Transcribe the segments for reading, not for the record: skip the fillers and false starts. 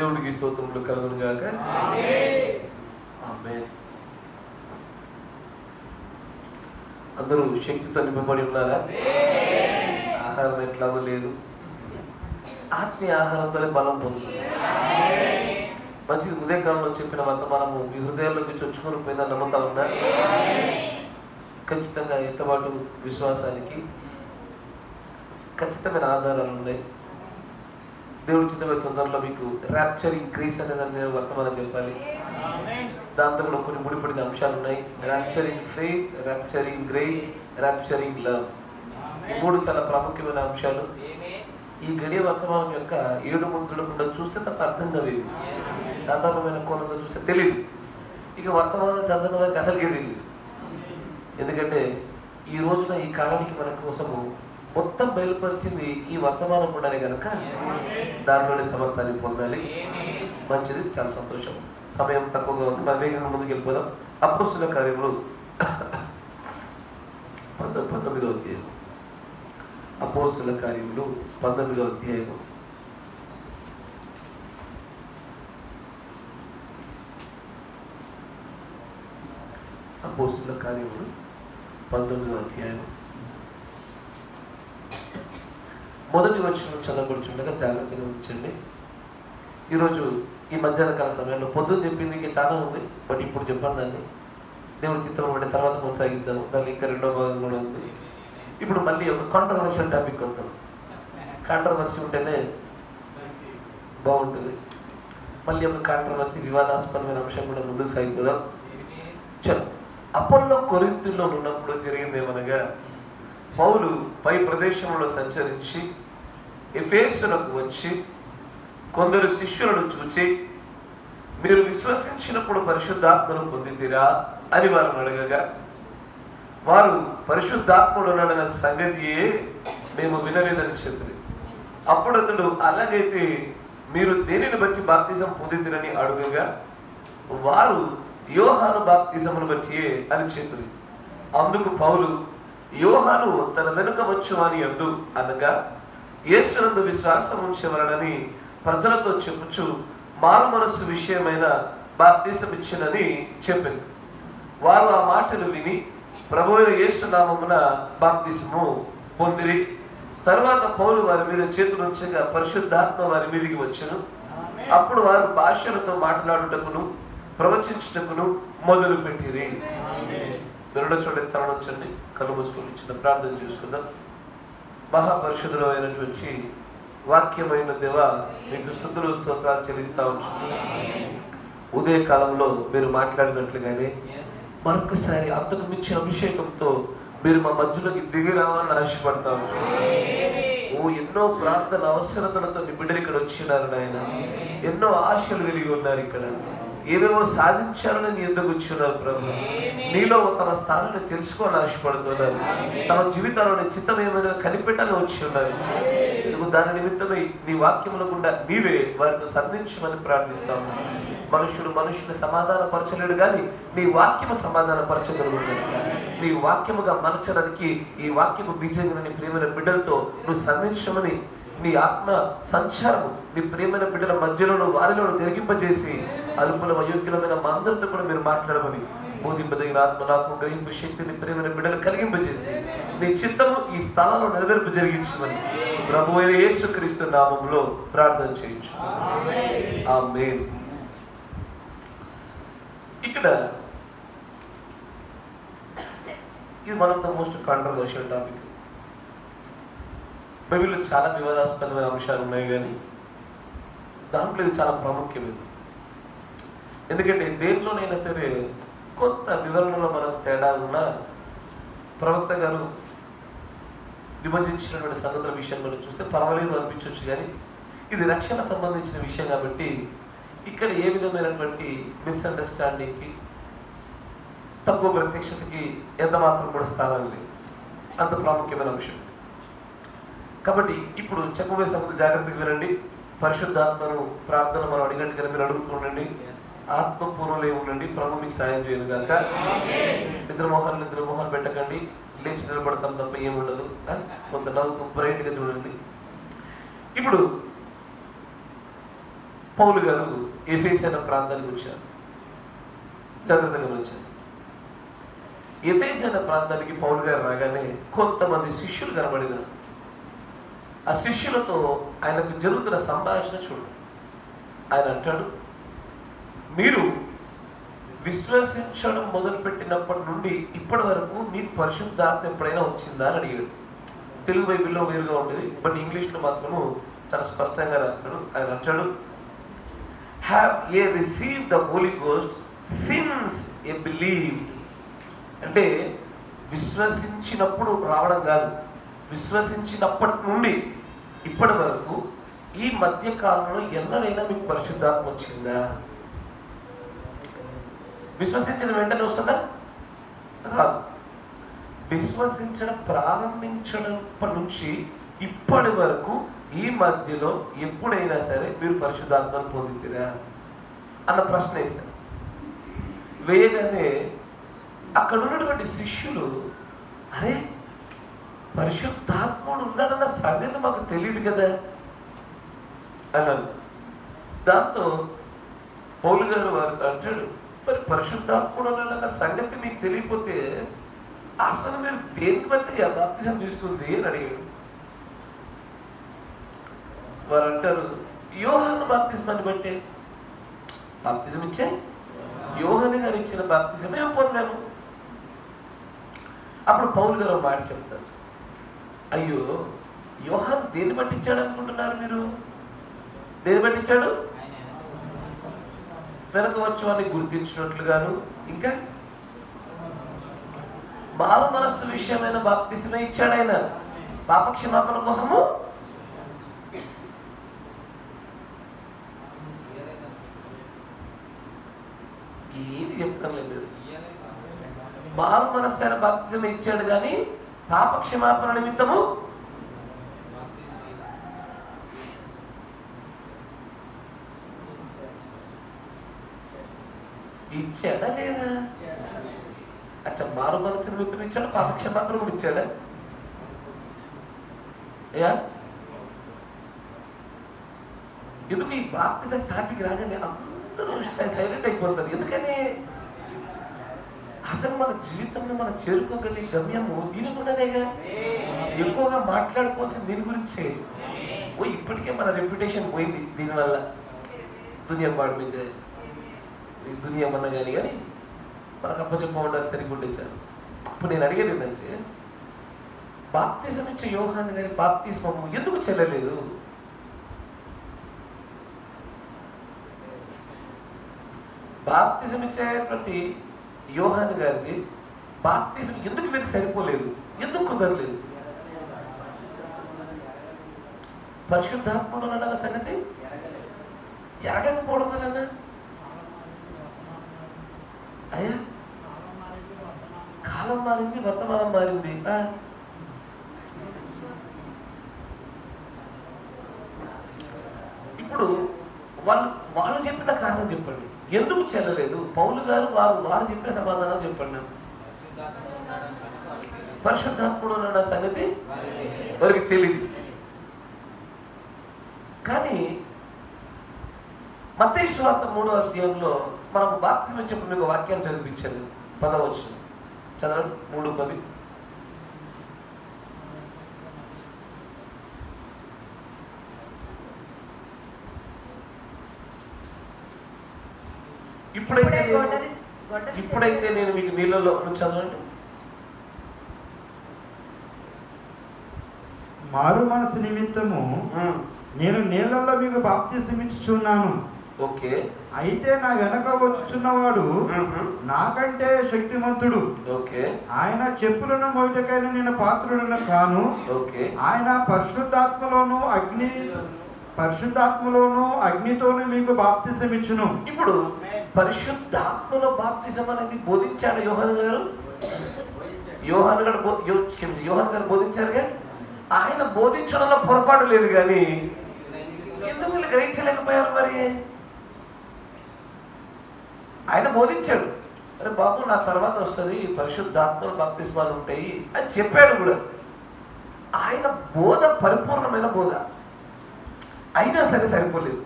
దేవుడికి స్తోత్రములు కలుగును గాక. ఆమేన్. అందరూ శక్తితో నింపబడి ఉన్నారా? ఆహారం ఎట్లాగో లేదు, ఆత్మీయ ఆహారంతోనే బలం పొందుతుంది. మంచిది. ఉదయకాలంలో చెప్పిన వర్తమానము మీ హృదయాల్లోకి చొచ్చుకొని పోయిందని నమ్ముతా ఉన్నా. ఖచ్చితంగా ఎత్తబాటు విశ్వాసానికి ఖచ్చితమైన ఆధారాలు ఉన్నాయి. దేవుడి చిత్తమైన తొందరలో మీకు ర్యాప్చరింగ్ గ్రేస్ అనేది నేను వర్తమానం చెప్పాలి. దాంతో కూడా కొన్ని ముడిపడిన అంశాలు ఉన్నాయి. ర్యాప్చరింగ్ ఫెయిత్, ర్యాప్చరింగ్ గ్రేస్, ర్యాప్చరింగ్ లవ్. ఈ మూడు చాలా ప్రాముఖ్యమైన అంశాలు. ఈ గడియ వర్తమానం యొక్క 7 ముద్రలు కూడా చూస్తే తప్ప అర్థం కాదు. సాధారణమైన కోణంతో చూస్తే తెలియదు. ఇక వర్తమానం చదవడం వారికి అసలుకే తెలియదు. ఎందుకంటే ఈ రోజున ఈ కాలానికి మన కోసము మొత్తం బయలుపరిచింది ఈ వర్తమానం కూడానే కనుక దానిలోనే సమస్తాన్ని పొందాలి. మంచిది, చాలా సంతోషం. సమయం తక్కువగా ఉంది, మన వేగంగా ముందుకు వెళ్ళిపోదాం. అపోస్తుల కార్యములు 19వ అధ్యాయం. అపోస్తుల కార్యములు 19వ అధ్యాయము. అపోస్తుల కార్యములు 19వ అధ్యాయం మొదటి వచనం చదవబడుచుండగా జాగ్రత్తగా ఉంచండి. ఈరోజు ఈ మధ్యాహ్న కాల సమయంలో పొద్దున్న చెప్పింది ఇంకా చాలా ఉంది, బట్ ఇప్పుడు చెప్పాను దాన్ని. దేవుడి చిత్రం పడే తర్వాత కొనసాగిద్దాము. దాన్ని ఇంకా 2వ భాగం కూడా ఉంది. ఇప్పుడు మళ్ళీ ఒక కాంట్రవర్షియల్ టాపిక్ వద్దాం. కాంట్రవర్సీ ఉంటేనే బాగుంటుంది. మళ్ళీ ఒక కాంట్రవర్సీ, వివాదాస్పదమైన అంశం కూడా ముందుకు సాగిపోదాం. చలో. అపోల్లో కొరింథీలో ఉన్నప్పుడు జరిగింది ఏమనగా, పౌలు పై ప్రదేశంలో సంచరించి ఎఫెసునకు వచ్చి కొందరు శిష్యులను చూచి, మీరు విశ్వసించినప్పుడు పరిశుద్ధాత్మను పొందితిరా అని వారిని అడగగా, వారు పరిశుద్ధాత్ముడు నడిన సంగతియే మేము వినలేదని చెప్పారు. అప్పుడు అతడు, అలాగైతే మీరు దేనిని బట్టి బాప్తిజం పొందితిరని అడుగగా, వారు యోహాను బాప్తిజమును బట్టి అని చెప్పారు. అందుకు పౌలు, యోహాను తన వెనుక వచ్చు అని అందు అనగా యేసునందు విశ్వాసం ఉంచేవారని ప్రజలతో చెప్పుచు మారు మనస్సు విషయమైన బాప్తిజం ఇచ్చినని చెప్పింది. వారు ఆ మాటలు విని ప్రభువైన యేసు నామమున బాప్తిజము పొందిరి. తర్వాత పౌలు వారి మీద చేతులు ఉంచగా పరిశుద్ధాత్మ వారి మీదికి వచ్చెను. అప్పుడు వారు భాషలతో మాట్లాడుటకును ప్రవచించుటకును మొదలు పెట్టిరి. మీరు చూడండి, తరణించండి, కళ్ళు మూసుకొని చిన్న ప్రార్థన చేసుకుందాం. మహాపరిశుద్ధులు అయినటువంటి వాక్యమైన దేవ, మీకు స్తుతులు స్తోత్రాలు చెల్లిస్తా ఉంచున్నాను. ఉదయకాలంలో మీరు మాట్లాడినట్లుగానే మరొకసారి అంతకు మించిన అభిషేకంతో మీరు మా మధ్యలోకి దిగి రావాలని ఆశపడతా ఉంచున్నాను. ఎన్నో ప్రార్థన అవసరతలతో మీ బిడ్డలు ఇక్కడ వచ్చినారు నాయన. ఎన్నో ఆశలు కలిగి ఉన్నారు. ఇక్కడ ఏవేవో సాధించాలని నీ ఎందుకు వచ్చినారు ప్రభు. నీలో తమ స్థానాన్ని తెలుసుకోవాలని ఆశపడుతున్నారు. తమ జీవితాల్లో చిత్తం ఏమైనా కనిపెట్టాలని వచ్చి ఉన్నారు. ఎందుకు దాని నిమిత్తమై నీ వాక్యముల గుండా నీవే వారితో సంధించమని ప్రార్థిస్తా ఉన్నాను. మనుషుని సమాధానపరచలేడు కానీ నీ వాక్యము సమాధానపరచగలరు కనుక నీ వాక్యముగా మలచడానికి ఈ వాక్యము బీజంగా నీ ప్రియమైన బిడ్డలతో నువ్వు సంధించమని, నీ ఆత్మ సంచారము నీ ప్రియమైన బిడ్డల మధ్యలో వారిలో జరిగింపజేసి అల్పుల అయోగ్యులమైన మా అందరితో కూడా మీరు మాట్లాడమని, బోధింపదగిన ఆత్మ నాకు గ్రహింపు శక్తిని ప్రియమైన బిడ్డలు కలిగింపజేసి నీ చిత్తము ఈ స్థలంలో నెరవేర్పు జరిగించమని ప్రభువైన యేసుక్రీస్తు నామములో ప్రార్థన చేయించు. ఆమేన్. ఇక్కడ ఇది one of the most controversial topic. బైబిల్లో చాలా వివాదాస్పదమైన అంశాలు ఉన్నాయి, కానీ దాంట్లో ఇది చాలా ప్రాముఖ్యమైనది. ఎందుకంటే దేంట్లోనైనా సరే కొత్త వివరణలో మనకు తేడా ఉన్న ప్రవక్త గారు విభజించినటువంటి సంగతుల విషయాన్ని మనం చూస్తే పర్వాలేదు అనిపించవచ్చు, కానీ ఇది రక్షణ సంబంధించిన విషయం కాబట్టి ఇక్కడ ఏ విధమైనటువంటి మిస్అండర్స్టాండింగ్కి, తక్కువ ప్రత్యక్షతకి ఎంత మాత్రం కూడా స్థానం లేదు. అంత ప్రాముఖ్యమైన అంశం కాబట్టి ఇప్పుడు చెప్పబోయే సంగతి జాగ్రత్తగా వినండి. పరిశుద్ధాత్మను ప్రార్థన మనం అడిగినట్టుగా మీరు అడుగుతూ ఉండండి. ఆత్మపూర్వలే ఉండండి. ప్రభు మీకు సాయం చేయను గాక. నిద్ర మొహాలు పెట్టకండి. లేచి నిలబడతాం తప్ప ఏముండదు. కొంత నవ్వుతూ బ్రైట్గా చూడండి. ఇప్పుడు పౌలు గారు ఎఫెసు అనే ప్రాంతానికి వచ్చారు. జాగ్రత్తగా వచ్చారు. ఎఫెసు అనే ప్రాంతానికి పౌలు గారు రాగానే కొంతమంది శిష్యులు కనబడినారు. ఆ శిష్యులతో ఆయనకు జరుగుతున్న సంభాషణ చూడు. ఆయన అంటాడు, మీరు విశ్వసించడం మొదలుపెట్టినప్పటి నుండి ఇప్పటి వరకు మీకు పరిశుద్ధాత్మ ఎప్పుడైనా వచ్చిందా అని అడిగాడు. తెలుగు బైబిల్లో వేరుగా ఉంటుంది, బట్ ఇంగ్లీష్లో మాత్రము చాలా స్పష్టంగా రాస్తాడు. ఆయన అంటాడు, have ye received the holy ghost since ye believed. అంటే విశ్వసించినప్పుడు రావడం కాదు, విశ్వసించినప్పటి నుండి ఇప్పటి వరకు ఈ మధ్య కాలంలో ఎన్నడైనా మీకు పరిశుద్ధాత్మ వచ్చిందా? విశ్వసించిన వెంటనే వస్తుందా? రాదు. విశ్వసించడం ప్రారంభించినప్పటి నుంచి ఇప్పటి వరకు ఈ మధ్యలో ఎప్పుడైనా సరే మీరు పరిశుద్ధాత్మను పొందితేరా అన్న ప్రశ్న వేశారు. వేయగానే అక్కడ ఉన్నటువంటి శిష్యులు, అరే పరిశుద్ధాత్ముడు ఉన్నాడన్న సంగతి మాకు తెలియదు కదా అన్నాను. దాంతో పౌలు గారు వారితో అంటాడు, మరి పరిశుద్ధాత్ముడు ఉన్నాడన్న సంగతి మీకు తెలియకపోతే అసలు మీరు దేన్ని బట్టి బాప్తిజం తీసుకుంది అని అడిగాడు. వారు అంటారు, యోహాను బాప్తిజమాన్ని బట్టే. బాప్తిజం ఇచ్చే యోహాను గారు ఇచ్చిన బాప్తిజం మేము పొందాము. అప్పుడు పౌలు గారు మాట చెప్తారు, అయ్యో యోహాను దేన్ని బట్టి ఇచ్చాడు అనుకుంటున్నారు మీరు? దేన్ని బట్టి ఇచ్చాడు? వెనక వచ్చి వారిని గుర్తించినట్లుగాను, ఇంకా మారు మనస్సు విషయమైన బాప్తిజమే ఇచ్చాడు. ఆయన పాపక్షమాపణ కోసము. ఏది చెప్పడం లేదు. మారు మనస్సు అయిన బాప్తిజమే ఇచ్చాడు కానీ పాపక్షమాపణ నిమిత్తము ఇచ్చాడా లేదా? అచ్చా, మారు మనసు నిమిత్తం ఇచ్చాడు, పాపక్షమాపణ కూడా ఇచ్చాడా? ఎందుకు ఈ బాప్తిజం టాపిక్ రాగానే అందరూ సైలెంట్ అయిపోతారు? ఎందుకని? అసలు మన జీవితంలో మనం చేరుకోగలిగే గమ్యము దీని కూడానేగా. ఎక్కువగా మాట్లాడుకోవాల్సింది దీని గురించే. ఇప్పటికే మన రెప్యుటేషన్ పోయింది దీనివల్ల. దునియా పాడిపించే దునియా మన కానీ మనకు అప్పచెప్పబడ్డారు సరిగుండించారు. ఇప్పుడు నేను అడిగేది ఏంటంటే, బాప్తిజం ఇచ్చే యోహాను గారి బాప్తిస్మము ఎందుకు చెల్లలేదు? బాప్తిజం ఇచ్చేటువంటి యోహాను గారిది బాప్తిజం ఎందుకు వీరికి సరిపోలేదు? ఎందుకు కుదరలేదు? పరిశుద్ధాత్ముడు అన్న సంగతి ఎరగకపోవడం వలన. అయ్యా, కాలం మారింది, వర్తమానం మారింది. ఇప్పుడు వాళ్ళు చెప్పిన కారణం చెప్పండి, ఎందుకు చెల్లలేదు? పౌలు గారు వారు చెప్పిన సమాధానాలు చెప్పండి. పరిశుద్ధాత్ముడు అన్న సంగతి వారికి తెలియదు. కానీ మత్తయి సువార్త 3వ అధ్యాయంలో మనం బాప్తిజం ఇచ్చినప్పుడు మీకు వాక్యాన్ని చదివించాను. 10వ వచనం చదవండి. 3:10. ఇప్పుడైతే నేను మీకు నీళ్ళలో చదవండి. మారు మనసు నిమిత్తము నేను నీళ్ళల్లో మీకు బాప్తిజం ఇచ్చుచున్నాను. ఓకే. అయితే నా వెనక వచ్చుచున్నవాడు నాకంటే శక్తిమంతుడు. ఓకే. ఆయన చెప్పులను మోయటకైనా నేను పాత్రుడను కాను. ఓకే. ఆయన పరిశుద్ధాత్మలోను అగ్నితోను మీకు బాప్తిజం ఇచ్చును. ఇప్పుడు పరిశుద్ధాత్మలో బాప్తిజం అనేది బోధించాడు యోహాను గారు. యోహాను గారు బోధించారుగా. ఆయన బోధించడంలో పొరపాటు లేదు, కానీ ఎందుకు వీళ్ళు గ్రహించలేకపోయారు? మరి ఆయన బోధించాడు, అరే బాబు నా తర్వాత వస్తుంది పరిశుద్ధాత్మలు బాప్తిస్మాలు ఉంటాయి అని చెప్పాడు కూడా. ఆయన బోధ పరిపూర్ణమైన బోధ అయినా సరే సరిపోలేదు.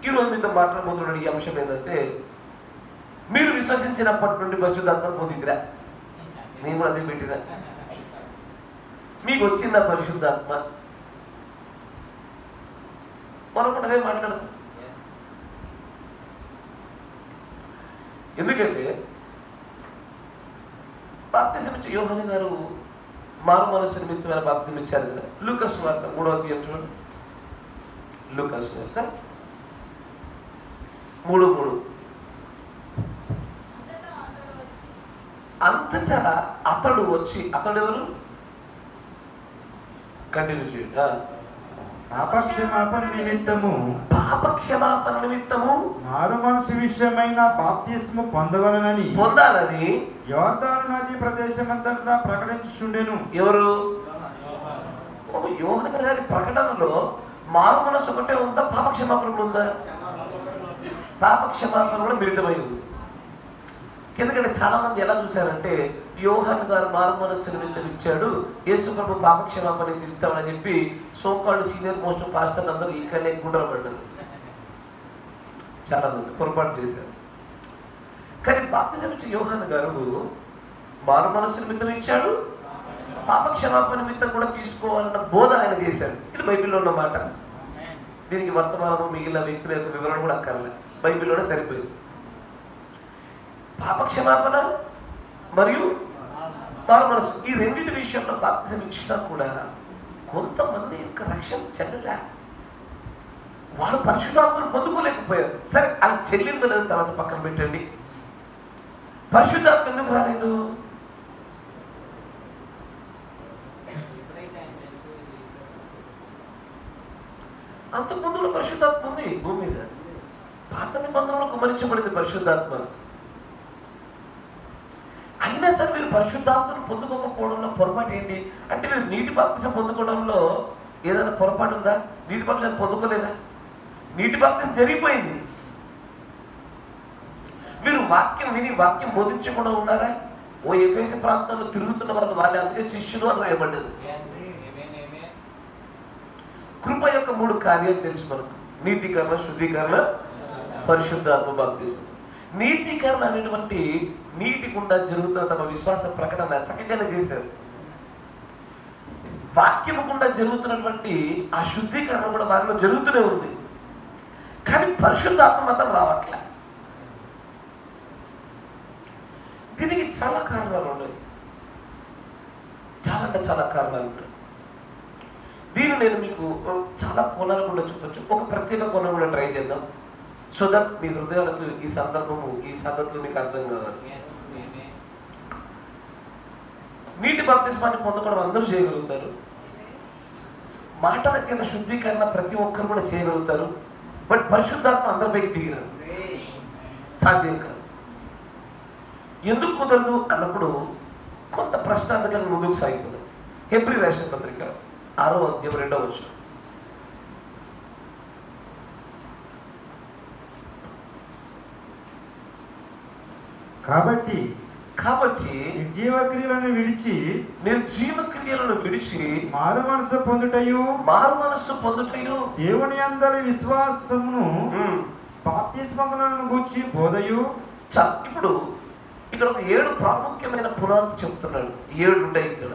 ఈరోజు మీతో మాట్లాడబోతున్న ఈ అంశం ఏంటంటే, మీరు విశ్వసించినప్పటి నుండి పరిశుద్ధాత్మను పొందిదిరా. నేను కూడా అదే పెట్టినా. మీకు వచ్చిందా పరిశుద్ధాత్మ? మనం కూడా అదే మాట్లాడతాం. ఎందుకంటే బాప్తిసం ఇచ్చే యోహాను గారు మారు మనస్సు నిమిత్తమైన బాప్తిసం ఇచ్చారు కదా. లూకాసు వార్త 3వ అధ్యాయం చూడండి. లూకాసు వార్త 3:3. అంతటా అతడు వచ్చి, అతడు ఎవరు? కంటిన్యూ చేయండి. పాపక్షమాపణ నిమిత్తము మారు మనసు విషయమైన బాప్తిస్ము పొందాలని యోర్దాను నది ప్రదేశమంతటా ప్రకటించుచుండెను. ఎవరు? యోహాను గారి ప్రకటనలో మారు మనసు ఒకటే ఉందా? పాపక్షమాపణ కూడా ఉందా? పాపక్షమాపణ కూడా మిళితమై ఉంది. ఎందుకంటే చాలా మంది ఎలా చూశారంటే, యోహాను గారు మారు మనస్సు నిమిత్తం ఇచ్చాడు, యేసు ప్రభు పాపక్షమాపణ ఇస్తామని చెప్పి సోకాల్డ్ సీనియర్ మోస్ట్ పాస్టర్లు అందరూ ఇక్కడనే గుండెలు పడ్డారు. చాలా మంది పొరపాటు చేశారు. కానీ బాప్తిసం ఇచ్చే యోహాను గారు మారు మనస్సు నిమిత్తం ఇచ్చాడు, పాపక్షమాపణ నిమిత్తం కూడా తీసుకోవాలన్న బోధ ఆయన చేశాడు. ఇది బైబిల్లో ఉన్న మాట. దీనికి వర్తమానము మిగిలిన వ్యక్తుల యొక్క వివరణ కూడా అక్కర్లే, బైబిల్లోనే సరిపోయింది. పాపక్షమాపణ మరియు మారు మనసు, ఈ రెండింటి విషయంలో బాప్తిసం ఇచ్చినా కూడా కొంతమంది యొక్క రక్షణ చెల్లెలే, వారు పరిశుద్ధాత్మను పొందుకోలేకపోయారు. సరే, అది చెల్లిందో లేదో తర్వాత పక్కన పెట్టండి. పరిశుద్ధాత్మ ఎందుకు రాలేదు? అంతకుముందులో పరిశుద్ధాత్మ ఉంది భూమి మీద. పాత నిబంధనలో కుమరించబడింది పరిశుద్ధాత్మ. అయినా సరే మీరు పరిశుద్ధాత్మను పొందుకోకపోవడంలో పొరపాటు ఏంటి అంటే, మీరు నీటి బాప్తిసం పొందుకోవడంలో ఏదైనా పొరపాటు ఉందా? నీటి బాప్తిసం పొందుకోలేదా? నీటి బాప్తిసం జరిగిపోయింది. మీరు వాక్యం విని వాక్యం బోధించకుండా ఉన్నారా? ఓ ఎఫెసు ప్రాంతంలో తిరుగుతున్న వాళ్ళే అందుకే శిష్యులు అని రాయబడ్డది. కృప యొక్క 3 కార్యాలు తెలుసు మనకు: నీతీకరణ, శుద్ధీకరణ, పరిశుద్ధాత్మ బాప్తిసం. నీతీకరణ అనేటువంటి నీటి గుండా జరుగుతున్న తమ విశ్వాస ప్రకటన చక్కగానే చేశారు. వాక్యము గుండా జరుగుతున్నటువంటి ఆ శుద్ధీకరణ కూడా వారిలో జరుగుతూనే ఉంది. కానీ పరిశుద్ధాత్మ మాత్రం రావట్లే. దీనికి చాలా కారణాలు ఉన్నాయి, చాలా అంటే చాలా కారణాలు ఉన్నాయి. దీన్ని నేను మీకు చాలా కోణాలు కూడా చూపొచ్చు. ఒక ప్రత్యేక కోణం కూడా ట్రై చేద్దాం, సో దట్ మీ హృదయాలకు ఈ సందర్భము, ఈ సంగతులు మీకు అర్థం కావాలి. నీటి బాప్తిస్మాన్ని పొందుకోవడం అందరూ చేయగలుగుతారు. మాటల చేత శుద్ధీకరణ ప్రతి ఒక్కరు కూడా చేయగలుగుతారు. బట్ పరిశుద్ధాత్మ అందరిపైకి దిగిరారు, సాధ్యం కాదు. ఎందుకు కుదరదు అన్నప్పుడు కొంత ప్రశ్నార్థకాలను ముందుకు సాగిపోతాం. హెబ్రీ రాసిన పత్రిక 6వ అధ్యాయం 2వ వచనం. కాబట్టి నిర్జీవక్రియలను విడిచి మారు మనసు పొందుటయు దేవుని అందరి విశ్వాసమును బాప్తిస్మములను గూర్చి బోధయు. ఇప్పుడు ఇక్కడ ఒక 7 ప్రాముఖ్యమైన పునాదులు చెప్తున్నాడు. 7 ఉంటాయి ఇక్కడ.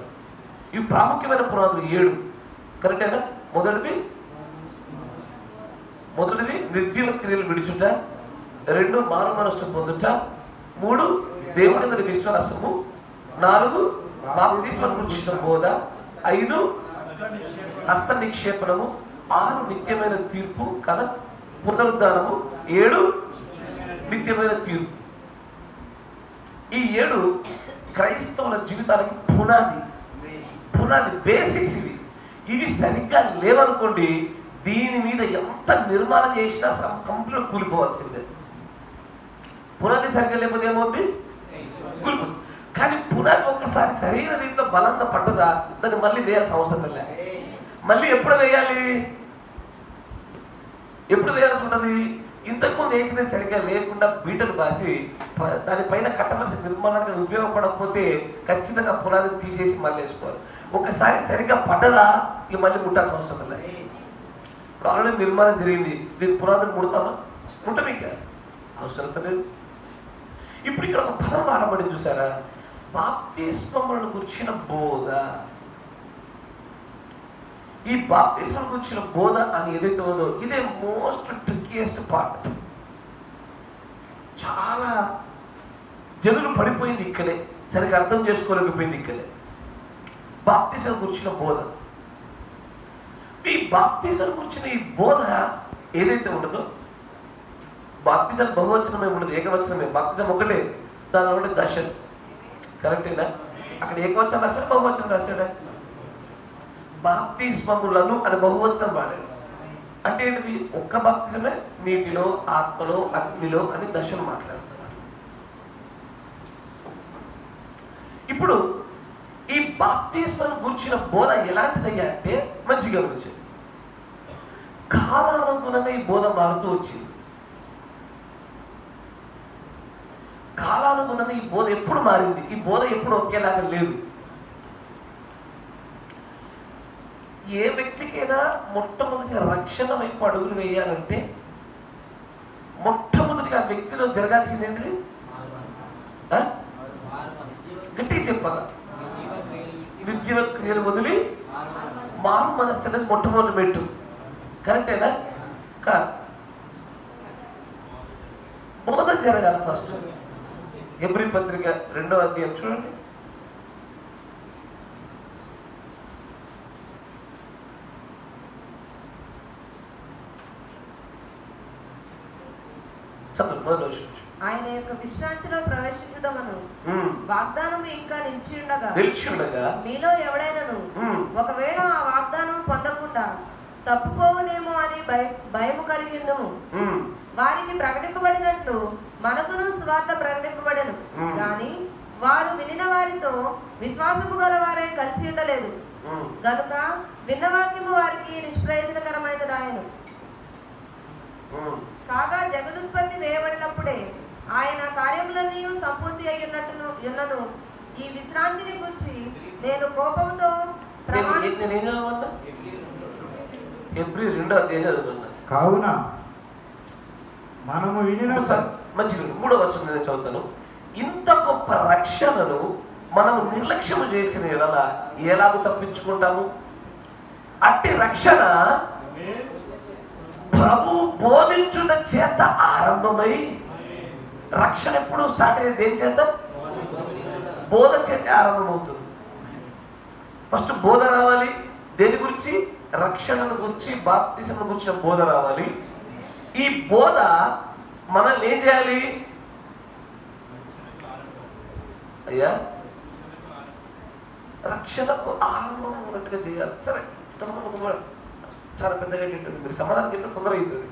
ఇవి ప్రాముఖ్యమైన పునాదులు 7. కరెక్టేనా? మొదటిది నిర్జీవ క్రియలు విడుచుట, 2 మారు మనస్సు పొందుట, 3 దేవుని అందరి విశ్వాసము, 4 బాప్తిస్మం గురించిన బోధ, 5 హస్త నిక్షేపణము, 6 నిత్యమైన తీర్పు కదా, పునరుద్ధానము, 7 నిత్యమైన తీర్పు. ఈ 7 క్రైస్తవుల జీవితాలకి పునాది బేసిక్స్. ఇవి సరిగ్గా లేవనుకోండి, దీని మీద ఎంత నిర్మాణం చేసినా కంప్లీట్ కూలిపోవాల్సిందే. పునాది సరిగ్గా లేకపోతే ఏమవుద్ది? కూలిపోతుంది. కానీ పునాది ఒక్కసారి సరైన రీతిలో బలంగా పట్టదా, దాన్ని మళ్ళీ వేయాల్సిన అవసరం లే. మళ్ళీ ఎప్పుడు వేయాలి? ఎప్పుడు వేయాల్సి ఉంటుంది? ఇంతకుముందు వేసినది సరిగ్గా లేకుండా బీటలు బాసి దానిపైన కట్టవలసిన నిర్మాణానికి ఉపయోగపడకపోతే ఖచ్చితంగా పునాదిని తీసేసి మళ్ళీ వేసుకోవాలి. ఒకసారి సరిగ్గా పడ్డదా ఇక మళ్ళీ ముట్టాల్సిన అవసరం లేదు. ఇప్పుడు ఆల్రెడీ నిర్మాణం జరిగింది, దీని పునాదిని ముడతామా? ముట్టం ఇంకా అవసరత లేదు. ఇప్పుడు ఇక్కడ ఒక పదం వాడబడింది చూసారా, బాప్తిస్మములను గురించిన బోధ. ఈ బాప్తిస్మం గురించిన బోధ అని ఏదైతే ఉందో ఇదే మోస్ట్ ట్రిక్కియెస్ట్ పార్ట్. చాలా జనులు పడిపోయింది ఇక్కడే, సరిగ్గా అర్థం చేసుకోలేకపోయింది ఇక్కడే. బాప్తిజం గురించిన బోధ, ఈ బాప్తిజం గురించిన ఈ బోధ ఏదైతే ఉండదో, బాప్తిజం బహువచనమే ఉండదు, ఏకవచనమే. బాప్తిజం ఒకటే, దాని ఒకటి దశలు. కరెక్టేనా? అక్కడ ఏకవచనం రాశాడు, బహువచనం రాశాడా? బాప్తిస్మములను అని బహువచనం వాడాడు. అంటే ఏంటిది? ఒక్క బాప్తిజమే, నీటిలో, ఆత్మలో, అగ్నిలో అని దశలు మాట్లాడుతున్నాడు. ఇప్పుడు ఈ బాప్తిస్మం గురించిన బోధ ఎలాంటిదయ్యా అంటే, మంచిగా గమనించండి, కాలానుగుణంగా ఈ బోధ మారుతూ వచ్చింది. కాలానుగుణంగా ఈ బోధ ఎప్పుడు మారింది? ఈ బోధ ఎప్పుడు ఒకేలాగా లేదు. ఏ వ్యక్తికైనా మొట్టమొదటిగా రక్షణ వైపు అడుగులు వేయాలంటే మొట్టమొదటిగా ఆ వ్యక్తిలో జరగాల్సింది ఏంటిది? గట్టిగా చెప్పాలా? నిర్జీవ క్రియలు వదిలి మారు మనస్సు అనేది మొట్టమొదటి పెట్టు. కరెక్టేనా? కాదు, బోధ జరగాల ఫస్ట్. హెబ్రీ పత్రిక 2వ అధ్యాయం చూడండి. ఆయన యొక్క విశ్రాంతిలో ప్రవేశించుదామను వాగ్దానం ఇంకా నిలిచి ఉండగా మీలో ఎవడైనాను ఒకవేళ ఆ వాగ్దానం పొందకుండా తప్పుకోవునేమో అని భయము కలిగిందము. వారికి ప్రకటింపబడినట్లు మనకును సువార్త ప్రకటింపబడెను, గాని వారు వినిన వారితో విశ్వాసము గల వారే కలిసి ఉండలేదు గనుక విన్న వాక్యము వారికి నిష్ప్రయోజనకరమైనదాయను. కాగా జగదుత్పత్తి వేయబడినప్పుడే ఆయన కార్యములన్నీ సంపూర్తి అయ్యున్నను ఈ విశ్రాంతిని గురించి నేను కోపంతో కావున మనము వినిన మంచిగా 3వ వచనం నేను చదువుతాను. ఇంత గొప్ప రక్షణను మనం నిర్లక్ష్యం చేసిన ఎలాగూ తప్పించుకుంటాము? అట్టి రక్షణ ప్రభు బోధించుట చేత ఆరంభమై, రక్షణ ఎప్పుడు స్టార్ట్ అయ్యేది? దేని చేత? బోధ చేత ఆరంభమవుతుంది. ఫస్ట్ బోధ రావాలి. దేని గురించి? రక్షణను గురించి, బాప్తిజం గురించి బోధ రావాలి. ఈ బోధ మనల్ని ఏం చేయాలి అయ్యా? రక్షణకు ఆరంభం ఉన్నట్టుగా చేయాలి. సరే, చాలా పెద్దగా ఏంటంటే మీరు సమాధానం ఏంటో తొందర అవుతుంది.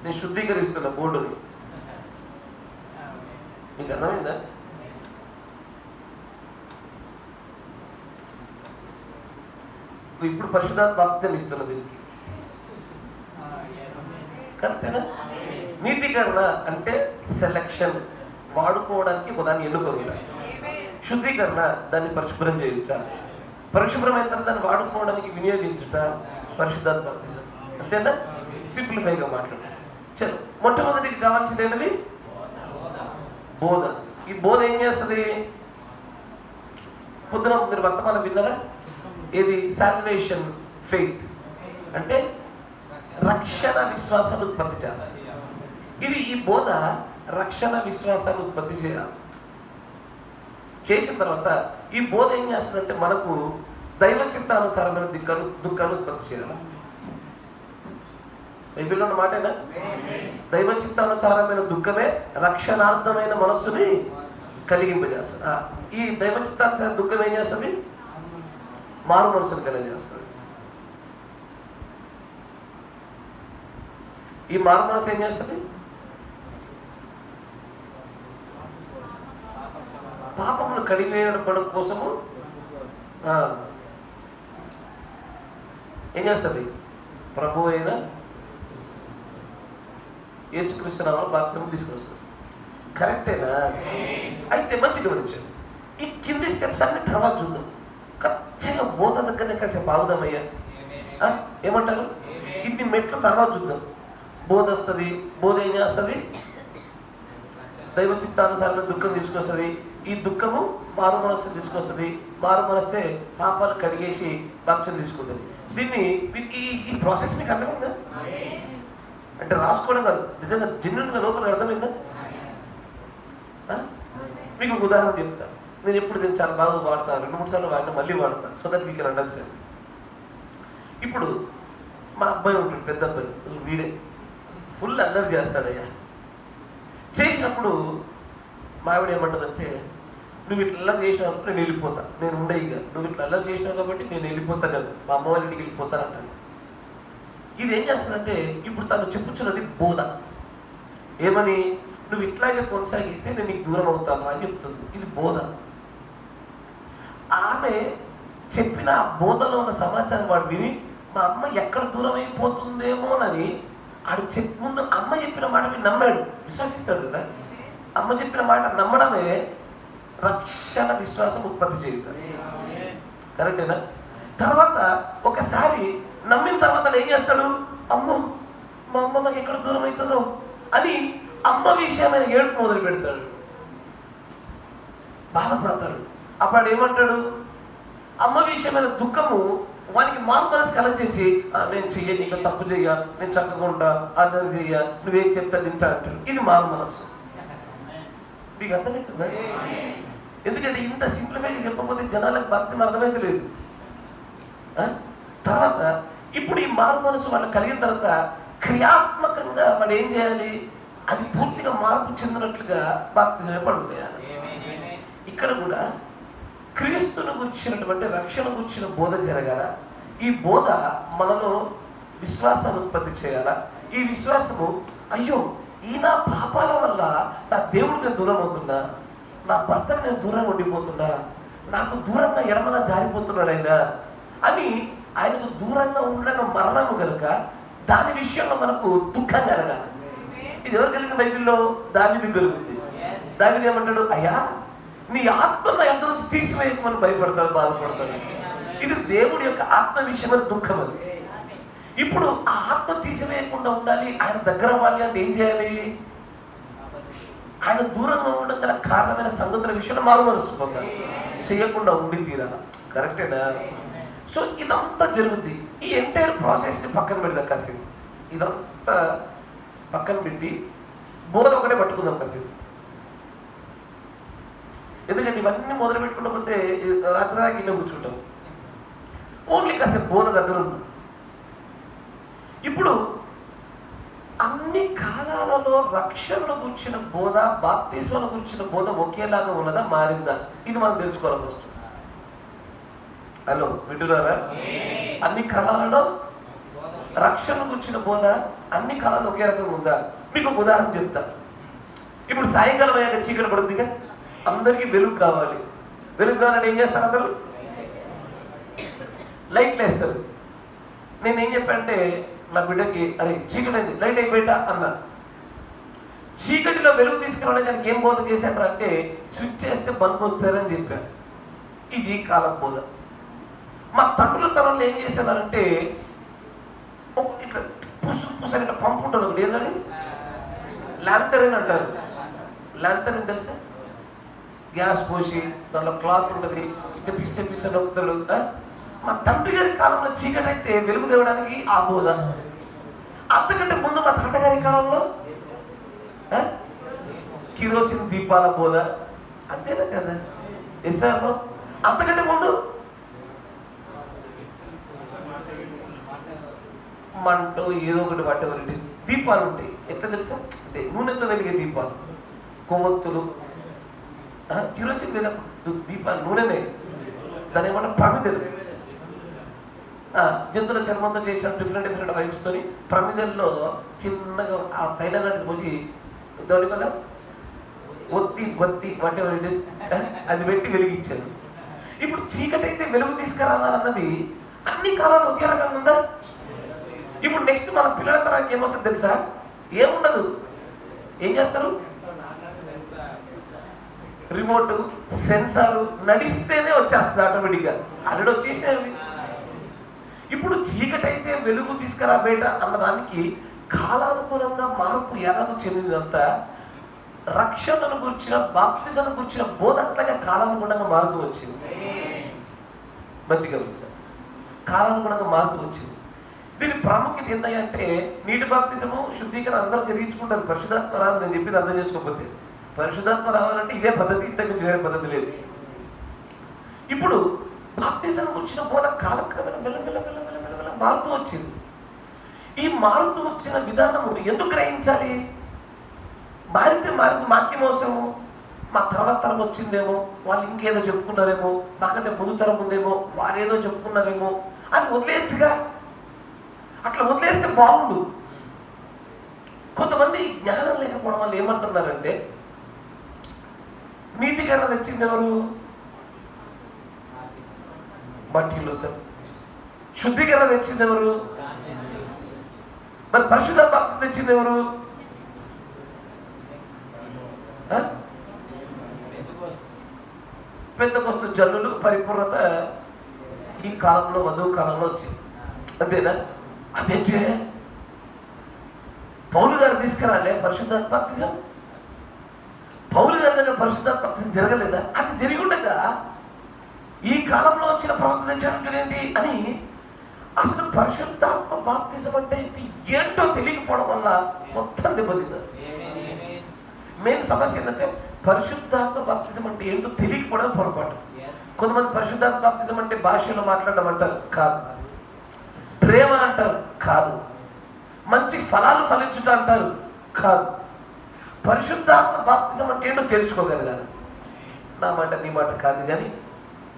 నేను శుద్ధీకరిస్తున్న బోర్డుని, మీకు అర్థమైందా? ఇప్పుడు పరిశుద్ధాత్మ బాప్తిజం ఇస్తున్న దీనికి. కరెక్టేనా? నీతికరణ అంటే సెలక్షన్, వాడుకోవడానికి ఒకదాన్ని ఎన్నుకోరుట. శుద్ధీకరణ దాన్ని పరిశుభ్రం చేయించ, పరిశుభ్రమైన తర్వాత దాన్ని వాడుకోవడానికి వినియోగించుట పరిశుద్ధాత్మ బాప్తిజం. అంతేనా? సింప్లిఫైగా మాట్లాడతాం. చలో, మొట్టమొదటికి కావాల్సింది ఏంటది? బోధ. ఈ బోధ ఏం చేస్తుంది? పొద్దున మీరు వర్తమానం విన్నారా? ఏది? సాల్వేషన్ ఫెయిత్ అంటే రక్షణ విశ్వాసాన్ని ఉత్పత్తి చేస్తుంది. ఇది ఈ బోధ రక్షణ విశ్వాసాన్ని ఉత్పత్తి చేయాలి. చేసిన తర్వాత ఈ బోధ ఏం చేస్తుందంటే మనకు దైవ చిత్తానుసారమైన దుఃఖాన్ని ఉత్పత్తి చేయాలి. బైబిల్లో ఉన్న మాటేనా? దైవ చిత్తానుసారమైన దుఃఖమే రక్షణార్థమైన మనస్సుని కలిగింపజేస్తుంది. ఈ దైవ చిత్తానుసార దుఃఖం ఏం చేస్తుంది? మారు మనసును కలిగజేస్తుంది. ఈ మారు మనసు ఏం చేస్తుంది? పాపమును కడిగేయడం కోసము ఏం చేస్తుంది? ప్రభు అయిన యేసుక్రీస్తు నామములో బాప్తిసం తీసుకొస్తుంది. కరెక్టేనా? అయితే మంచి గమనించండి, ఈ కింది స్టెప్స్ అన్ని తర్వాత చూద్దాం. ఖచ్చితంగా బోధ దగ్గరనే కాసేపు ఆగుదామయ్యా. ఏమంటారు? ఇన్ని మెట్లు తర్వాత చూద్దాం. బోధ వస్తుంది. బోధ ఏం చేస్తుంది? దైవ చిత్తానుసారమైన దుఃఖం తీసుకొస్తుంది. ఈ దుఃఖము మారు మనస్సు తీసుకొస్తుంది. మారు మనస్సే పాపాలు కడిగేసి బాప్త్యం తీసుకుంటుంది. దీన్ని ఈ ప్రాసెస్ మీకు అర్థమైందా? అంటే రాసుకోవడం కాదు, నిజంగా జెన్యున్గా లోపల అర్థమైందా? మీకు ఒక ఉదాహరణ చెప్తాను. నేను ఎప్పుడు దీన్ని చాలా బాగా వాడతాను, 2-3 సార్లు వాడినా మళ్ళీ వాడతాను, so that we can understand. ఇప్పుడు మా అబ్బాయి ఉంటాడు, పెద్ద అబ్బాయి, వీడే ఫుల్ అల్లరి చేస్తాడయ్యా. చేసినప్పుడు మా ఆవిడ ఏమంటుందంటే, నువ్వు ఇట్లా అల్లరి చేసినావు నేను వెళ్ళిపోతా, నేను ఉండే ఇక నువ్వు ఇట్లా అల్లరి చేసినావు కాబట్టి నేను వెళ్ళిపోతాను, మా అమ్మ వాళ్ళ ఇంటికి వెళ్ళిపోతానంటాను. ఇది ఏం చేస్తుందంటే, ఇప్పుడు తను చెప్పుచున్నది బోధ. ఏమని? నువ్వు ఇట్లాగే కొనసాగిస్తే నేను నీకు దూరం అవుతాను అని చెప్తుంది. ఇది బోధ. ఆమె చెప్పిన ఆ బోధలో ఉన్న సమాచారం వాడు విని, మా అమ్మ ఎక్కడ దూరం అయిపోతుందేమోనని ఆడు ముందు అమ్మ చెప్పిన మాట విని నమ్మాడు, విశ్వసిస్తాడు కదా. అమ్మ చెప్పిన మాట నమ్మడమే రక్షణ విశ్వాసం ఉత్పత్తి చేయుతాడు. కరెక్టేనా? తర్వాత ఒకసారి నమ్మిన తర్వాత ఏం చేస్తాడు? అమ్మో మా అమ్మ నాకు ఎక్కడ దూరం అవుతుందో అని అమ్మ విషయమైన ఏడుపు మొదలు పెడతాడు, బాధపడతాడు. అప్పుడు ఏమంటాడు? అమ్మ విషయమైన దుఃఖము వానికి మారు మనసు కలగజేసి, నేను చెయ్య, నీకు తప్పు చెయ్య, నేను చక్కగా ఉంటా, అల్లరి చెయ్య, నువ్వేం చెప్తా తింటా అంటాడు. ఇది మారు మనస్సు. మీకు అర్థమవుతుందా? ఎందుకంటే ఇంత సింప్లిఫైగా చెప్పకపోతే జనాలకు భక్తి అర్థమైతే లేదు. తర్వాత ఇప్పుడు ఈ మారు మనసు వాళ్ళు కలిగిన తర్వాత క్రియాత్మకంగా వాడు ఏం చేయాలి? అది పూర్తిగా మార్పు చెందినట్లుగా బాప్తిజం పడుకోయాలి. ఇక్కడ కూడా క్రీస్తును గురించినటువంటి రక్షణ గురించిన బోధ జరగాల. ఈ బోధ మనలో విశ్వాసాన్ని ఉత్పత్తి చేయాల. ఈ విశ్వాసము, అయ్యో ఈ నా పాపాల వల్ల నా దేవుడికి నేను దూరం అవుతున్నా, నా భర్తను నేను దూరంగా ఉండిపోతున్నా, నాకు దూరంగా ఎడమగా జారిపోతున్నాడు ఆయన అని, ఆయనకు దూరంగా ఉండడం మరణము కనుక దాని విషయంలో మనకు దుఃఖం కలగాలి. ఇది ఎవరు కలిగింది? బైబిల్లో దావీదు కలుగుతుంది. దావీదు ఏమంటాడు? అయ్యా నీ ఆత్మను ఎంత నుంచి తీసివేయకమని భయపడతాడు, బాధపడతాడు. ఇది దేవుడి యొక్క ఆత్మ విషయమైన దుఃఖం. అది ఇప్పుడు ఆ ఆత్మ తీసివేయకుండా ఉండాలి, ఆయన దగ్గర అవ్వాలి అంటే ఏం చేయాలి? ఆయన దూరంగా ఉండడం గల కారణమైన సంగతుల విషయంలో మారుమనసు పొందాలి, చేయకుండా ఉండి తీరాలి. కరెక్టేనా? సో ఇదంతా జరుగుద్ది. ఈ ఎంటైర్ ప్రాసెస్ని పక్కన పెడదాం కాసేపు. ఇదంతా పక్కన పెట్టి బోధ ఒకటే పట్టుకుందాం కాసేపు. ఎందుకంటే ఇవన్నీ మొదలు పెట్టుకుంటూ పోతే రాత్రి దాకా ఇన్న కూర్చుంటాం. ఓన్లీ కాసేపు బోధ దగ్గర ఉంది. ఇప్పుడు అన్ని కాలాలలో రక్షణను గురించిన బోధ, బాప్తిస్మను గురించిన బోధ ఒకేలాగా ఉన్నదా, మారిందా? ఇది మనం తెలుసుకోవాలి ఫస్ట్. హలో, వింటున్నారా? అన్ని కాలాలలో రక్షణ గురించిన బోధ అన్ని కాలాల్లో ఒకే రకంగా ఉందా? మీకు ఒక ఉదాహరణ చెప్తా. ఇప్పుడు సాయంకాలం అయ్యాక చీకటి పడుతుందిగా, అందరికీ వెలుగు కావాలి. వెలుగు కావాలని ఏం చేస్తారు? అందరూ లైట్లు వేస్తారు. నేనేం చెప్పానంటే నా బిడ్డకి, అరే చీకటి అయింది, లైట్ అయిపోయిట అన్నా. చీకటిలో వెలుగు తీసుకురావడానికి దానికి ఏం బోధ చేశాను అంటే, స్విచ్ చేస్తే బల్బ్ వస్తారని చెప్పాను. ఇది కాలం బోధ. మా తండ్రుల తరంలో ఏం చేసేవారంటే, ఇట్లా పుసని ఇట్లా పంపు ఉంటుంది ఒకటి, ఏదది ల్యాంతరిన్ అంటారు. ల్యాంతరిన్ తెలుసా? గ్యాస్ పోసి దాంట్లో క్లాత్ ఉంటుంది, ఇట్లా పిస్స నొక్కుతాడు. మా తండ్రి గారి కాలంలో చీకటి అయితే వెలుగు తేవడానికి ఆ బోధ. అంతకంటే ముందు మా తాతగారి కాలంలో కిరోసిన్ దీపాల బోధ. అంతేనా కదా? ఎస్ఆర్లో అంతకంటే ముందు మంటో ఏదో ఒకటి వాటెవర్ ఇట్ ఈస్ దీపాలు ఉంటాయి. ఎట్లా తెలుసా? అంటే నూనెతో వెలిగే దీపాలు, కొవ్వొత్తులు. కిరోసిన్ మీద దీపాలు నూనెనే, దాని ఏమంటే ప్రమిదలు. జంతువుల చర్మంతో చేసిన డిఫరెంట్ ఆయిల్స్తో ప్రమిదల్లో చిన్నగా ఆ తైలం లాంటిది పోసి దాని వల్ల బొత్తి వాటెవర్ ఇట్ ఈస్ అది పెట్టి వెలిగించాను. ఇప్పుడు చీకటి అయితే వెలుగు తీసుకురావాలన్నది అన్ని కాలాలు ఒకే రకంగా ఉందా? ఇప్పుడు నెక్స్ట్ మన పిల్లల తరానికి ఏమొస్తుంది తెలుసా? ఏముండదు. ఏం చేస్తారు? రిమోట్, సెన్సారు నడిస్తేనే వచ్చేస్తుంది ఆటోమేటిక్గా. ఆల్రెడీ వచ్చేసినవి. ఇప్పుడు చీకటి అయితే వెలుగు తీసుకురా బయట అన్నదానికి కాలానుగుణంగా మార్పు ఎలాగో చెందిందంతా రక్షణను గురించిన, బాప్తిజాన్ని గురించిన బోధ అట్లాగే కాలానుగుణంగా మారుతూ వచ్చింది. మంచిగా ఉంచారు, కాలానుగుణంగా మారుతూ వచ్చింది. దీని ప్రాముఖ్యత ఏంటంటే నీటి బాప్తిజము, శుద్ధీకరణ అందరూ జరిగించుకుంటారు. పరిశుద్ధాత్మ రాదు, నేను చెప్పింది అర్థం చేసుకోకపోతే. పరిశుద్ధాత్మ రావాలంటే ఇదే పద్ధతి, ఇంతకు వేరే పద్ధతి లేదు. ఇప్పుడు బాప్తిజం గురించిన బోధ కాలక్రమేణా మెల్ల మారుతూ వచ్చింది. ఈ మారుతూ వచ్చిన విధానము ఎందుకు గ్రహించాలి? మారితే మాకేం అవసరము? మా తర్వాత తరం వచ్చిందేమో, వాళ్ళు ఇంకేదో చెప్పుకున్నారేమో, మాకంటే ముందు తరం ఉందేమో, వారేదో చెప్పుకున్నారేమో అని వదిలేయచ్చుగా. అట్లా వదిలేస్తే బాగుండు. కొంతమంది జ్ఞానం లేకపోవడం వల్ల ఏమంటున్నారంటే, నీతికరణ తెచ్చింది ఎవరు? Martin Luther. శుద్ధీకరణ తెచ్చింది ఎవరు? మరి పరిశుద్ధాత్మ బాప్తిజం తెచ్చింది ఎవరు? పెంతెకోస్తు జనులు పరిపూర్ణత ఈ కాలంలో, వధువు కాలంలో వచ్చింది. అంతేనా? అదేంటే పౌలు గారు తీసుకురాలే పరిశుద్ధాత్మ బాప్తిజం? పౌలు గారి దగ్గర పరిశుద్ధాత్మ బాప్తిజం జరగలేదా? అది జరిగి ఉండగా ఈ కాలంలో వచ్చిన ప్రవక్త తెచ్చారంటే అని అసలు పరిశుద్ధాత్మ బాప్తిజం అంటే ఏంటో తెలియకపోవడం వల్ల మొత్తం దెబ్బతిన్నారు. మెయిన్ సమస్య ఏంటంటే పరిశుద్ధాత్మ బాప్తిజం అంటే ఏంటో తెలియకపోవడం పొరపాటు. కొంతమంది పరిశుద్ధాత్మ బాప్తిజం అంటే భాషలో మాట్లాడడం అంటారు, కాదు. ప్రేమ అంటారు, కాదు. మంచి ఫలాలు ఫలించుట అంటారు, కాదు. పరిశుద్ధాత్మ బాప్తిజం అంటే ఏంటో తెలుసుకోగలగాలి. నా మాట నీ మాట కాదు, కానీ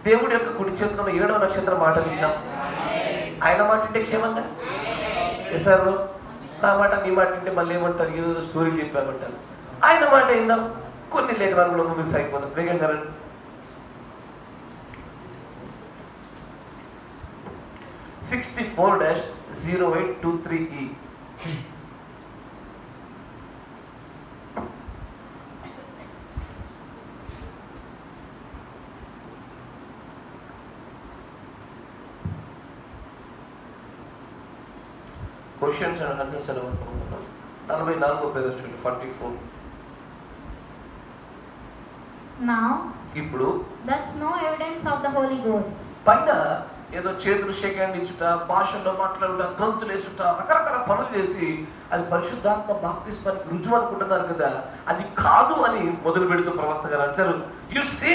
దేవుడి యొక్క కుడి చేతిలో 7వ నక్షత్రం మాట విందాం. ఆయన మాట అంటే క్షేమంగా సార్, నా మాట నీ మాట అంటే మళ్ళీ ఏమంటారు, ఏదో స్టోరీ చెప్పామంటారు. ఆయన మాట విందాం. కొన్ని లేఖనాలు ముందుకు సాగిపోదాం వేగంగా రండి. (64-0823E) క్వశ్చన్స్ అండ్ ఆన్సర్స్ ఎలా అవుతున్నాం? 44 పేరు చూడండి. 44. Now, ఇప్పుడు that's no evidence of the Holy Ghost. పైన ఏదో చేతులు షేక్ హ్యాండ్ ఇచ్చుట, భాషల్లో మాట్లాడుట, గంతులు వేసుట, రకరకాల పనులు చేసి అది పరిశుద్ధాత్మ బాప్తిస్మానికి రుజువు అనుకుంటున్నారు కదా. అది కాదు అని మొదలు పెడుతూ ప్రవక్త గారు అంటారు, you see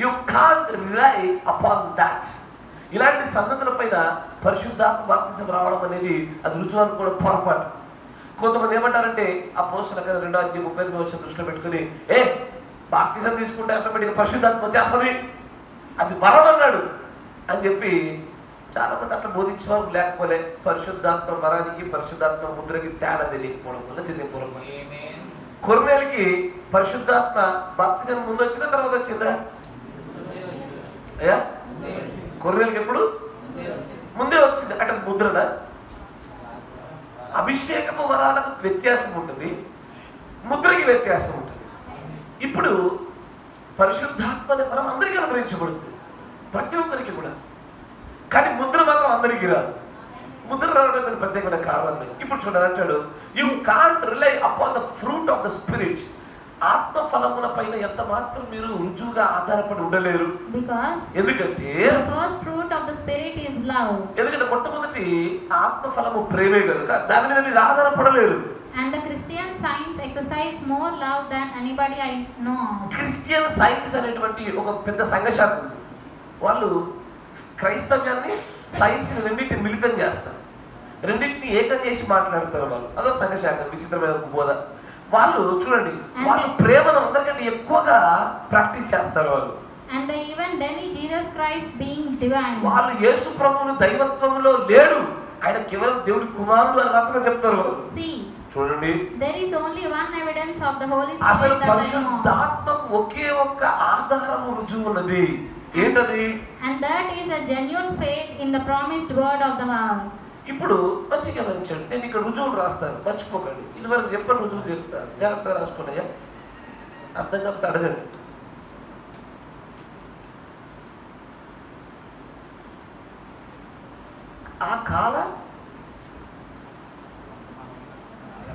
you can't rely upon that. ఇలాంటి సంగతుల పైన పరిశుద్ధాత్మ బాప్తిజం రావడం అనేది అది రుజువు అనుకోవడం పొరపాటు. కొంతమంది ఏమంటారంటే అపోస్తలుల కార్యాలు 2వ అధ్యాయం 38వ వచనం దృష్టిలో పెట్టుకుని, బాప్తిజం తీసుకుంటే ఆటోమేటిక్గా పరిశుద్ధాత్మ వచ్చేస్తుంది, అది వరం అన్నాడు అని చెప్పి చాలా మంది అట్లా బోధించేవారు. లేకపోలే పరిశుద్ధాత్మ వరానికి పరిశుద్ధాత్మ ముద్రకి తేడా తెలియకపోవడం వల్ల జరిగే పొరపాటు. కొర్నేలికి పరిశుద్ధాత్మ బాప్తిజం ముందు వచ్చిందా తర్వాత వచ్చిందా? అయ్యా, కొర్నేలికి ఎప్పుడు ముందే వచ్చింది. అంటే ముద్రన అభిషేకపు వరాలకు వ్యత్యాసం ఉంటుంది, ముద్రకి వ్యత్యాసం ఉంటుంది. ఇప్పుడు పరిశుద్ధాత్మ అనే వరం అందరికీ అనుగ్రహించబడుతుంది, ప్రతి ఒక్కరికి కూడా. కానీ ముద్ర మాత్రం అందరికీ రాదు. ముద్ర రావడం కొన్ని ప్రత్యేకమైన కారణాలు. ఇప్పుడు చూడండి అంటాడు, you can't rely upon the fruit of the spirit. ఆత్మ ఫలముల పైన ఎంత మాత్రం మీరు రుజువుగా ఆధారపడి ఉండలేరు. Because ఎందుకంటే the first fruit of the Spirit is love. ఎందుకంటే మొట్టమొదటి ఆత్మ ఫలము ప్రేమే కనుక దాని మీద మీరు ఆధారపడలేరు. And the Christian Science exercise more love than anybody I know of. Christian science అనేటువంటి ఒక పెద్ద సంఘశాఖ ఉంది. వాళ్ళు క్రైస్తవ్యాన్ని సైన్స్ రెండింటిని మిళితం చేస్తారు, రెండింటిని ఏకం చేసి మాట్లాడతారు వాళ్ళు. అదో సంఘశాఖ, విచిత్రమైన బోధ. వాళ్ళు చూడండి, వాళ్ళు ప్రేమను అందరికంటే ఎక్కువగా ప్రాక్టీస్ చేస్తారు వాళ్ళు. And they even deny Jesus Christ being divine. వాళ్ళు యేసు ప్రభువును దైవత్వంలో లేడు, ఆయన కేవలం దేవుడి కుమారుడు అని మాత్రమే చెప్తారు వాళ్ళు. See, చూడండి, there is only one evidence of the Holy అసలు Spirit that I know. పరిశుద్ధాత్మకు ఒకే ఒక్క ఆధారము రుజువు ఉన్నది. ఏంటది? And that is a genuine faith in the promised word of the Lord. ఇప్పుడు మంచిగా గమనించండి, నేను ఇక్కడ రుజువులు రాస్తాను, మర్చిపోకండి. ఇదివరకు చెప్పని రుజువులు చెప్తాను, జాగ్రత్తగా రాసుకోండి. అర్థం కాకపోతే అడగండి. ఆ కాల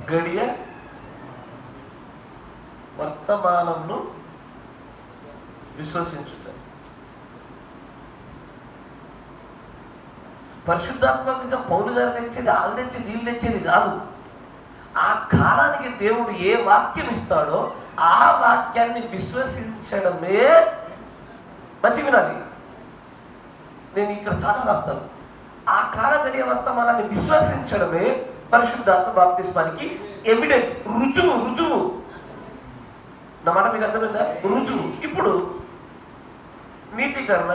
గడియ వర్తమానంను విశ్వసించుట. పరిశుద్ధాత్మక పౌలు గారు తెచ్చేది వాళ్ళు తెచ్చేది వీళ్ళు తెచ్చేది కాదు. ఆ కాలానికి దేవుడు ఏ వాక్యం ఇస్తాడో ఆ వాక్యాన్ని విశ్వసించడమే. మంచి వినాలి, నేను ఇక్కడ చాలా రాస్తాను. ఆ కాల గడియ వర్తమానాన్ని విశ్వసించడమే పరిశుద్ధాత్మ బాప్తిస్మానికి ఎవిడెన్స్, రుజువు. నా మాట మీకు అర్థమైందా? రుజువు. ఇప్పుడు నీతీకరణ,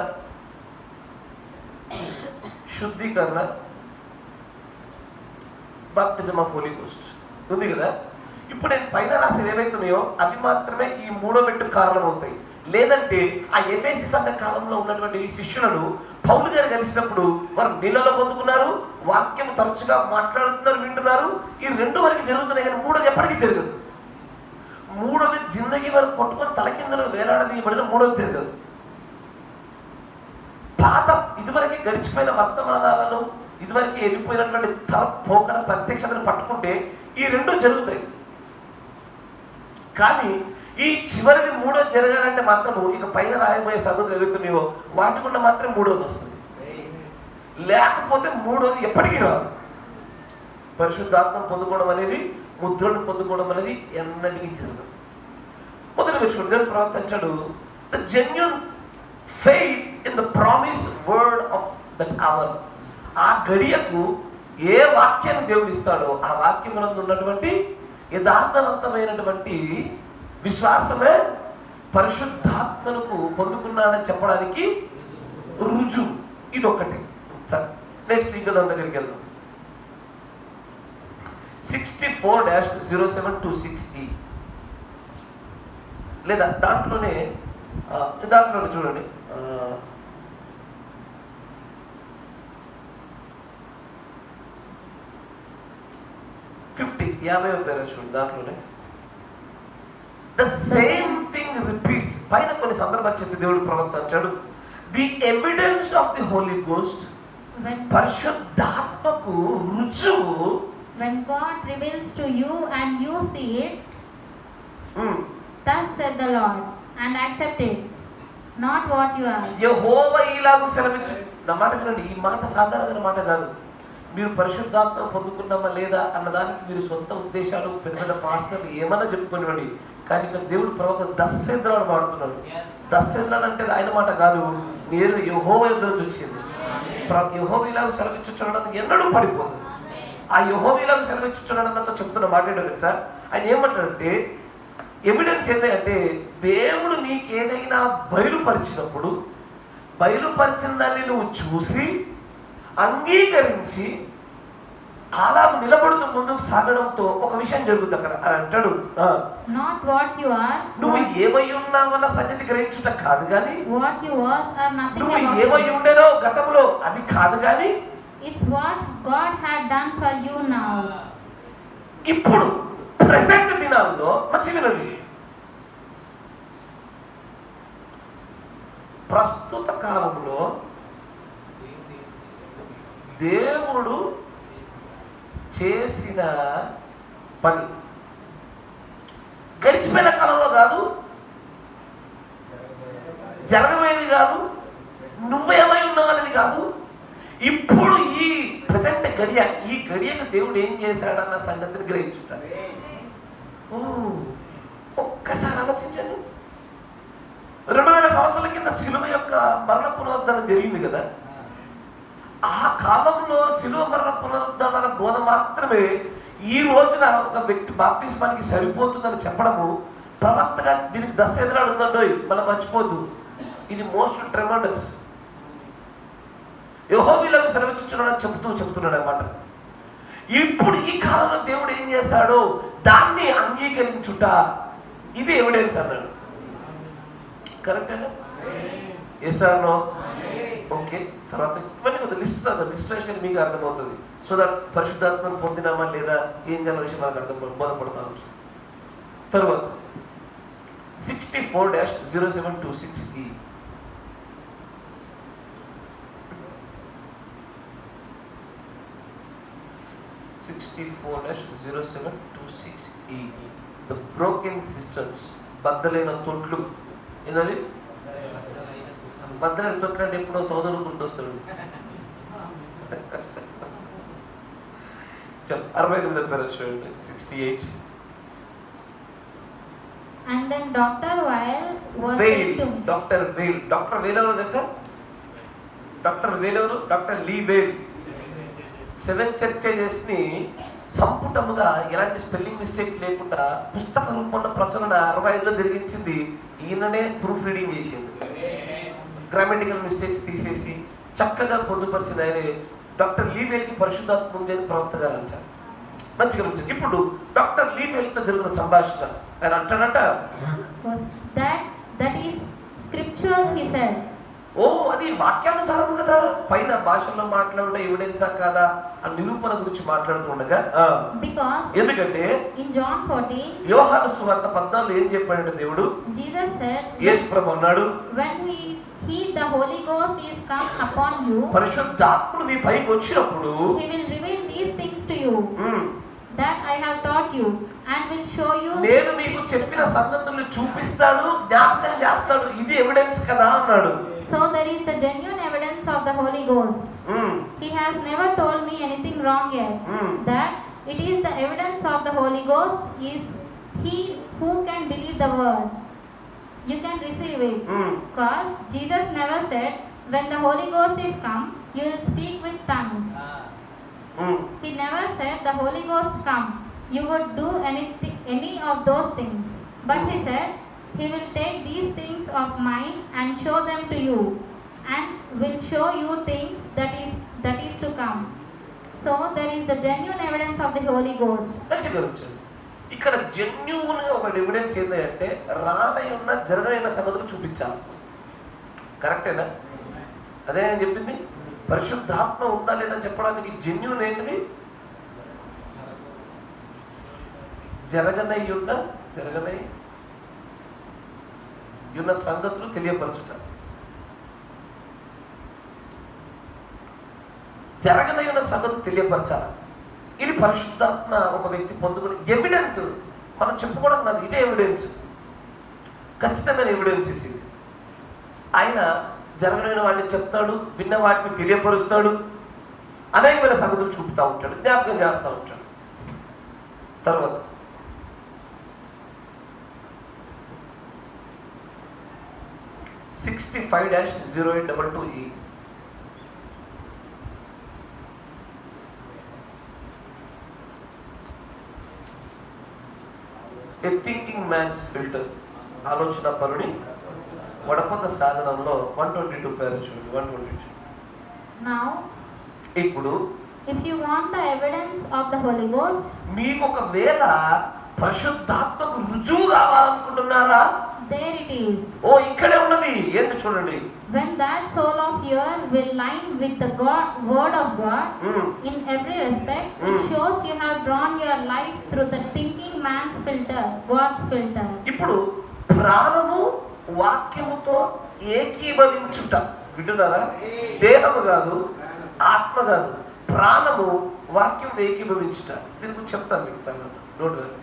శుద్ధీకరణ, బాప్టిజం ఆఫ్ హోలీ గోస్ట్ ఉంది కదా. ఇప్పుడు నేను పైన రాసిన ఏవైతున్నాయో అవి మాత్రమే ఈ మూడో మెట్టు కారణం అవుతాయి. లేదంటే ఆ ఎఫెసీ సంఘ కాలంలో ఉన్నటువంటి శిష్యులను పౌలు గారు కలిసినప్పుడు వారు నీళ్ళలో పొందుకున్నారు, వాక్యం తరచుగా మాట్లాడుతున్నారు, వింటున్నారు. ఈ 2 వరకు జరుగుతున్నాయి కానీ 3 ఎప్పటికీ జరగదు. 3వ జిందగీ వరకు కొట్టుకొని తలకిందులో వేలాడదీయబడిన 3వ జరగదు. పాత ఇదివరకే గడిచిపోయిన వర్తమానాలను, ఇదివరకే వెళ్ళిపోయినటువంటి పోకడ ప్రత్యక్షతను పట్టుకుంటే ఈ 2 జరుగుతాయి. కానీ ఈ చివరిది 3వ జరగాలంటే మాత్రము ఇక పైన రాయబోయే సంగతులు ఎదుగుతున్నాయో వాటికుండా మాత్రం 3వది వస్తుంది. లేకపోతే 3వది ఎప్పటికీ రాదు. పరిశుద్ధాత్మను పొందుకోవడం అనేది, ముద్రను పొందుకోవడం అనేది ఎన్నటికీ జరగదు. మొదటి వచ్చుకోండి, దేవుడు ప్రవర్తించాడు the genuine faith in the promised word of that hour. ఆ గడియకు ఏ వాక్యాన్ని దేవుడు ఇస్తాడో ఆ వాక్యమునందు ఉన్నటువంటి యథార్థవంతమైనటువంటి విశ్వాసమే పరిశుద్ధాత్మను పొందుకున్నాడని చెప్పడానికి రుజువు. ఇదొక్కటి. సరే, నెక్స్ట్ ఇంకా దాని దగ్గరికి వెళ్దాం. 64-0726E లేదా దాంట్లోనే చూడండి. 50వ పేరు చూడండి. దాంట్లోనే ద సేమ్ థింగ్ రిపీట్స్. పైన కొన్ని సందర్భాలు చెప్పి దేవుడు ప్రవర్తించాడు. The evidence of the Holy Ghost, పరిశుద్ధాత్మకు రుజువు. When God reveals to you and you see it, thus said the Lord, and accept it, not what you are. యెహోవా ఇలాగు సెలవిచ్చు. నా మాట వినండి, ఈ మాట సాధారణమైన మాట కాదు. మీరు పరిశుద్ధాత్మ పొందుకున్నామా లేదా అన్నదానికి మీరు సొంత ఉద్దేశాలు పెద్ద పాస్టర్లు ఏమన్నా చెప్పుకోనివ్వండి. కానీ ఇక్కడ దేవుడు ప్రవక్త దస్సేంద్రాలు వాడుతున్నాడు. దస్సేంద్రాలు అంటే ఆయన మాట కాదు, నేను యెహోవా యుద్ధ నుంచి వచ్చింది. యెహోవా ఇలాగ సెలవిచ్చుచున్నాడు ఎన్నడూ పడిపోదు. ఆ యెహోవా ఇలాగ సెలవిచ్చుచున్నాడు అన్నతో చెప్తున్న మాట ఏంటో తెలుసా? ఆయన ఏమంటాడంటే ఎవిడెన్స్ ఏంటంటే దేవుడు నీకు ఏదైనా బయలుపరిచినప్పుడు బయలుపరిచిన దాన్ని నువ్వు చూసి అంగీకరించి అలా నిలబడుతూ ముందుకు సాగడంతో ఒక విషయం జరుగుతుంది అక్కడ. అని అంటాడు, not what you are, నువ్వు ఏమై ఉన్నావన్న సంగతి గ్రహించుట కాదు కానీ, what you was are nothing నువ్వు about ఏమై ఉండేనో గతంలో అది కాదు కానీ, it's what God had done for you now. ఇప్పుడు ప్రెసెంట్ దినాల్లో మంచి వినండి, ప్రస్తుత కాలంలో దేవుడు చేసిన పని గడిచిపోయిన కాలంలో కాదు, జరగబోయేది కాదు, నువ్వేమై ఉన్నావు అనేది కాదు, ఇప్పుడు ఈ ప్రజెంట్ గడియ, ఈ గడియకు దేవుడు ఏం చేశాడన్న సంగతిని గ్రహించుతారు. ఒక్కసారి ఆలోచించండి. 2000 సంవత్సరాల కింద శిలువ యొక్క మరణ పునరుద్ధరణ జరిగింది కదా. ఆ కాలంలో శిలువ మరణ పునరుద్ధరణ బోధ మాత్రమే ఈ రోజున ఒక వ్యక్తి బాప్తిస్మానికి సరిపోతుందని చెప్పడము ప్రవక్తగా దీనికి దస్సేంద్రాలు ఉందండోయ్, మనం మర్చిపోద్దు. ఇది మోస్ట్ ట్రెమండస్. యెహోవాకు సెలవిచ్చుచున్నాడని చెప్తున్నాడు అన్నమాట. ఇప్పుడు ఈ కాలంలో దేవుడు ఏం చేశాడో దాన్ని అంగీకరించుట, ఇది ఎవిడెన్స్ అన్నాడు. కరెక్టేనా? Yes or no? ఓకే. తర్వాత ఇవన్నీ కొంత లిస్ట్రేషన్ మీకు అర్థమవుతుంది. సో దట్ పరిశుద్ధాత్మను పొందినామా లేదా ఏం చేయాల విషయం మనకు బోధపడతా వచ్చు. తర్వాత 64-0726E 64-0726E. The broken cisterns, బద్దలైన తొట్లు. ఏదండి బద్దలైన తొట్లు అంటే ఎప్పుడో సోదరుడు గుర్తొస్తాడు. 68 పేరు చూడండి. 68. And then Dr. Weil was Weil, said to me, doctor Weil. Doctor Weil ఎవరో తెలుసా? డాక్టర్ వేల్ ఎవరు? డాక్టర్ లీ వేల్. 7 చర్చెస్ ని సంపుటముగా ఎలాంటి స్పెల్లింగ్ మిస్టేక్ లేకుండా పుస్తక రూపంలో ప్రచురణ 65లో జరిగించింది. ఈయననే ప్రూఫ్ రీడింగ్ చేసింది. గ్రామటికల్ మిస్టేక్స్ తీసేసి చక్కగా పొందుపరిచింది ఆయనే. డాక్టర్ లీ వేల్కి పరిశుద్ధాత్మ ఉంది అని ప్రవక్త గారు అంటారు. మంచిగా మంచిగా. ఇప్పుడు డాక్టర్ లీ వేల్తో జరిగిన సంభాషణ ఆయన అంటాడట, was that is scriptural, he said. ఓ అది వాక్యానుసారం కదా, పైన భాషల్లో మాట్లాడే ఎవిడెన్సా కాదా ఆ నిరూపణ గురించి మాట్లాడుతూ ఉండగా, Because ఎందుకంటే in John 14, యోహాను సువార్త 14లో ఏం చెప్పాడంటే దేవుడు, Jesus said, యేసు ప్రభు అన్నాడు, when he the Holy Ghost is come upon you, పరిశుద్ధాత్ముడు మీ పైకి వచ్చినప్పుడు he will reveal these things to you um, that I have taught you, and will show you నేను మీకు చెప్పిన సంగతుల్ని చూపిస్తాడు, జ్ఞాపకం చేస్తాడు. ఇది ఎవిడెన్స్ కదా అన్నాడు. So there is the genuine evidence of the Holy Ghost. Um, He has never told me anything wrong yet. Um. That it is the evidence of the Holy Ghost is he who can believe the word. You can receive it. Um. Because Jesus never said, when the Holy Ghost is come, you will speak with tongues. Um. He never said the Holy Ghost come, you would do any of those things. But he said, he will take these things of mine and show them to you, and will show you things that is to come. So there is the genuine evidence of the Holy Ghost. మంచిగా వచ్చాడు. ఇక్కడ genuine గా ఒక evidence ఏంటంటే రానై ఉన్న జరగనైన సంగతులు చూపించాలి. కరెక్టేనా? అదే ఆయన చెప్పింది. పరిశుద్ధాత్మ ఉందా లేదా చెప్పడానికి జెన్యూన్ ఏంటిది? జరగనై ఉన్న సంగతులు తెలియపరచుట. జరగనై ఉన్న సంగతులు తెలియపరచాలి. ఇది పరిశుద్ధాత్మ ఒక వ్యక్తి పొందుకునే ఎవిడెన్స్. మనం చెప్పుకోవడం కాదు, ఇదే ఎవిడెన్స్, ఖచ్చితమైన ఎవిడెన్స్ ఇది. ఆయన జరగనైన వాటిని చెప్తాడు, విన్న వాటిని తెలియపరుస్తాడు, అనేకమైన సంగతులు చూపుతూ ఉంటాడు, జ్ఞాపకం చేస్తూ ఉంటాడు. తర్వాత 65-0822E. ఏ థింకింగ్ మ్యాన్స్ ఫిల్టర్, ఆలోచన పరుని వడపొంద సాధనంలో 122 పేరు చూడండి. 122. Now, ఇప్పుడు if you want the evidence of the Holy Ghost, మీకు ఒకవేళ పరిశుద్ధాత్మకు రుజువు కావాలనుకుంటున్నారా? there it is. ఓ ఇక్కడే ఉన్నది. ఏంటి చూడండి. When that soul of yours will line with the word of God in every respect, it shows you have drawn your life through the thinking man's filter, God's filter. ఇప్పుడు ప్రాణము వాక్యముతో ఏకీభవించుట. వింటున్నారా? దేహము కాదు, ఆత్మ కాదు, ప్రాణము వాక్యంతో ఏకీభవించుట. దీని గురించి చెప్తాను మీకు తర్వాత. Don't worry.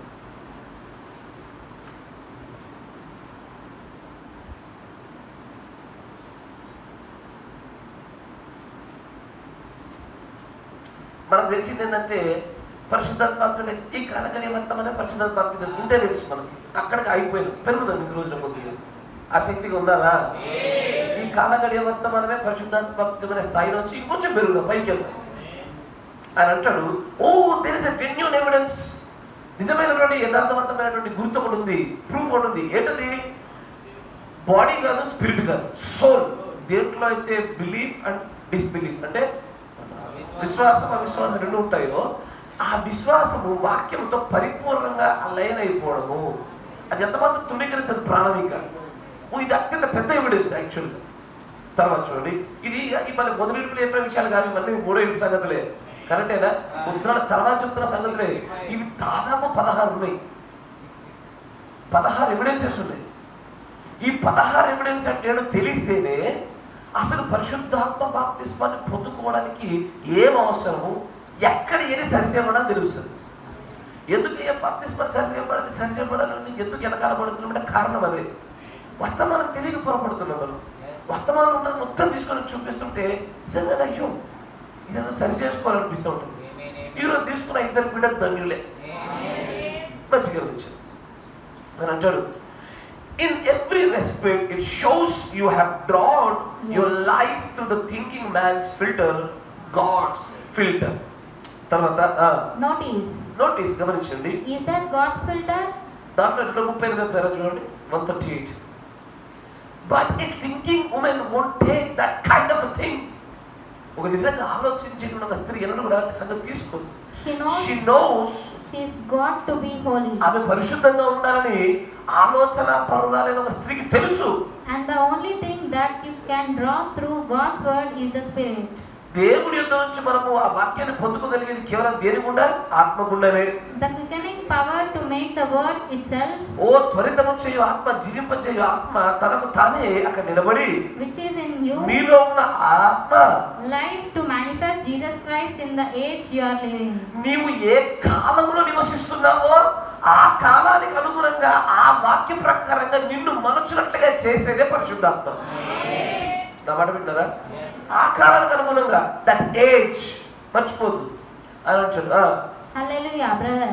మనకు తెలిసింది ఏంటంటే పరిశుద్ధాత్మ ఈ కాలకని వర్తమనే పరిశుద్ధాత్మ ఇంతే తెలుసు మనకి. అక్కడికి అయిపోయినాం. పెరుగుదాం మీకు రోజున కొద్దిగా. ఆ శక్తిగా ఉండాలా? ఈ కాలగడియ వర్తమానమే పరిశుద్ధాత్మ స్థాయి నుంచి ఇంకొంచెం పెరుగుదాం, పైకి వెళ్దాం. ఆయన అంటాడు, oh there is a genuine evidence. నిజమైనటువంటి యథార్థవంతమైనటువంటి గుర్తు ఒకటి ఉంది, ప్రూఫ్ ఒకటి ఉంది. ఏంటది? బాడీ కాదు, స్పిరిట్ కాదు, సోల్. దేంట్లో అయితే బిలీఫ్ అండ్ డిస్బిలీఫ్ అంటే విశ్వాసం అవిశ్వాసం రెండు ఉంటాయో, ఆ విశ్వాసము వాక్యంతో పరిపూర్ణంగా లైన్ అయిపోవడము, అది ఎంత మాత్రం తృణీకరించదు ప్రాణమిక. ఇది అత్యంత పెద్ద ఎవిడెన్స్ యాక్చువల్గా. తర్వాత చూడండి, ఇది మళ్ళీ మొదటి చెప్పిన విషయాలు కాదు, మళ్ళీ 3 సంగతులే. కరెక్టేనా? ముద్రల తర్వాత చెప్తున్న సంగతులే. ఇవి దాదాపు 16 ఉన్నాయి. 16 ఎవిడెన్సెస్ ఉన్నాయి. ఈ 16 ఎవిడెన్స్ అంటే ఏంటో తెలిస్తేనే అసలు పరిశుద్ధాత్మ బాప్తిస్మాన్ని పొందుకోవడానికి ఏం అవసరము, ఎక్కడ ఏది సరిచేయబడాలి తెలుస్తుంది. ఎందుకు ఏ బాప్తిస్మం సరిచేయబడాలని ఎందుకు వెనకాల పడుతున్నామంటే కారణం అదే. వర్తమానం తెలియక పొరపడుతున్నాం మనం. వర్తమానం ఉన్నది మొత్తం తీసుకొని చూపిస్తుంటే నిజంగా అయ్యో ఇదేదో సరి చేసుకోవాలనిపిస్తూ ఉంటుంది. ఈరోజు తీసుకున్న 2 బిడ్డలు ధన్యులే, మంచిగా వచ్చారు అని అంటాడు. In every respect, it shows you have drawn your life through the thinking man's filter, God's filter. తర్వాత నోటీస్ గమనించండి. Is that God's filter? దాంట్లో 38 పేర చూడండి 138. But a thinking woman won't take that kind of a thing. ఒక నిజంగా ఆలోచించేటువంటి ఒక స్త్రీ ఎన్నడూ కూడా సంగతి తీసుకోదు. She knows she's got to be holy. ఆమె పరిశుద్ధంగా ఉండాలని ఆలోచన పరురాలైన ఒక స్త్రీకి తెలుసు. And the only thing that you can draw through God's word is the Spirit. దేవుడి యొద్ద నుంచి మనము ఆ వాక్యాన్ని పొందుకోగలిగేది కేవలం దేని గుండా? ఆత్మ గుండానే. The quickening power to make the word itself. ఓ త్వరితము చేయు ఆత్మ, జీవింపజేయు ఆత్మ తనకు తానే అక్కడ నిలబడి which is in you. మీలో ఉన్న ఆత్మ life to manifest Jesus Christ in the age you are living. నీవు ఏ కాలంలో నివసిస్తున్నావో ఆ కాలానికి అనుగుణంగా ఆ వాక్య ప్రకారంగా నిన్ను మలచున్నట్లుగా చేసేదే పరిశుద్ధాత్మ. నా మాట విన్నారా? ఆ కాలానికి అనుగుణంగా దట్ ఏజ్ మర్చిపోద్దు అని అంటాడు. Hallelujah, brother.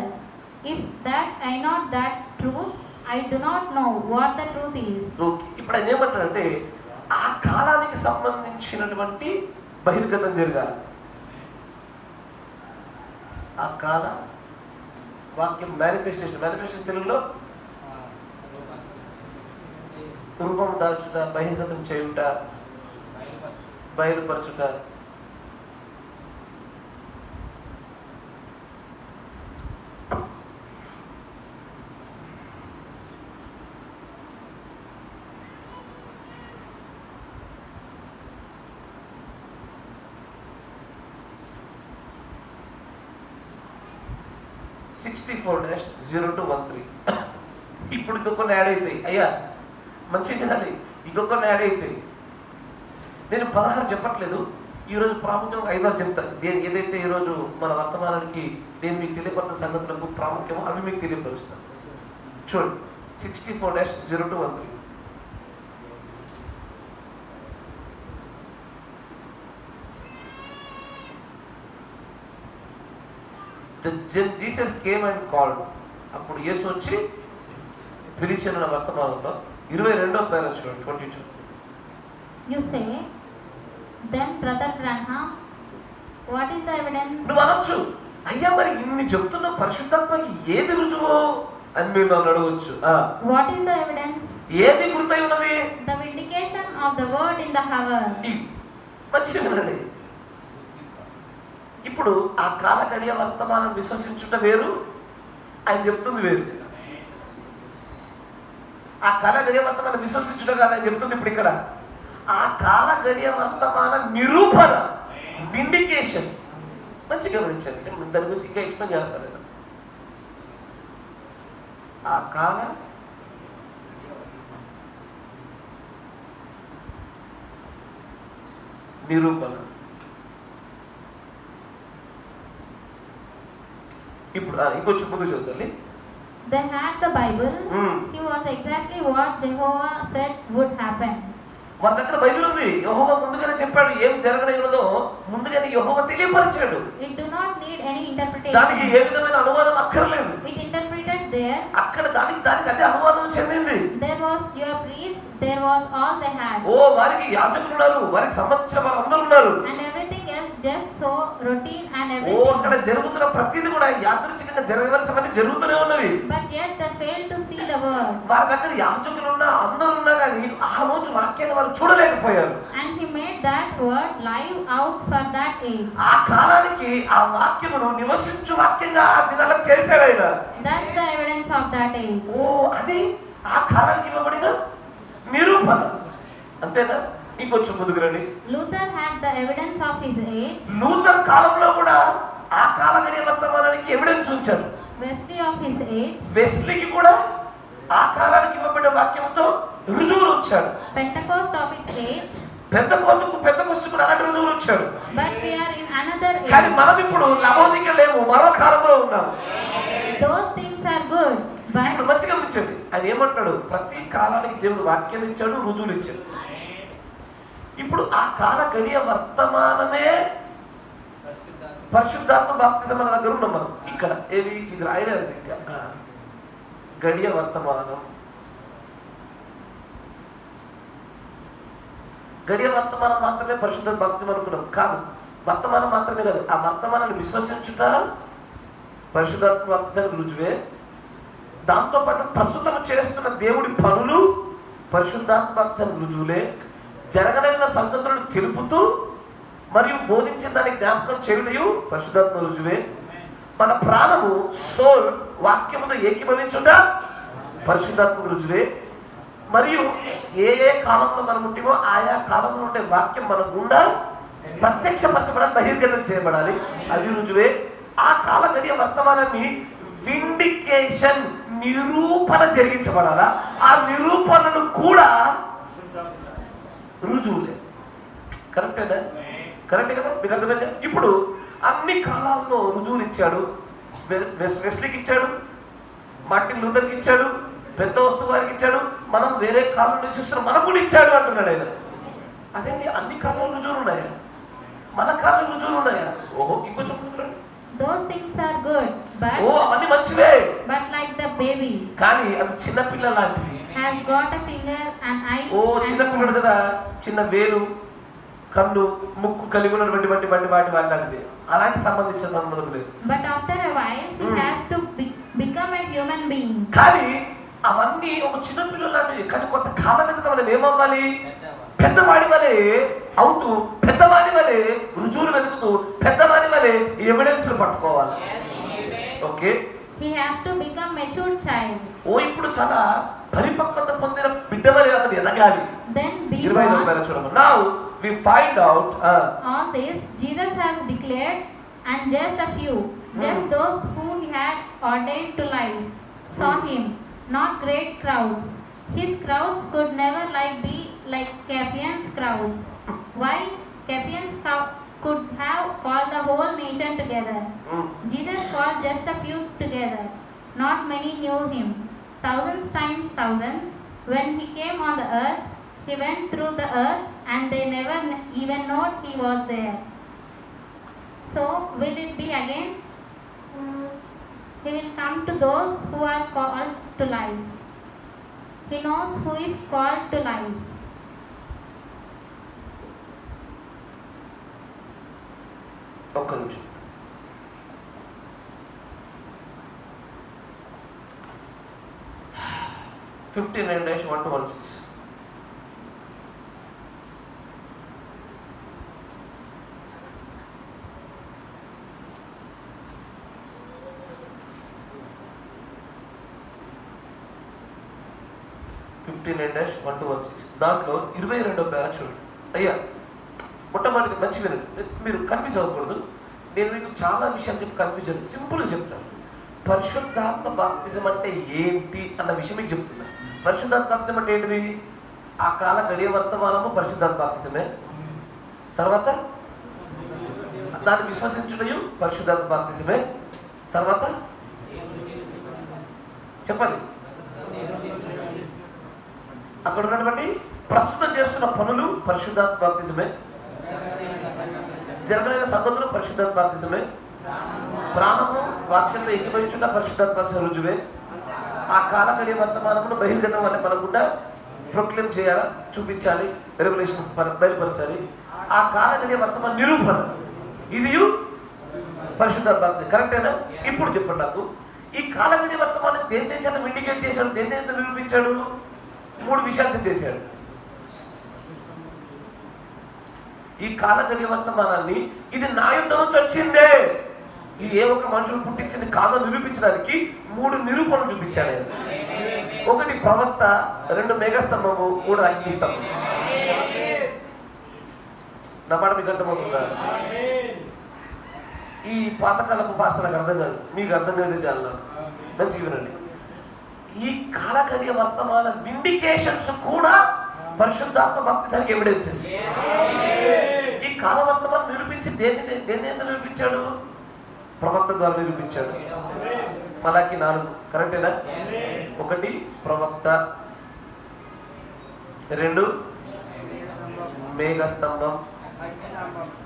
If that I know that truth, I do not know what the truth is. Okay, ఇప్పుడు ఆయన ఏమంటాడంటే ఆ కాలానికి సంబంధించినటువంటి బహిర్గతం జరగాలి. ఆ కాల వాక్యం మేనిఫెస్టేషన్ తెలుగులో రూపం దాల్చుట, బహిర్గతం చేయుట, బయలుపరచుట. ఇప్పుడు ఇంకొన్ని యాడ్ అవుతాయి. అయ్యా మంచిగా తినాలి, ఇంకొన్ని యాడ్ అవుతాయి. నేను 16 చెప్పట్లేదు, ఈరోజు ప్రాముఖ్యంగా 5 చెప్తాను. ఏదైతే ఈరోజు మన వర్తమానానికి నేను మీకు తెలియపరుస్తున్న సంగతులకు ప్రాముఖ్యమో అవి మీకు తెలియపరుస్తాను. చూడండి 64-0213. Jesus came and called. అప్పుడు యేసు వచ్చి పిలిచిన వర్తమానంలో 22వ పేర చూడండి 22. You say, then brother Branham, what is the evidence? నువ్వు అనొచ్చు, అయ్యా మరి ఇన్ని చెప్తున్న పరిశుద్ధాత్మకి ఏది రుజువు అని మీరు నన్ను అడగవచ్చు. What is the evidence? ఏది గుర్తై ఉన్నది? The vindication of the word in the hour. మంచిగానండి. ఇప్పుడు ఆ కాల గడియ వర్తమానం విశ్వసించుట వేరు, ఆయన చెప్తుంది వేరు. ఆ కాల గడియ వర్తమానం విశ్వసించుట కాదు ఆయన చెప్తుంది. ఇప్పుడు ఇక్కడ ఆ కాల గడియ వర్తమాన నిరూపణ, విండికేషన్. మంచిగా గమనించండి, నేను దాని గురించి ఇంకా ఎక్స్ప్లెయిన్ చేస్తాను. నేను ఆ కాల నిరూపణ. ఇప్పుడు ఇంకొంచెం ముందు చూద్దాం. They had the Bible. He was exactly what Jehovah said would happen. మన దగ్గర బైబిల్ ఉంది. యెహోవా ముందుగానే చెప్పాడు ఏం జరగనున్నదో, ముందుగానే యెహోవా తెలియపరిచాడు. It do not need any interpretation. దానికి ఏ విధమైన అనువాదం అక్కర్లేదు. It interpreted there. అక్కడ దానికి అదే అనువాదం చెందింది. There was your priest, there was all they had. ఓ వారికి యాజకులు ఉన్నారు, వారికి సంబంధించిన వారందరూ ఉన్నారు. And everything else just so routine and oh everything. అక్కడ జరుగుతున్న ప్రతిదీ కూడా యాదృచ్ఛికంగా జరగవలసినవన్నీ జరుగుతూనే ఉన్నవి. But yet they failed to see the word. వారి దగ్గర యాజకులు ఉన్నా, అందరూ ఉన్నా కానీ ఆ రోజు వాక్యాన్ని వారు చూడలేకపోయారు. And he made that word live out for that age. ఆ కాలానికి ఆ వాక్యమును నివసించు వాక్యంగా ఆ దినాలకు చేశాడు ఆయన. That's the evidence of that age. ఓ అది ఆ కాలానికి ఇవ్వబడిన నిరూపణ. అంతేనా? ఇంకొంచెం ముందుకు రండి. Luther had the evidence of his age. Luther కాలంలో కూడా ఆ కాల గడియ వర్తమానానికి ఎవిడెన్స్ ఉంచాడు. Wesley of his age. వెస్లీకి కూడా ఆ కాలానికి ఇవ్వబడిన వాక్యంతో రుజువులు ఉంచాడు. Pentecost of its age. పెద్దకొస్తు కూడా అలాంటి రుజువులు వచ్చాడు. But we are in another కానీ age. మనం ఇప్పుడు లవోదిక లేము, మరో కాలంలో ఉన్నాము. Those things are good, but ఇప్పుడు మంచిగా గమనించండి, ఆయన ఏమంటున్నాడు, ప్రతి కాలానికి దేవుడు వాక్యాలు ఇచ్చాడు, రుజువులు ఇచ్చాడు. ఇప్పుడు ఆ కాల గడియ వర్తమానమే పరిశుద్ధాత్మ బాప్తిజం మన దగ్గర ఉన్నాం మనం. ఇక్కడ ఏది ఇది రాయలేదు ఇంకా, గడియ వర్తమానం. గడియ వర్తమానం మాత్రమే పరిశుద్ధ బాప్తిజం అనుకున్నాం. కాదు, వర్తమానం మాత్రమే కాదు, ఆ వర్తమానాన్ని విశ్వసించుట పరిశుద్ధాత్మ బాప్తిజానికి రుజువే. దాంతోపాటు ప్రస్తుతం చేస్తున్న దేవుడి పనులు పరిశుద్ధాత్మ బాప్తిజానికి రుజువులే. జరగనైన సంగతులను తెలుపుతూ మరియు బోధించిన దాన్ని జ్ఞాపకం చేయడయు పరిశుద్ధాత్మ రుజువే. మన ప్రాణము సోల్ వాక్యముతో ఏకీభవించుట పరిశుద్ధాత్మక రుజువే. మరియు ఏ ఏ కాలంలో మనం ఉంటేమో ఆయా కాలంలో ఉండే వాక్యం మన గుండా ప్రత్యక్షపరచబడాలి, బహిర్గతం చేయబడాలి, అది రుజువే. ఆ కాల గడియ వర్తమానాన్ని విండికేషన్, నిరూపణ జరిగించబడాలా, ఆ నిరూపణను కూడా రుజువులే. కరెక్టేనా? కరెక్టే కదా? మీకు అర్థమైందా? ఇప్పుడు అన్ని కాలాల్లో రుజువులు ఇచ్చాడు. వెస్లీకి ఇచ్చాడు, మార్టిన్ లూథర్కి ఇచ్చాడు, పెద్ద వస్తువు వారికి ఇచ్చాడు, మనం వేరే కాలంలో నివసిస్తున్నాం మనకు కూడా ఇచ్చాడు అంటున్నాడు ఆయన. అదేంటి, అన్ని కాలంలో రుజువులు ఉన్నాయా? మన కాలంలో రుజువులు ఉన్నాయా? ఓహో, ఇంకొంచెం ముందుకురండి. those things are good, ఓ అవన్నీ మంచివే, but like the baby కానీ అవి చిన్న పిల్ల లాంటివి. has got a finger, an eye, oh and చిన్న పిల్లడు nose. కదా, చిన్న వేలు, కన్ను, ముక్కు కలిగి ఉన్నటువంటి వాటి లాంటివి, అలాంటి సంబంధించిన సంబంధం లేదు. But after a while, he has to become a human being. కానీ అవన్నీ ఒక చిన్న పిల్లలు లాంటివి. కానీ కొంత కాలం మీద మనం ఏమవ్వాలి? పెద్దవాడి వలె అవుతూ, పెద్దవాడి వలె రుజువులు వెతుకుతూ, పెద్దవాడి వలె ఎవిడెన్స్ పట్టుకోవాలి. Okay, He has to become mature child. ఓ ఇప్పుడు చాలా పరిపక్వత పొందిన బిడ్డ వలె అతను ఎదగాలి. Then be 25 born. చూడము. Now we find out All this Jesus has declared, and just a few, just those who he had ordained to life, saw him, not great crowds. His crowds could never be like Caphion's crowds. Why? Caphion's could have called the whole nation together. Jesus called just a few together. Not many knew him. Thousands times thousands. When he came on the earth, he went through the earth, and they never even know he was there. So will it be again? He will come to those who are called to life. He knows who is called to life. ఒక్క నిమిషం. (59-1-16) దాంట్లో 22వ పేర చూడండి. అయ్యా, మొట్టమొదటి మంచి వినండి, మీరు కన్ఫ్యూజ్ అవ్వకూడదు. నేను మీకు చాలా విషయాలు చెప్పి కన్ఫ్యూజన్ సింపుల్గా చెప్తాను. పరిశుద్ధాత్మ బాప్తిజం అంటే ఏంటి అన్న విషయం మీకు చెప్తున్నా. పరిశుద్ధాత్మ బాప్తిజం అంటే ఏంటిది? ఆ కాల గడియ వర్తమానము పరిశుద్ధాత్మ బాప్తిజమే. తర్వాత దాన్ని విశ్వసించుటయు పరిశుద్ధాత్మ బాప్తిజమే. తర్వాత చెప్పండి, అక్కడ ఉన్నటువంటి ప్రస్తుతం చేస్తున్న పనులు పరిశుద్ధాత్మ బాప్తిజమే. జరగలేని సంగతులు పరిశుద్ధాత్మ బాప్తిజమే. ప్రాణము వాక్యంతో ఏకీభవించుట పరిశుద్ధాత్మ బాప్తిజం రుజువే. ఆ కాల గడియ వర్తమానమును బహిర్గతం అంటే మనకుండా ప్రొక్లెయిమ్ చేయాలా, చూపించాలి, రెవల్యూషన్ బయలుపరచాలి. ఆ కాల గడియ వర్తమాన నిరూపణ, ఇది పరిశుద్ధాత్మ బాప్తిజం. కరెక్టేనా? ఇప్పుడు చెప్పండి నాకు, ఈ కాల గడియ వర్తమానం దేని చేత ఇండికేట్ చేశాడు, దేని చేత నిరూపించాడు? 3 విషయాలతో చేశాడు. ఈ కాల గడియ వర్తమానాన్ని ఇది నా యుద్ధ నుంచి వచ్చిందే, ఇది ఏ ఒక్క మనుషులు పుట్టించింది కాదో నిరూపించడానికి 3 నిరూపణలు చూపించాడు ఆయన. 1 ప్రవక్త, 2 మేఘస్తంభము, 3 అగ్నిస్తంభం. నా మాట మీకు అర్థమవుతుందా? ఈ పాతకాలపు భాష నాకు అర్థం కాదు, మీకు అర్థం కాదు చాలు. నాకు మంచిగా వినండి. ఈ కాల గడియ వర్తమాన విండికేషన్స్ కూడా పరిశుద్ధాత్మ బాప్తిసానికి ఎవిడెన్సెస్. ఈ కాల వర్తమానం నిరూపించి దేన్ని నిరూపించాడు? ప్రవక్త ద్వారా నిరూపించాడు. మలాకి 4 కరెక్టేనా? 1 ప్రవక్త, 2 మేఘస్తంభం,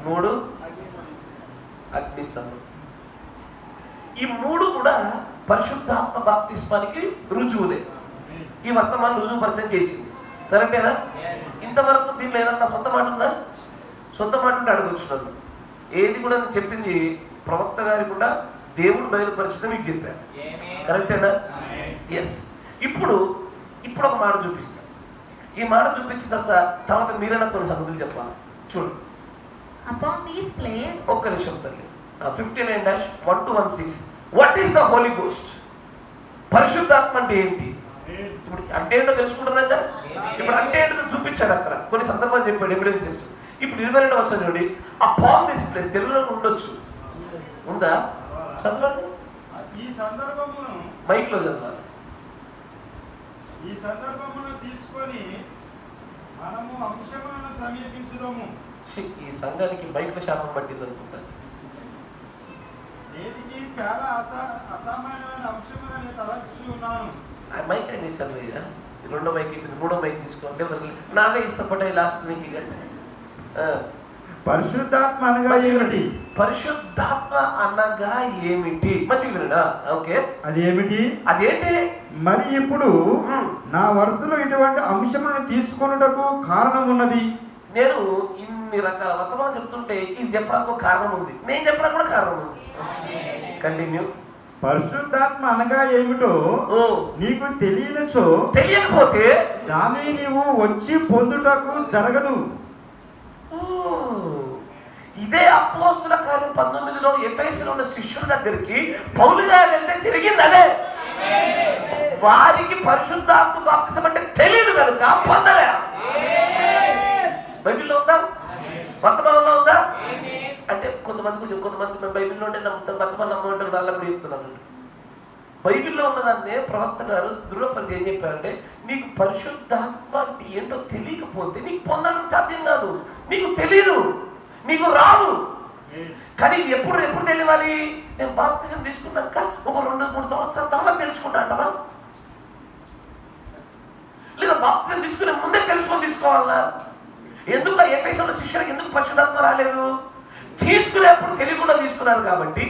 3 అగ్నిస్తంభం. ఈ 3 కూడా పరిశుద్ధాత్మ బాప్తిస్మానికి రుజువులే. ఈ వర్తమానం రుజువు పరిచయం చేసింది. కరెక్టేనా? ఇంతవరకు దీంట్లో ఏదన్నా సొంత మాట ఉందా? సొంత మాట ఉంటే అడగొచ్చు నన్ను. ఏది కూడా నేను చెప్పింది ప్రవక్త గారి కూడా దేవుడు బయలుపరిచిన మీకు చెప్పాను. కరెక్టేనా? ఎస్. ఇప్పుడు ఒక మాట చూపిస్తాను. ఈ మాట చూపించిన తర్వాత మీరైనా కొన్ని సంగతులు చెప్పాలి. చూడండి. Upon these place, ఒక్క నిమిషం తల్లి. 59-1-16. What is the holy ghost? పరిశుద్ధాత్మ అంటే ఏంటి? ఇప్పుడు అంటే ఏంటో తెలుసుకుంటున్నాం కదా. ఇప్పుడు అంటే ఏంటో చూపించాడు అక్కడ, కొన్ని సందర్భాలు చెప్పాడు, ఎవిడెన్సెస్. ఇప్పుడు 22 వచ్చాను చూడండి. అపాన్ దిస్ ప్లేస్, తెలుగులో ఉండొచ్చు, ఉందా? చదవండి. ఈ సందర్భమును మైక్ లో చదవాలి. ఈ సందర్భమును తీసుకొని మనము అంశములను సమీపించుదాము. ఈ సంఘానికి మైక్ లో శాపం పట్టింది అనుకుంటా. నేటికి చాలా అసామాన్యమైన అంశములని తలచి ఉన్నాను. ఆ మైక్ ఏం చేశాను అయ్యా? రెండో మైక్ అయిపోయింది, మూడో మైక్ తీసుకోండి. నాదే ఇష్టపడ్డాయి లాస్ట్ నీకు. ఇక పరిశుద్ధాత్మ అనగా ఏమిటి? పరిశుద్ధాత్మ అనగా ఏమిటి? మంచిగా వినడా? ఓకే, అది ఏమిటి? అదేంటి? మరి ఇప్పుడు నా వరుసలో ఇటువంటి అంశములను తీసుకొనుటకు కారణం ఉన్నది. నేను ఇన్ని రకాల వర్తమానం చెప్తుంటే ఇది చెప్పడానికి ఒక కారణం ఉంది, నేను చెప్పడానికి కూడా కారణం ఉంది. కంటిన్యూ. పరిశుద్ధాత్మ అనగా ఏమిటో నీకు తెలియనచో, తెలియకపోతే దాన్ని నీవు వచ్చి పొందుటకు జరగదు. ఇదే అపోస్తుల కార్యం 19లో ఎఫెసీలో ఉన్న శిష్యుల దగ్గరికి పౌలు గారు వెళ్తే జరిగింది అదే. వారికి పరిశుద్ధాత్మ బాప్తిసం అంటే తెలియదు కనుక పొందలే. బైబిల్లో ఉందా? వర్తమానంలో ఉందా? అంటే కొంతమంది బైబిల్లో ఉంటే నమ్ముతారు, వర్తమానం నమ్మంటారు. వాళ్ళ కూడా చెప్తున్నాను. బైబిల్లో ఉన్నదాన్నే ప్రవక్త గారు దృఢపరిచి ఏం చెప్పారంటే, నీకు పరిశుద్ధాత్మ అంటే ఏంటో తెలియకపోతే నీకు పొందడం సాధ్యం కాదు. నీకు తెలియదు, నీకు రాదు. కానీ ఎప్పుడు తెలియాలి? నేను బాప్తిజం తీసుకున్నాక ఒక 2-3 సంవత్సరాల తర్వాత తెలుసుకుంటా అంటవా? లేదా బాప్తిజం తీసుకునే ముందే తీసుకోవాలా? ఎందుకు ఎఫెసీయుల శిష్యులకు ఎందుకు పరిశుద్ధాత్మ రాలేదు? తీసుకునేప్పుడు తెలియకుండా తీసుకున్నారు కాబట్టి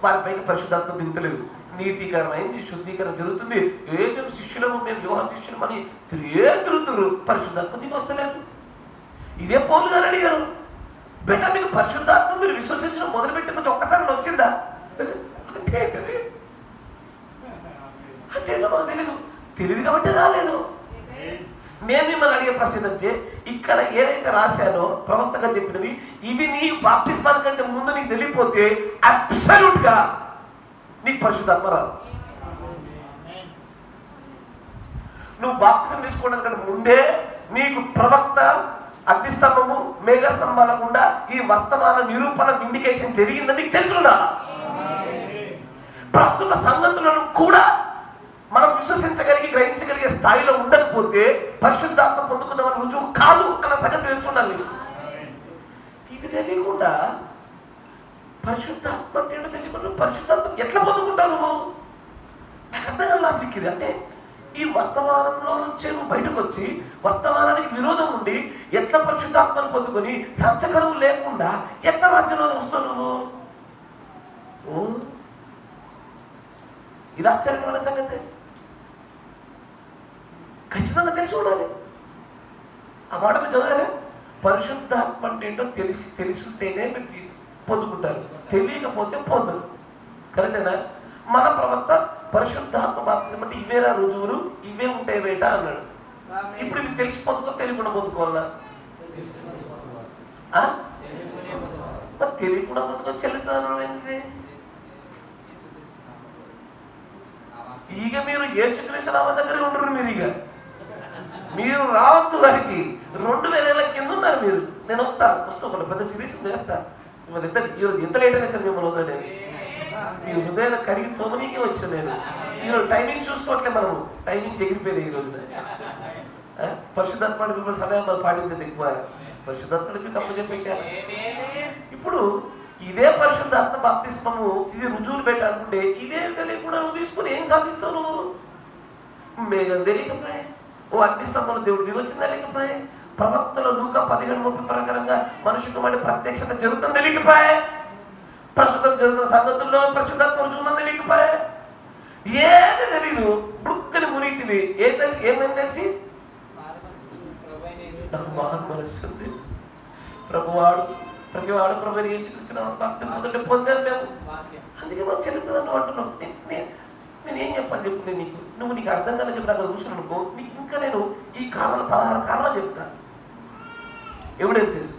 వారిపైకి పరిశుద్ధాత్మ దిగుతలేదు. నీతీకరణ అయింది, శుద్ధీకరణ జరుగుతుంది. మేము శిష్యులము, మేము యోహాను శిష్యులం అని తిరుగుతున్నారు, పరిశుద్ధాత్మ దిగి వస్తలేదు. ఇదే పౌలు గారు అడిగారు, బెట మీకు పరిశుద్ధాత్మ మీరు విశ్వసించడం మొదలుపెట్టిన ఒక్కసారి వచ్చిందా అంటే ఏంటది? అంటే ఏంటో మాకు తెలియదు కాబట్టి రాలేదు. నేను మిమ్మల్ని అడిగే ప్రశ్న ఏంటంటే, ఇక్కడ ఏదైతే రాశానో ప్రవక్తగా చెప్పినవి, ఇవి నీ బాప్తిస్మాన్ కంటే ముందు నీకు తెలియపోతే అబ్సల్యూట్ గా నీకు పరిశుద్ధాత్మ రాదు. నువ్వు బాప్తిజం తీసుకోవడానికంటే ముందే నీకు ప్రవక్త, అగ్నిస్తంభము, మేఘస్తంభాలకుండా ఈ వర్తమాన నిరూపణ ఇండికేషన్ జరిగిందని నీకు తెలుసున్నా. ప్రస్తుత సంగతులను కూడా మనం విశ్వసించగలిగి గ్రహించగలిగే స్థాయిలో ఉండకపోతే పరిశుద్ధాత్మ పొందుకున్నవని రుజువు కాదు అన్న సంగతి తెలుసుండాలి. ఇవి తెలియకుండా పరిశుద్ధాత్మ అంటే తెలియకుండా పరిశుద్ధాత్మ ఎట్లా పొందుకుంటావు నువ్వు? నాకు అర్థం కాని లాజిక్ ఇది. అంటే ఈ వర్తమానంలో నుంచే నువ్వు బయటకు వచ్చి వర్తమానానికి విరోధం ఉండి ఎట్లా పరిశుద్ధాత్మను పొందుకొని సంచకరువు లేకుండా ఎట్లా రాజ్యంలో వస్తావు నువ్వు? ఇది ఆశ్చర్యకరమైన సంగతి. ఖచ్చితంగా తెలిసి ఉండాలి. ఆ మాట మీరు చదివారే, పరిశుద్ధాత్మ అంటే ఏంటో తెలిసి ఉంటేనే మీరు పొందుకుంటారు, తెలియకపోతే పొందరు. కరెక్టేనా? మన ప్రవక్త పరిశుద్ధాత్మ బాప్తిజం అంటే ఇవేరా రుజువులు, ఇవే ఉంటాయి బేట అన్నాడు. ఇప్పుడు ఇవి తెలిసి పొందుకో, తెలియకుండా పొందుకోవాలా? మరి తెలియకుండా పొందుకో చెల్లుతాను ఏంది? ఇక మీరు యేసుక్రీస్తు నామ దగ్గర ఉండరు. మీరు రావద్దు వారికి. 2000 ఏళ్ళ కింద ఉన్నారు మీరు. నేను వస్తాను పెద్ద సిరీస్ చేస్తా. మిమ్మల్ని ఈరోజు ఎంత లేట్ అయినా సరే మిమ్మల్ని వద్దా? నేను మీ హృదయాన్ని కడిగి తోమనీకే వచ్చాను. నేను ఈరోజు టైమింగ్ చూసుకోవట్లే, మనము టైమింగ్స్ ఎగిరిపోయినాయి ఈ రోజున. పరిశుద్ధాత్మ మిమ్మల్ని సమయం పాటించేది ఎక్కువ. పరిశుద్ధాత్మని మీకు అప్పు చెప్పేశారు. ఇప్పుడు ఇదే పరిశుద్ధాత్మ బాప్తిస్మము ఇది రుజువులు పెట్టాలనుకుంటే ఇవేమి తెలియకుండా నువ్వు తీసుకుని ఏం సాధిస్తావు? నువ్వు మేఘం తెలియకపోయే, ఓ అగ్నిస్తంభంలో దేవుడు దిగొచ్చిందా లేకపోయే, ప్రవక్తలో లూకా 11:30 ప్రకారంగా మనుషులకు మళ్ళీ ప్రత్యక్షత జరుగుతుంది తెలియకపోయే, ప్రస్తుతం జరుగుతున్న సంగతుల్లో పరిశుద్ధాత్మ రుజువుందని తెలియకపోయే, ఏది తెలీదు బుక్కని మునిగితివి. ఏం తెలిసి ఏమేమి తెలిసి నాకు మహాన్ మనస్సు ఉంది, ప్రభువాడు ప్రతివాడు ప్రభుని యేసుక్రీస్తు పొందాను మేము, అందుకే మనం చెల్లుతుందని నువ్వు అంటున్నావు. నేనేం చెప్పాలి చెప్పు? నేను నీకు అర్థం కాదని చెప్పి నాకు కూర్చుని అనుకో, నీకు ఇంకా నేను ఈ కారణాలు 16 కారణాలు చెప్తాను, ఎవిడెన్సెస్.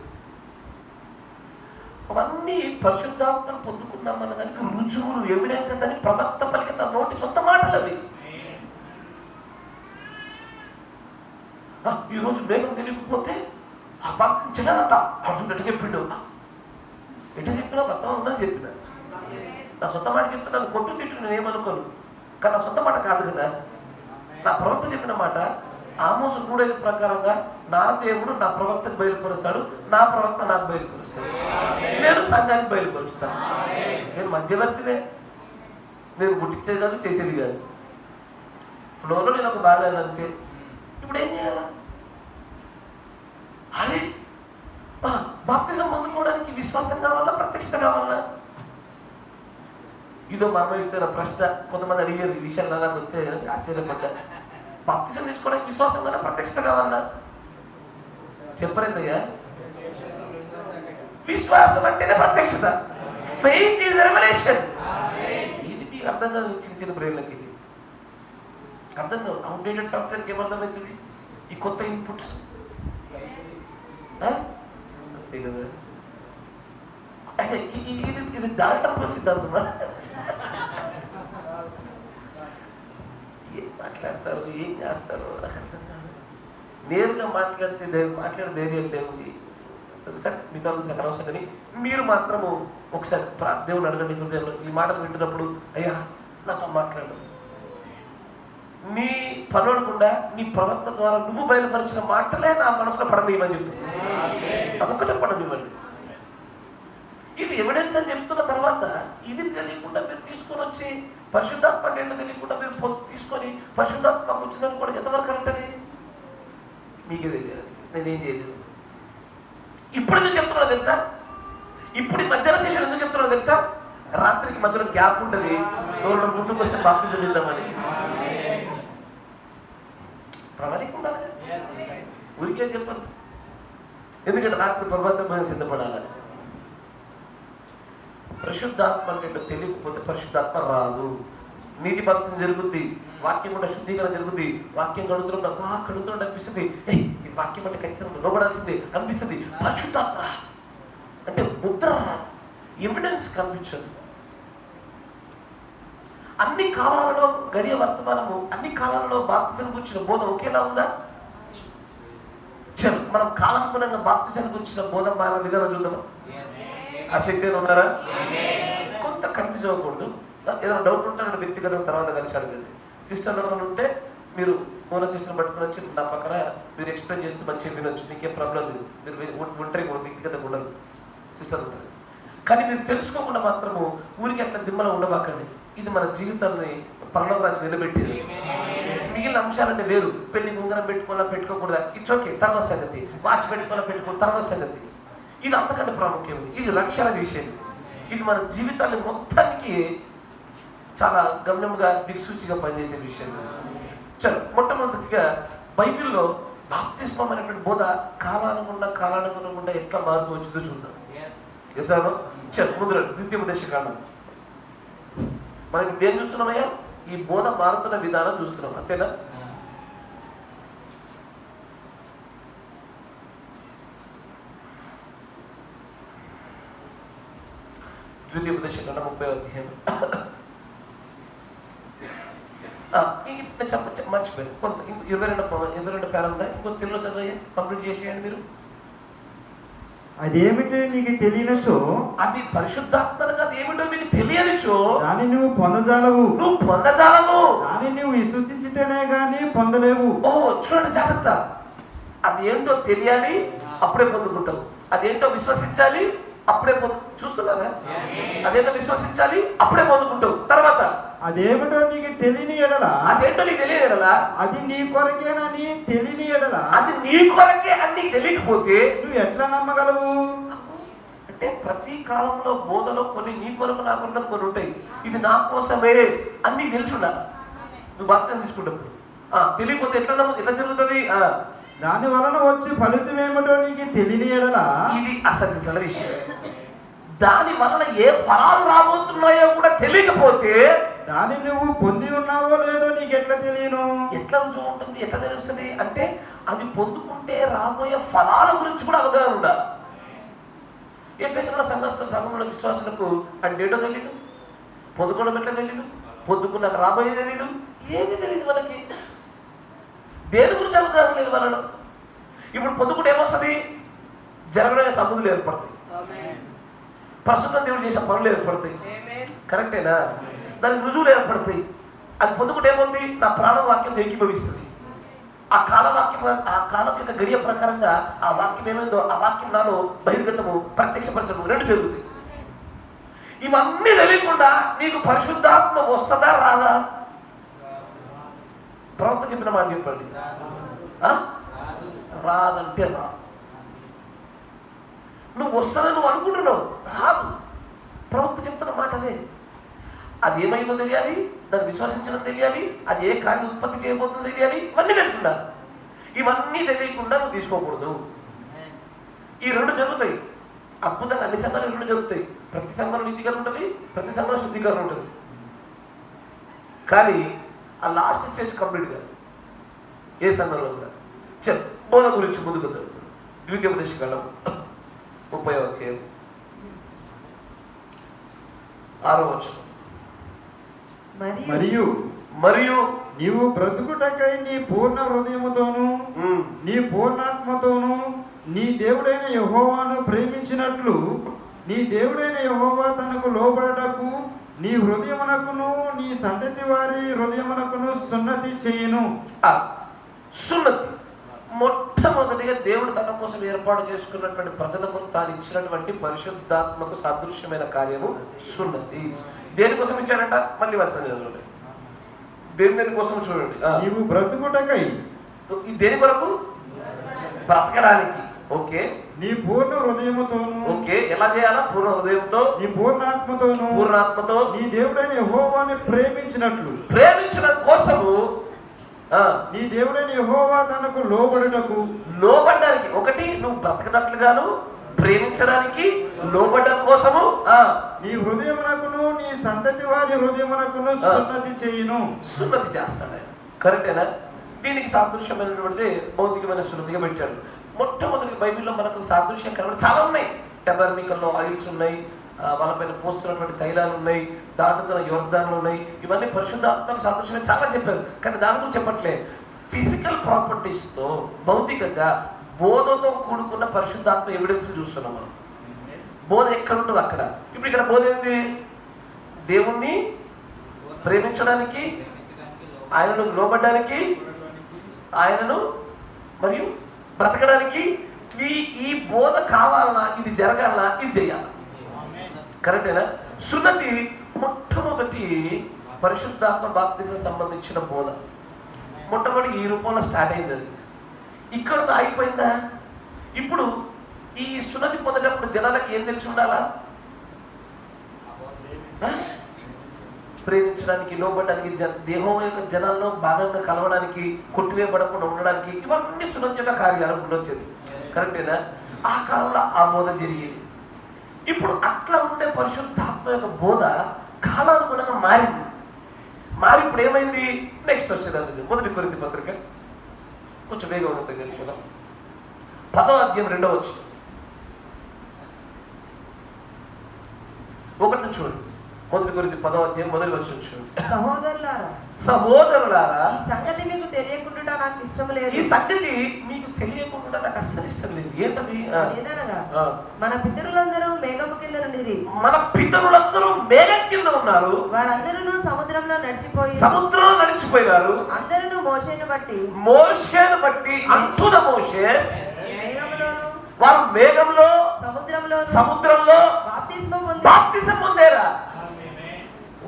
అవన్నీ పరిశుద్ధాత్మను పొందుకున్నామన్న దానికి రుజువులు, ఎవిడెన్సెస్ అని ప్రవక్త పలికి తన నోటి సొంత మాటలు అవి. ఈరోజు మేఘం తెలియకపోతే ఆ భక్తి చిన్నదంట అర్జున్ ఎట్ట చెప్పిండు, ఎట్ట చెప్పినా భర్తలో ఉన్నది చెప్పిన. నా సొంత మాట చెప్తే నన్ను కొట్టు తిట్టు నేను ఏమనుకోను, కానీ నా సొంత మాట కాదు కదా. నా ప్రవక్త చెప్పిన మాట ఆమోసు 3:5 ప్రకారంగా నా దేవుడు నా ప్రవక్తకు బయలుపరుస్తాడు, నా ప్రవక్త నాకు బయలుపరుస్తాడు, నేను సంఘానికి బయలుపరుస్తాను. నేను మధ్యవర్తినే, నేను ముట్టించేది కాదు, చేసేది కాదు. ఫ్లోలో నేను ఒక భాగాన్ని అంతే. ఇప్పుడు ఏం చేయాలా? అరే బాప్తిజం పొందుకోవడానికి విశ్వాసం కావాలా, ప్రత్యక్షత కావాలా? ఇదో మర్మయుక్తమైన ప్రశ్న కొంతమంది అడిగారు. ఈ విషయాలు నాకు వస్తే ఆశ్చర్యపడ్డా. బాప్తిజం తీసుకోవడానికి విశ్వాసం కావాలా, ప్రత్యక్షత కావాలా? చెప్పరేందయ్యా? విశ్వాసం అంటేనే ప్రత్యక్షత. Faith is revolution. ఇది మీకు అర్థం కాదు చిన్న చిన్న బ్రెయిన్లకి, అర్థం కాదు. అవుట్డేటెడ్ సాఫ్ట్వేర్కి ఏమర్థమవుతుంది? ఈ కొత్త ఇన్పుట్స్ అంతే కదా. ఇది డాల్టన్ సిద్ధాంతమా? ఏం మాట్లాడతారు, ఏం చేస్తారు నాకు అర్థం కాదు. నేరుగా మాట్లాడితే మాట్లాడే ధైర్యం లేవు. సరే మీతో అనవసరం కానీ మీరు మాత్రము ఒకసారి దేవుని అడగండి. గురుదేవులు ఈ మాటలు వింటున్నప్పుడు అయ్యా నాతో మాట్లాడు, నీ పనుడకుండా నీ ప్రవక్త ద్వారా నువ్వు బయలుపరిచిన మాటలే నా మనసులో పడనివ్వని చెప్పు. అదొక్కటే పడనివ్వండి. ఇది ఎవిడెన్స్ అని చెప్తున్న తర్వాత ఇది తెలియకుండా మీరు తీసుకొని వచ్చి పరిశుద్ధాత్మ అంటే తెలియకుండా మీరు తీసుకొని పరిశుద్ధాత్మకు వచ్చిందని కూడా ఎంతవరకు కరెక్ట్? అది మీకే తెలియదు, నేనేం చేయలేదు. ఇప్పుడు ఎందుకు చెప్తున్నా తెలుసా? ఇప్పుడు ఈ మధ్యాహ్న శిష్యులు ఎందుకు చెప్తున్నా తెలుసా? రాత్రికి మధ్యలో గ్యాప్ ఉంటుంది, ఎవరు ముందుకు వస్తే బాప్తిజం ఇద్దామని. ప్రణాళిక ఉండాలి, ఊరికే చెప్పద్దు. ఎందుకంటే రాత్రి పర్వతమైన సిద్ధపడాలని. పరిశుద్ధాత్మ అంటే తెలియకపోతే పరిశుద్ధాత్మ రాదు. నీటి బాప్తిజం జరుగుద్ది, వాక్యం కూడా శుద్ధీకరణ జరుగుద్ది. వాక్యం కడుగుతున్నట్టు అనిపిస్తుంది, ఈ వాక్యం అంటే ఖచ్చితంగా లోబడాల్సింది అనిపిస్తుంది. పరిశుద్ధాత్మ అంటే ముద్ర, ఎవిడెన్స్ కనిపించదు. అన్ని కాలాలలో గడియ వర్తమానము, అన్ని కాలాలలో బాప్తిజం గురించిన బోధ ఒకేలా ఉందా? చలో మనం కాలానుగుణంగా బాప్తిజం గురించిన బోధ మాన విధానం చూద్దాం. ఆసక్తి ఉన్నారా? కొంత కన్ఫ్యూజ్ అవ్వకూడదు. ఏదైనా డౌట్ ఉంటే నన్ను వ్యక్తిగతంగా తర్వాత కలిసి అడగండి. సిస్టర్ ఉంటే మీరు మూల సిస్టర్ని పట్టుకుని వచ్చి నా పక్కన మీరు ఎక్స్ప్లెయిన్ చేస్తూ మంచిగా వినొచ్చు, మీకేం ప్రాబ్లం లేదు. మీరు ఒంటరి వ్యక్తిగతంగా ఉండరు, సిస్టర్ ఉంటారు. కానీ మీరు తెలుసుకోకుండా మాత్రము ఊరికి అట్లా దిమ్మలో ఉండబాకండి. ఇది మన జీవితాన్ని పరలోకరాజు నిలబెట్టేది. మిగిలిన అంశాలంటే వేరు. పెళ్లి ఉంగరం పెట్టుకోవాలా పెట్టుకోకూడదా, ఇట్స్ ఓకే, తర్వాత సంగతి. వాచ్ పెట్టుకోవాలా పెట్టుకోవాలి, తర్వాత సంగతి. ఇది అంతకంటే ప్రాముఖ్యమైనది. ఇది రక్షణ విషయం. ఇది మన జీవితాన్ని మొత్తానికి చాలా గమ్యంగా దిక్సూచిగా పనిచేసే విషయం. చలో మొట్టమొదటిగా బైబిల్లో బాప్తిస్మం అనేటువంటి బోధ కాలానుగుణంగా ఎట్లా మారుతూ వచ్చిందో చూద్దాం. చేశాను. చలో ముందు ద్వితీయోపదేశకాండం. మనం దేన్ని చూస్తున్నామయ్యా? ఈ బోధ మారుతున్న విధానం చూస్తున్నాం, అంతేనా? ద్వితీయోపదేశకాండం 30వ అధ్యాయం. మర్చిపోయారు కొంత 22 పేరంతా ఇంకో తెలుగులో చదివయ్యా, కంప్లీట్ చేసేయండి మీరు. అదేమిటి నీకు తెలియనచో అది పరిశుద్ధాత్మను కాదు ఏమిటో మీకు తెలియనిచో దాన్ని నువ్వు పొందజాలవు. నువ్వు పొందజాలవు. దాన్ని నువ్వు విశ్వసించితేనే గాని పొందలేవు. ఓ చూడండి జాగ్రత్త. అది ఏంటో తెలియాలి, అప్పుడే పొందుకుంటావు. అదేంటో విశ్వసించాలి, అప్పుడే చూస్తున్నారా? అదేంటో విశ్వసించాలి, అప్పుడే పొందుకుంటావు. తర్వాత అదేమిటో నీకు తెలియని ఎడల అదేంటో నీకు తెలియని ఎడల అది నీ కొరకేనని తెలియని ఎడల అది నీ కొరకే అని నీకు తెలియకపోతే నువ్వు ఎట్లా నమ్మగలవు? అంటే ప్రతి కాలంలో బోధలో కొన్ని నీ కొరకు నా కొరకు కొన్ని ఉంటాయి. ఇది నా కోసమే అని నీకు తెలిసి ఉండాలి. నువ్వు బాప్తిసం తీసుకుంటప్పుడు తెలియకపోతే ఎట్లా జరుగుతుంది? దాని వలన వచ్చి ఫలితం ఏమిటో నీకు తెలియని ఎడల ఇది అసలు విషయం. దాని వలన ఏ ఫలాలు రాబోతున్నాయో కూడా తెలియకపోతే దాన్ని నువ్వు పొంది ఉన్నావో లేదో నీకు ఎట్లా తెలియను? ఎట్లా రుజువు ఉంటుంది? ఎట్లా తెలుస్తుంది? అంటే అది పొందుకుంటే రాబోయే ఫలాల గురించి కూడా అవగాహన ఉండాలి. ఎఫెసీయుల సంఘంలో విశ్వాసులకు అంటే ఏంటో తెలీదు, పొందుకోవడం ఎట్లా తెలీదు, పొందుకున్నాక రాబోయే తెలీదు, ఏది తెలియదు మనకి. దేని గురించి అవగాహన లేదు వాళ్ళను. ఇప్పుడు పొందుకుంటే ఏమొస్తుంది? జరగడమే సముద్రులు ఏర్పడతాయి, ప్రస్తుతం దేవుడు చేసే పనులు ఏర్పడతాయి. కరెక్టేనా? దానికి రుజువులు ఏర్పడతాయి. అది పొందుకుంటే ఏముంది? నా ప్రాణవాక్యం ఏకీభవిస్తుంది. ఆ కాలం యొక్క గడియ ప్రకారంగా ఆ వాక్యం ఏమైందో ఆ వాక్యం నాలో బహిర్గతము ప్రత్యక్షపరచము రెండు జరుగుతాయి. ఇవన్నీ తెలియకుండా నీకు పరిశుద్ధాత్మ వస్తుందా రాదా? ప్రవక్త చెప్పిన మాట చెప్పండి. రాదంటే రాదు. నువ్వు వస్తానని నువ్వు అనుకుంటున్నావు, రాదు. ప్రవక్త చెప్తున్న మాట అదే. అది ఏమైందో తెలియాలి, దాన్ని విశ్వసించడం తెలియాలి, అది ఏ కార్యం ఉత్పత్తి చేయబోతుందో తెలియాలి. ఇవన్నీ తెలిసి ఉండాలి. ఇవన్నీ తెలియకుండా నువ్వు తీసుకోకూడదు. ఈ రెండు జరుగుతాయి అద్భుతంగా. అన్ని సంఘాలు రెండు జరుగుతాయి. ప్రతి సంఘంలో నీతికరణ ఉంటుంది, ప్రతి సంఘంలో శుద్ధీకరణ ఉంటుంది. కానీ ఆ లాస్ట్ స్టేజ్ కంప్లీట్ కాదు ఏ సంఘంలో కూడా. బోధ గురించి ముందుకు ద్వితీయోపదేశకాండం 30వ అధ్యాయం 6వ వచనం. మరియు నీవు బ్రతుకుటకై నీ పూర్ణ హృదయముతోను నీ పూర్ణాత్మతోను నీ దేవుడైన యెహోవాను ప్రేమించినట్లు నీ దేవుడైన యెహోవా తనకు లోబడటకు నీ హృదయమునకును నీ సంతతి వారి హృదయమునకును సున్నతి చేయును. సున్నతి మొట్టమొదటిగా దేవుడు తన కోసం ఏర్పాటు చేసుకున్నటువంటి ప్రజలకు తాను ఇచ్చినటువంటి పరిశుద్ధాత్మకు సాదృశ్యమైన కార్యము సున్నతి. దేనికోసం ఇచ్చాడంట? మళ్ళీ వచ్చాను చదవండి. దేనికోసం చూడండి. నీవు బ్రతుకుటకై, దేని కొరకు? బ్రతకడానికి. ఓకే. నీ పూర్ణ హృదయముతోను. ఓకే. ఎలా చేయాలా? పూర్ణ హృదయంతో, నీ పూర్ణాత్మతో నీ దేవుడైన యెహోవాని ప్రేమించడం కోసము నీ దేవుడైన యెహోవా తనకు లోబడడానికి. ఒకటి, నువ్వు బ్రతకనట్లుగాను ప్రేమించడానికి లోబడడం కోసము నీ హృదయమునకును నీ సంతతి వారి హృదయమునకును సున్నతి చేయును. సున్నతి చేస్తాడు ఆయన. కరెక్టేనా? దీనికి సాదృశ్యమైనటువంటి భౌతికమైన సున్నతిగా పెట్టాడు. మొట్టమొదటి బైబిల్లో మనకు సాదృశ్యం కనబడి చాలా ఉన్నాయి. టెబర్నికల్లో ఆయిల్స్ ఉన్నాయి, వాళ్ళపైన పోస్తున్నటువంటి తైలాలు ఉన్నాయి, దాటుతున్న యోర్దాన్లు ఉన్నాయి. ఇవన్నీ పరిశుద్ధాత్మకు సాదృశ్యమే చాలా చెప్పారు. కానీ దాని గురించి చెప్పట్లే. ఫిజికల్ ప్రాపర్టీస్తో భౌతికంగా బోధతో కూడుకున్న పరిశుద్ధాత్మ ఎవిడెన్స్ చూస్తున్నాం మనం. బోధ ఎక్కడ ఉంటుంది అక్కడ. ఇప్పుడు ఇక్కడ బోధ ఏంది? దేవుణ్ణి ప్రేమించడానికి, ఆయనను లోబడ్డానికి, ఆయనను మరియు బ్రతకడానికి. ఈ బోధ కావాలన్నా, ఇది జరగాలన్నా, ఇది చేయాలి. కరెక్టేనా? సున్నతి మొట్టమొదటి పరిశుద్ధాత్మ బాప్తిసం సంబంధించిన బోధ మొట్టమొదటి ఈ రూపంలో స్టార్ట్ అయింది. అది ఇక్కడతో అయిపోయిందా? ఇప్పుడు ఈ సున్నతి పొందేటప్పుడు జనాలకు ఏం తెలిసి ఉండాలా? ప్రేమించడానికి, లోబడడానికి, దేహం యొక్క జనాల్లో భాగంగా కలవడానికి, కొట్టివేయబడకుండా ఉండడానికి, ఇవన్నీ సున్నతి యొక్క కార్యాలు ఉండొచ్చేది. కరెక్టేనా? ఆ కాలంలో ఆ బోధ జరిగేది. ఇప్పుడు అట్లా ఉండే పరిశుద్ధాత్మ యొక్క బోధ కాలానుగుణంగా మారింది. మారి ఇప్పుడు ఏమైంది? నెక్స్ట్ వచ్చేది మొదటి కొరింథీ పత్రిక, కొంచెం వేగవంతంగా వెళ్ళిపోదాం. 10వ అధ్యాయం 2వ వచనం. 1 నుంచి చూడండి. మొదటి కొరింథీ 10వ అధ్యాయం మొదటి వచనం చూడండి. సహోదరులారా, సహోదరులారా, ఈ సంగతి మీకు తెలియకుండా నాకు ఇష్టం లేదు. ఈ సంగతి మీకు తెలియకుండా నాకు అస్సలు ఇష్టం లేదు. ఏంటది? ఏదనగా మన పితరులందరూ మేఘము కింద నుండిరి. మన పితరులందరూ మేఘం కింద ఉన్నారు. వారందరూ సముద్రంలో నడిచిపోయినారు. అందరూ మోషేను బట్టి అంటున్న మోషేస్ మేఘములోను వారు మేఘంలో సముద్రంలో బాప్తిసం పొందారా?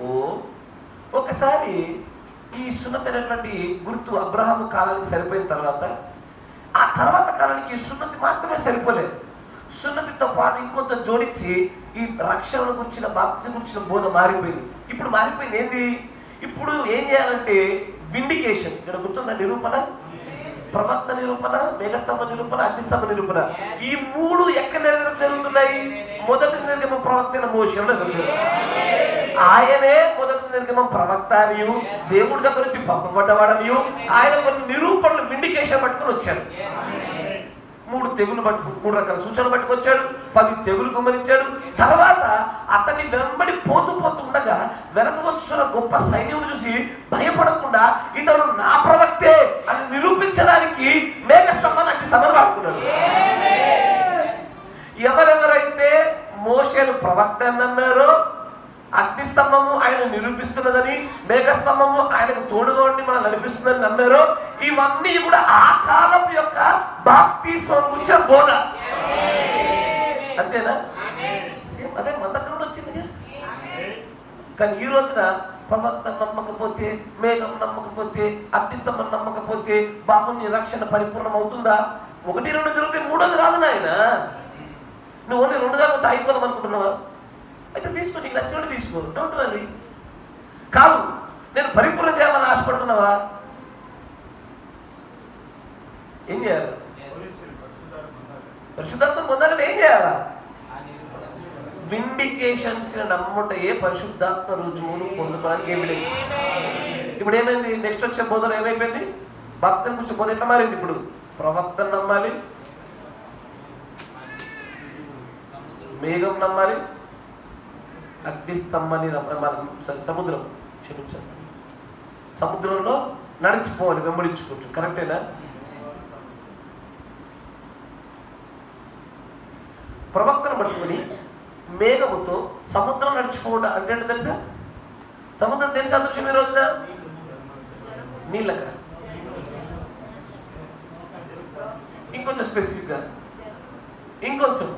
ఓ, ఒకసారి ఈ సున్నతి అనేటువంటి గుర్తు అబ్రహాము కాలానికి సరిపోయిన తర్వాత, ఆ తర్వాత కాలానికి ఈ సున్నతి మాత్రమే సరిపోలేదు. సున్నతితో పాటు ఇంకొంత జోడించి ఈ రక్షణ గురించిన బాప్తిసం గురించిన బోధ మారిపోయింది. ఇప్పుడు మారిపోయింది ఏంది? ఇప్పుడు ఏం చేయాలంటే విండికేషన్. ఇక్కడ గుర్తుందా? నిరూపణ, ప్రవక్త నిరూపణ, మేఘస్తంభ నిరూపణ, అగ్నిస్తంభ నిరూపణ. ఈ మూడు ఎక్కడ నెరవేర్పు జరుగుతున్నాయి? మొదటి నిర్గమం ప్రవక్త అయిన మోషేలో జరుగుతుంది. ఆయనే మొదటి నిర్గమం ప్రవక్త అనియు, దేవుడి దగ్గర నుంచి పంపబడ్డవాడనియు, ఆయన కొన్ని నిరూపణలు విండికేషన్ పట్టుకొని వచ్చాడు. 3 తెగులు 3 రకాల సూచనలు పట్టుకొచ్చాడు. 10 తెగులు గమనించాడు. తర్వాత అతన్ని వెంబడి పోతూ ఉండగా వెనక వస్తున్న గొప్ప సైన్యం చూసి భయపడకుండా ఇతడు నా ప్రవక్తే అని నిరూపించడానికి మేఘస్తంభాన్ని అగ్నిస్తంభాన్ని వాడుకున్నాడు. ఎవరెవరైతే మోషేను ప్రవక్త అని నమ్మారో, అగ్నిస్తంభము ఆయన నిరూపిస్తున్నదని, మేఘస్తంభము ఆయనకు తోడుగా ఉండి మనం నడిపిస్తుందని నమ్మారో, ఇవన్నీ కూడా ఆ కాలం యొక్క బాప్తిస్మం గురించి బోధ. అంతేనా? సేమ్ అదే మన దగ్గర వచ్చిందిగా. కానీ ఈ రోజున ప్రవక్త నమ్మకపోతే, మేఘం నమ్మకపోతే, అగ్నిస్తంభం నమ్మకపోతే బాబుని రక్షణ పరిపూర్ణం అవుతుందా? 1, 2 జరిగితే 3వది రాదు నాయన. నువ్వు ఓన్లీ 2 దాకా వచ్చి అయిపోదాం అనుకుంటున్నావా? అయితే తీసుకో, నీకు నచ్చినట్టు తీసుకో, డోంట్ వరీ. కాదు, నేను పరిపూర్ణ చేయాలని ఆశపడుతున్నావా? ఏం చేయాలి? పరిశుద్ధాత్మ పొందాలని ఏం చేయాలా? విండికేషన్స్ నమ్ముటయే పరిశుద్ధాత్మ రుజువును పొందుకోవడానికి ఎవిడెన్స్. ఇప్పుడు ఏమైంది? నెక్స్ట్ వచ్చే బోధన ఏమైపోయింది? బాప్తిసం గురించి బోధ ఎట్లా మారింది? ఇప్పుడు ప్రవక్తను నమ్మాలి, మేఘం నమ్మాలి, అగ్నిస్తంభాన్ని సముద్రం క్షమించాలి, సముద్రంలో నడిచిపోవాలి వెంబడించుకుంటూ. కరెక్టేనా? ప్రవక్తను పట్టుకుని మేఘముతో సముద్రం నడిచిపోవడం అంటే తెలుసా? సముద్రం తెలుసా దృశ్యం ఈ రోజున? నీళ్ళక. ఇంకొంచెం స్పెసిఫిక్గా, ఇంకొంచెం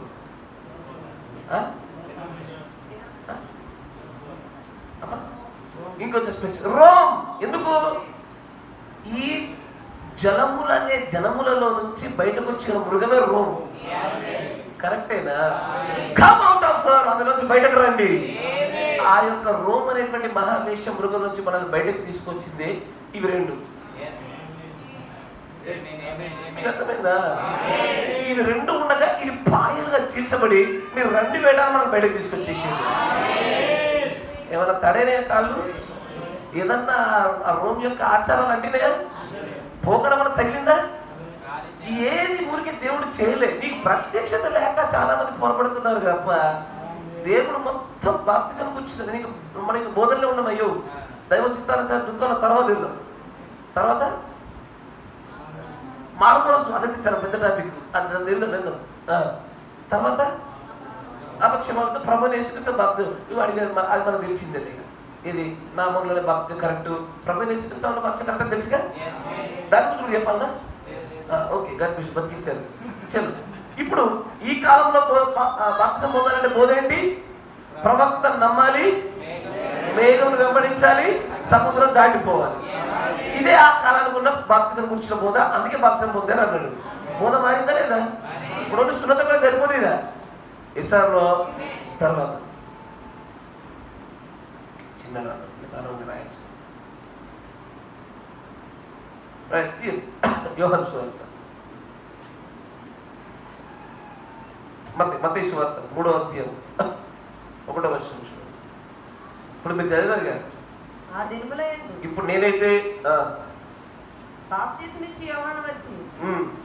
ఇంకొంచెం స్పెసిఫిక్. రోమ్. ఎందుకు? ఈ జలములనే జనములలో నుంచి బయటకు వచ్చిన మృగమే రోమ్. కరెక్టేనా? కమ్ అవుట్ ఆఫ్ హర్, ఆమె నుంచి బయటకు రండి. ఆ యొక్క రోమ్ అనేటువంటి మహావేష మృగం నుంచి మనల్ని బయటకు తీసుకొచ్చింది ఇవి 2. మీకు అర్థమైందా? ఇవి 2 ఉండగా ఇది పాయలుగా చీల్చబడి మీరు 2 వేయడానికి మనం బయటకు తీసుకొచ్చేసేది. ఏమన్నా తడేనే కాళ్ళు? ఏదన్నా ఆ రోమ్ యొక్క ఆచారాలు అంటేనే పోకడం మన తగిలిందా? ఏది ఊరికి దేవుడు చేయలే. నీకు ప్రత్యక్షత లేక చాలా మంది పొరపడుతున్నారు తప్ప దేవుడు మొత్తం బాప్తిజం కూర్చున్నది. నీకు మనకి బోధనలో ఉన్నాం. అయ్యో దైవ చిత్తానుసారం దుఃఖంలో తర్వాత వెళ్దాం. తర్వాత మారుమనసు, అదే చాలా పెద్ద టాపిక్, అది వెళ్దాం. తర్వాత అపక్షమాలతో ప్రభుని యేసుక్రీస్తు బాప్తిజం ఇవి అడిగారు. అది మనకు తెలిసిందే. ఇది నామంలోనే బాప్తిజం కరెక్ట్, ప్రభుని యేసుక్రీస్తు బాప్తిజం కరెక్ట్ తెలుసుగా. దాని గురించి కూడా చెప్పాలనా? ఓకే, గర్భిష్ బతికించారు. చలో, ఇప్పుడు ఈ కాలంలో బాప్తిసం పొందాలంటే బోధ ఏంటి? ప్రవక్త నమ్మాలి, మేఘం వెంబడించాలి, సముద్రం దాటిపోవాలి. ఇదే ఆ కాలానికి ఉన్న బాప్తిసం గురించిన బోధ. అందుకే బాప్తిసం పొందారు అన్నాడు. బోధ మారిందా లేదా? ఇప్పుడు సున్నత కూడా సరిపోతుందా? ఇసార్లో తర్వాత చిన్నగా చాలా ఉంది రాయచ్చు. యోహాను సువార్త, మత్తయి సువార్త 3వ అధ్యాయం 1వ వచనం చూడండి. ఇప్పుడు మీరు చదివారు కదా. ఇప్పుడు నేనైతే బాప్తిసమిచ్చి యోహాను వచ్చి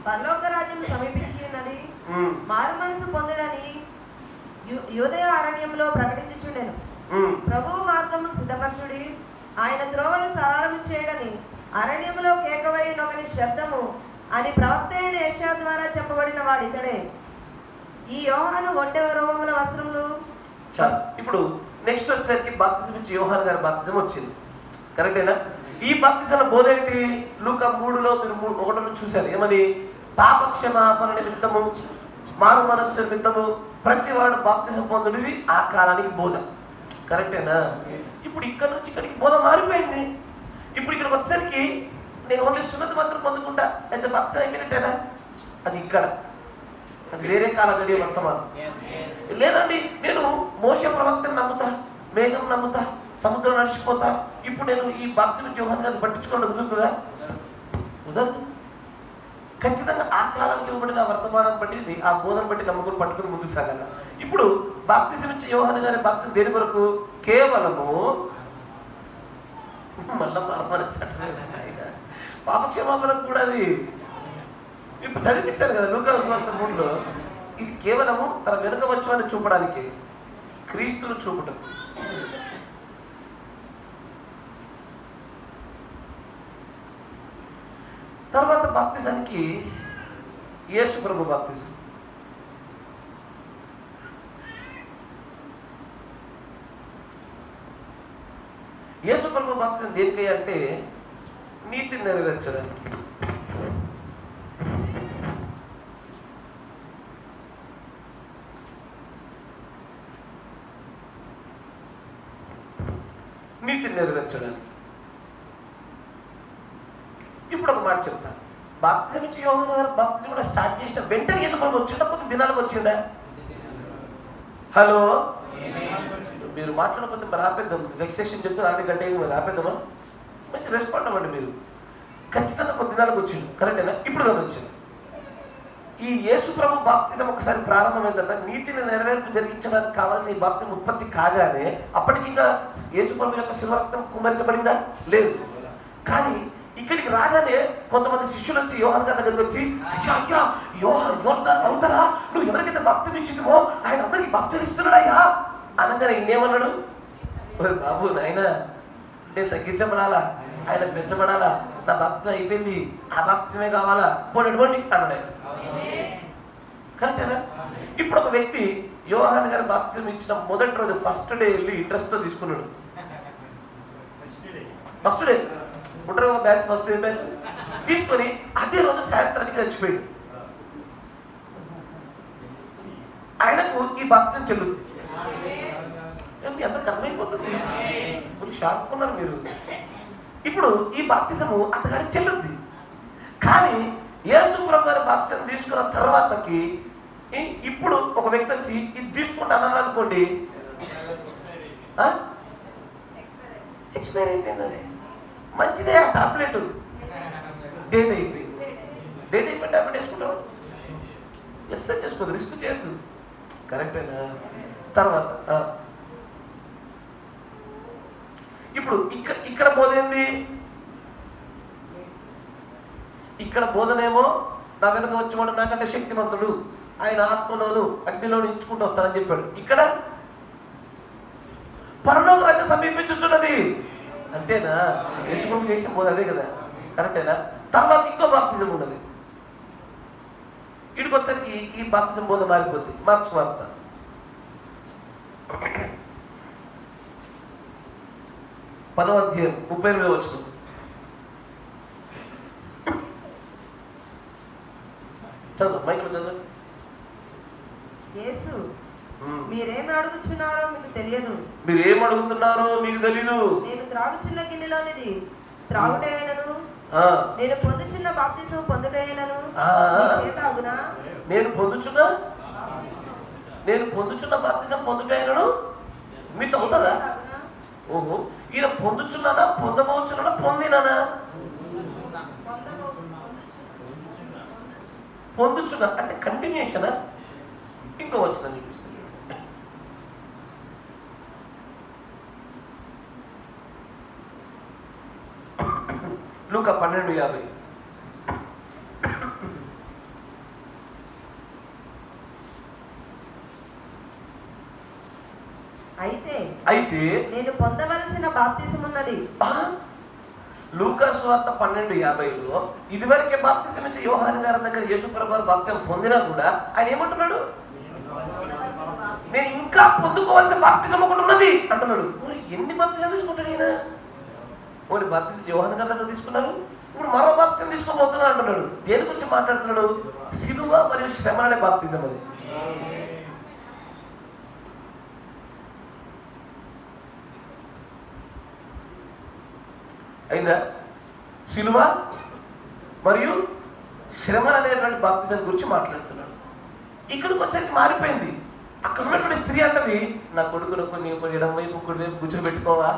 పరలోక రాజ్యం సమీపించి ఉన్నది, మారు మనసు పొందడని యూదయ అరణ్యంలో ప్రకటించుచుండెను. ప్రభువు మార్గము సిద్ధపరచుడి, ఆయన త్రోవలు సరళము చేయడని అరణ్యములో కేకవైనొకని శబ్దము అని ప్రవక్త అయిన యెషయా ద్వారా చెప్పబడిన వాడు ఇతడే. ఈ యోహాను ఒంటె రోమముల వస్త్రములు. చాలు. ఇప్పుడు నెక్స్ట్ వచ్చేసరికి బాప్తిజం ఇచ్చి యోహాను గారి బాప్తిజం వచ్చింది. కరెక్టేనా? ఈ బాప్తిజం బోధ ఏంటి? లూకా 3లో మీరు 1 చూశారు. ఏమని? పాపక్షమాపణ నిమిత్తము, మారు మనస్సు నిమిత్తము ప్రతివాడు బాప్తిజం పొందుడిది ఆ కాలానికి బోధ. కరెక్టేనా? ఇప్పుడు ఇక్కడ నుంచి ఇక్కడికి బోధ మారిపోయింది. ఇప్పుడు ఇక్కడికి వచ్చేసరికి నేను ఓన్లీ సున్నతి మాత్రం పొందుకుంటా, అయితే బాప్తిజం అయిపోయినట్టేనా? అది ఇక్కడ, అది వేరే కాల గడియ వర్తమానం. లేదండి, నేను మోషే ప్రవక్తని నమ్ముతా, మేఘం నమ్ముతా, సముద్రం నడిచిపోతా, ఇప్పుడు నేను ఈ బాప్తిజం యోహాను గారిని పట్టించుకోవడం కుదురుతుందా? కుదరదు. ఖచ్చితంగా ఆ కాలానికి ఇవ్వబడిన వర్తమానం బట్టి, ఆ బోధన బట్టి నమ్ముకుని పట్టుకుని ముందుకు సాగాల. ఇప్పుడు బాప్తిజం ఇచ్చే యోహాను గారి బాప్తిజం దేని కొరకు? కేవలము మళ్ళా ఆయన పాపక్షమాపణకు కూడా. అది ఇప్పుడు చదివించారు కదా లూకా 3లో. ఇది కేవలము తన వెనుక వచ్చామని చూపడానికి, క్రీస్తును చూపటం. తర్వాత బాప్తిజానికి యేసు ప్రభు బాప్తిజం. యేసు ప్రభు బాప్తిజం దేనికై అంటే నీతిని నెరవేర్చడానికి. నీతిని నెరవేర్చడానికి. ఇప్పుడు ఒక మాట చెప్తా. బాప్తిజం ఇచ్చి యోహాను గారు బాప్తిజం కూడా స్టార్ట్ చేసిన వెంటనే యేసు ప్రభు వచ్చిండా, కొద్ది దినాలకు వచ్చిండా? హలో, మీరు మాట్లాడకపోతే మరి ఆపేద్దాం. నెక్స్ట్ సెషన్ చెప్పి 6 గంటలు మరి ఆపేద్దామా? మంచి రెస్పాండ్ అవ్వండి మీరు. ఖచ్చితంగా కొద్ది దినాలకు వచ్చిండు. కరెక్టేనా? ఇప్పుడు గమనించండి, ఈ యేసు ప్రభు బాప్తిజం ఒకసారి ప్రారంభమైన తర్వాత నీతిని నెరవేర్పు జరిగించడానికి కావాల్సిన ఈ బాప్తిజం ఉత్పత్తి కాగానే అప్పటికి ఇంకా యేసు ప్రభు యొక్క శిలువ రక్తం కుమ్మరించబడిందా? లేదు. కానీ ఇక్కడికి రాగానే కొంతమంది శిష్యులు వచ్చి యోహాను గారి దగ్గరికి వచ్చి, అయ్యా యోర్దాను అవుతారా, నువ్వు ఎవరికైతే బాప్తిజం ఇచ్చినవో ఆయన అందరికి బాప్తిజం ఇస్తున్నాడయ్యా అనగానే ఈయనేమన్నాడు? బాబు నాయన, నేను తగ్గించబడాలా, ఆయన పెంచబడాలా, నా బాప్తిజం అయిపోయింది, ఆ బాప్తిజమే కావాలా, పోనటువంటి అన్నాడు. కరెక్టేనా? ఇప్పుడు ఒక వ్యక్తి యోహాను గారి బాప్తిజం ఇచ్చిన మొదటి రోజు ఫస్ట్ డే వెళ్ళి ఇంట్రెస్ట్తో తీసుకున్నాడు. ఫస్ట్ డే ఉంటారు బ్యాచ్, ఫస్ట్ డే బ్యాచ్ తీసుకొని అదే రోజు సాయంత్రానికి చచ్చిపోయాడు. ఆయనకు ఈ బాప్తిజం చెల్లుద్ది. మీ అందరికి అర్థమైపోతుంది. ఫుల్ షార్ప్ ఉన్నారు మీరు. ఇప్పుడు ఈ బాప్తిజము అతగాడికి చెల్లుద్ది. కానీ యేసు ప్రభు గారి బాప్తిజం తీసుకున్న తర్వాతకి ఇప్పుడు ఒక వ్యక్తి వచ్చి ఇది తీసుకుంటానని అనుకోండి, ఎక్స్పైర్ అయిపోయింది. అది మంచిదే, ఆ టాబ్లెట్ డేట్ అయిపోయింది. డేట్ అయిపోయిన టాబ్లెట్ వేసుకుంటాం, ఎస్ అని చేసుకోదు, రిస్క్ చేయొద్దు. కరెక్టేనా? తర్వాత ఇప్పుడు ఇక్కడ బోధ ఏంది? ఇక్కడ బోధనేమో నా వెనుక వచ్చేవాడు నాకంటే శక్తిమంతుడు, ఆయన ఆత్మలోను అగ్నిలోను ఇచ్చుకుంటూ వస్తానని చెప్పాడు. ఇక్కడ పరలోక రాజ్యం సమీపించుచున్నది. అంతేనా? యేసు ప్రభు చేసిన బోధ అదే కదా. కరెక్టేనా? తర్వాత ఇంకో బాప్తిజం ఉన్నది. ఇక్కడికి వచ్చరికి ఈ బాప్తిజం బోధ మారిపోతుంది. మార్క్స్ వార్త 10వ అధ్యాయం 38వ వచనం. చదువు, మైక్లో చదువు. యేసు, మీరేమి అడుగుచున్నారో మీకు తెలియదు. మీరు ఏం అడుగుతున్నారో మీకు తెలియదు. నేను త్రాగుచున్న గిన్నెలోనిది త్రాగుటైనను, నేను పొందుచున్న బాప్తిజం పొందుటైనను మీ చేత అగునా? నేను పొందుచున్న బాప్తిజం పొందుటైనను మీతో అవుతుందా? ఓహో, ఈయన పొందుచున్నానా, పొందబోచున్నానా, పొందినానా? పొందుచున్నా అంటే కంటిన్యూషనా? ఇంకో వచ్చిన చూపిస్తుంది. లూకా 12:50. అయితే నేను పొందవలసిన బాప్తిసమున్నది. లూకా సువార్త 12:50లో ఇదివరకే బాప్తిసం ఇచ్చే యోహాను గారి దగ్గర యేసుప్రభువు బాప్తిసం పొందినా కూడా ఆయన ఏమంటున్నాడు? నేను ఇంకా పొందుకోవాల్సిన బాప్తిసం ఒకటి ఉన్నది అంటున్నాడు. ఎన్ని బాప్తిసం తీసుకుంటాడు ఈయన? ఒకటి బాప్తిసం యోహాను గారి దగ్గర తీసుకున్నాడు, ఇప్పుడు మరో బాప్తిసం తీసుకోబోతున్నాడు అంటున్నాడు. దేని గురించి మాట్లాడుతున్నాడు? సిలువ మరియు శ్రమ అనే బాప్తిసం అది. అయిందా? సిలువ మరియు శ్రమలు అనేటువంటి బాప్తిజం గురించి మాట్లాడుతున్నాడు. ఇక్కడికి వచ్చేది మారిపోయింది. అక్కడ ఉన్నటువంటి స్త్రీ అంటది, నా కొడుకులకు నీకు ఎడం వైపు కుడి వైపు కూర్చొని పెట్టుకోవా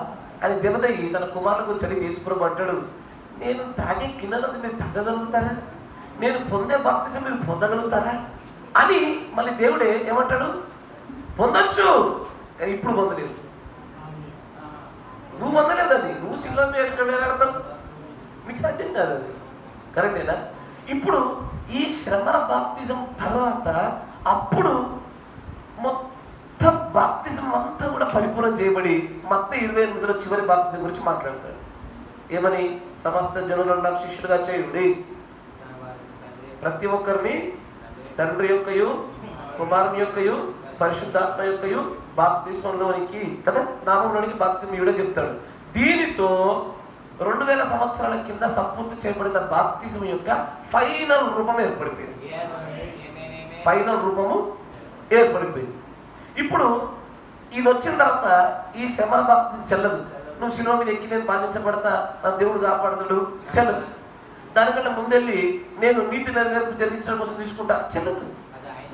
అని జనదయ్యి తన కుమారుల గురించి అడిగి యేసుప్రభువు అంటాడు, నేను తాగే గిన్నెలది మీరు తాగగలుగుతారా? నేను పొందే బాప్తిజం మీరు పొందగలుగుతారా అని మళ్ళీ దేవుడే ఏమంటాడు? పొందొచ్చు, కానీ ఇప్పుడు పొందలేదు. నువ్వు పొందలేదు, అది నువ్వు సిల్లో వేలాడతావు, నీకు సాధ్యం కాదు అది. కరెక్టేనా? ఇప్పుడు ఈ శ్రమల బాప్తిజం తర్వాత అప్పుడు మొత్తం బాప్తిజం అంతా కూడా పరిపూర్ణం చేయబడి మత్తయి 28లో చివరి బాప్తిజం గురించి మాట్లాడతాడు. ఏమని? సమస్త జనులను నాకు శిష్యులుగా చేయుడి, ప్రతి ఒక్కరిని తండ్రి యొక్కయు కుమారుని యొక్కయు పరిశుద్ధాత్మ యొక్కయు బాప్తిస్మంలోనికి కదా నామంలోనికి బాప్తిజం ఇవిడే చెప్తాడు. దీనితో 2000 సంవత్సరాల కింద సంపూర్తి చేయబడిన బాప్తిజం యొక్క ఫైనల్ రూపం ఏర్పడిపోయింది. ఫైనల్ రూపము ఏర్పడిపోయింది. ఇప్పుడు ఇది వచ్చిన తర్వాత ఈ శ్రమల బాప్తిజం చెల్లదు. నువ్వు శిలువ మీద ఎక్కి నేను బాధించబడతా, నా దేవుడు కాపాడుతాడు, చెల్లదు. దానికంటే ముందెళ్ళి నేను నీతి నెరవేర్పు జరిగించడం కోసం తీసుకుంటా, చెల్లదు.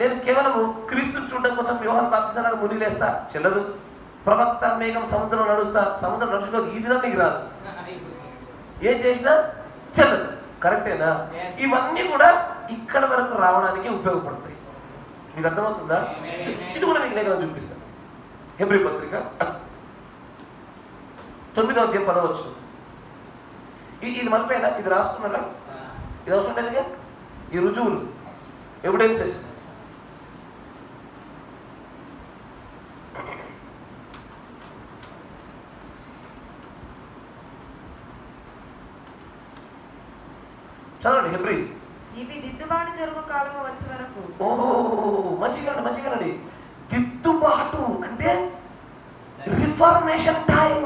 నేను కేవలము క్రీస్తుని చూడడం కోసం యోహాను బాప్తిసానికి మునిలేస్తా, చెల్లదు. ప్రవక్త మేఘం సముద్రం నడుస్తా, సముద్రం నడుచుకో, ఈ దినం నీకు రాదు. ఏం చేసినా చెల్లదు. కరెక్టేనా? ఇవన్నీ కూడా ఇక్కడ వరకు రావడానికి ఉపయోగపడతాయి. మీకు అర్థమవుతుందా? ఇది కూడా మీకు లేఖనం చూపిస్తాను. హెబ్రీ పత్రిక 9వ అధ్యాయం 10వ వచనం. ఇది మనపైన ఇది రాసుకున్నాడా? ఇది అవసరం లేదుగా. ఈ రుజువులు, ఎవిడెన్సెస్. చదవండి హెబ్రీ. ఇవి దిద్దుబాటు జరుగు కాలము వచ్చే వరకు. ఓహో, మంచిగానండి. దిద్దుబాటు అంటే రిఫార్మేషన్ టైం,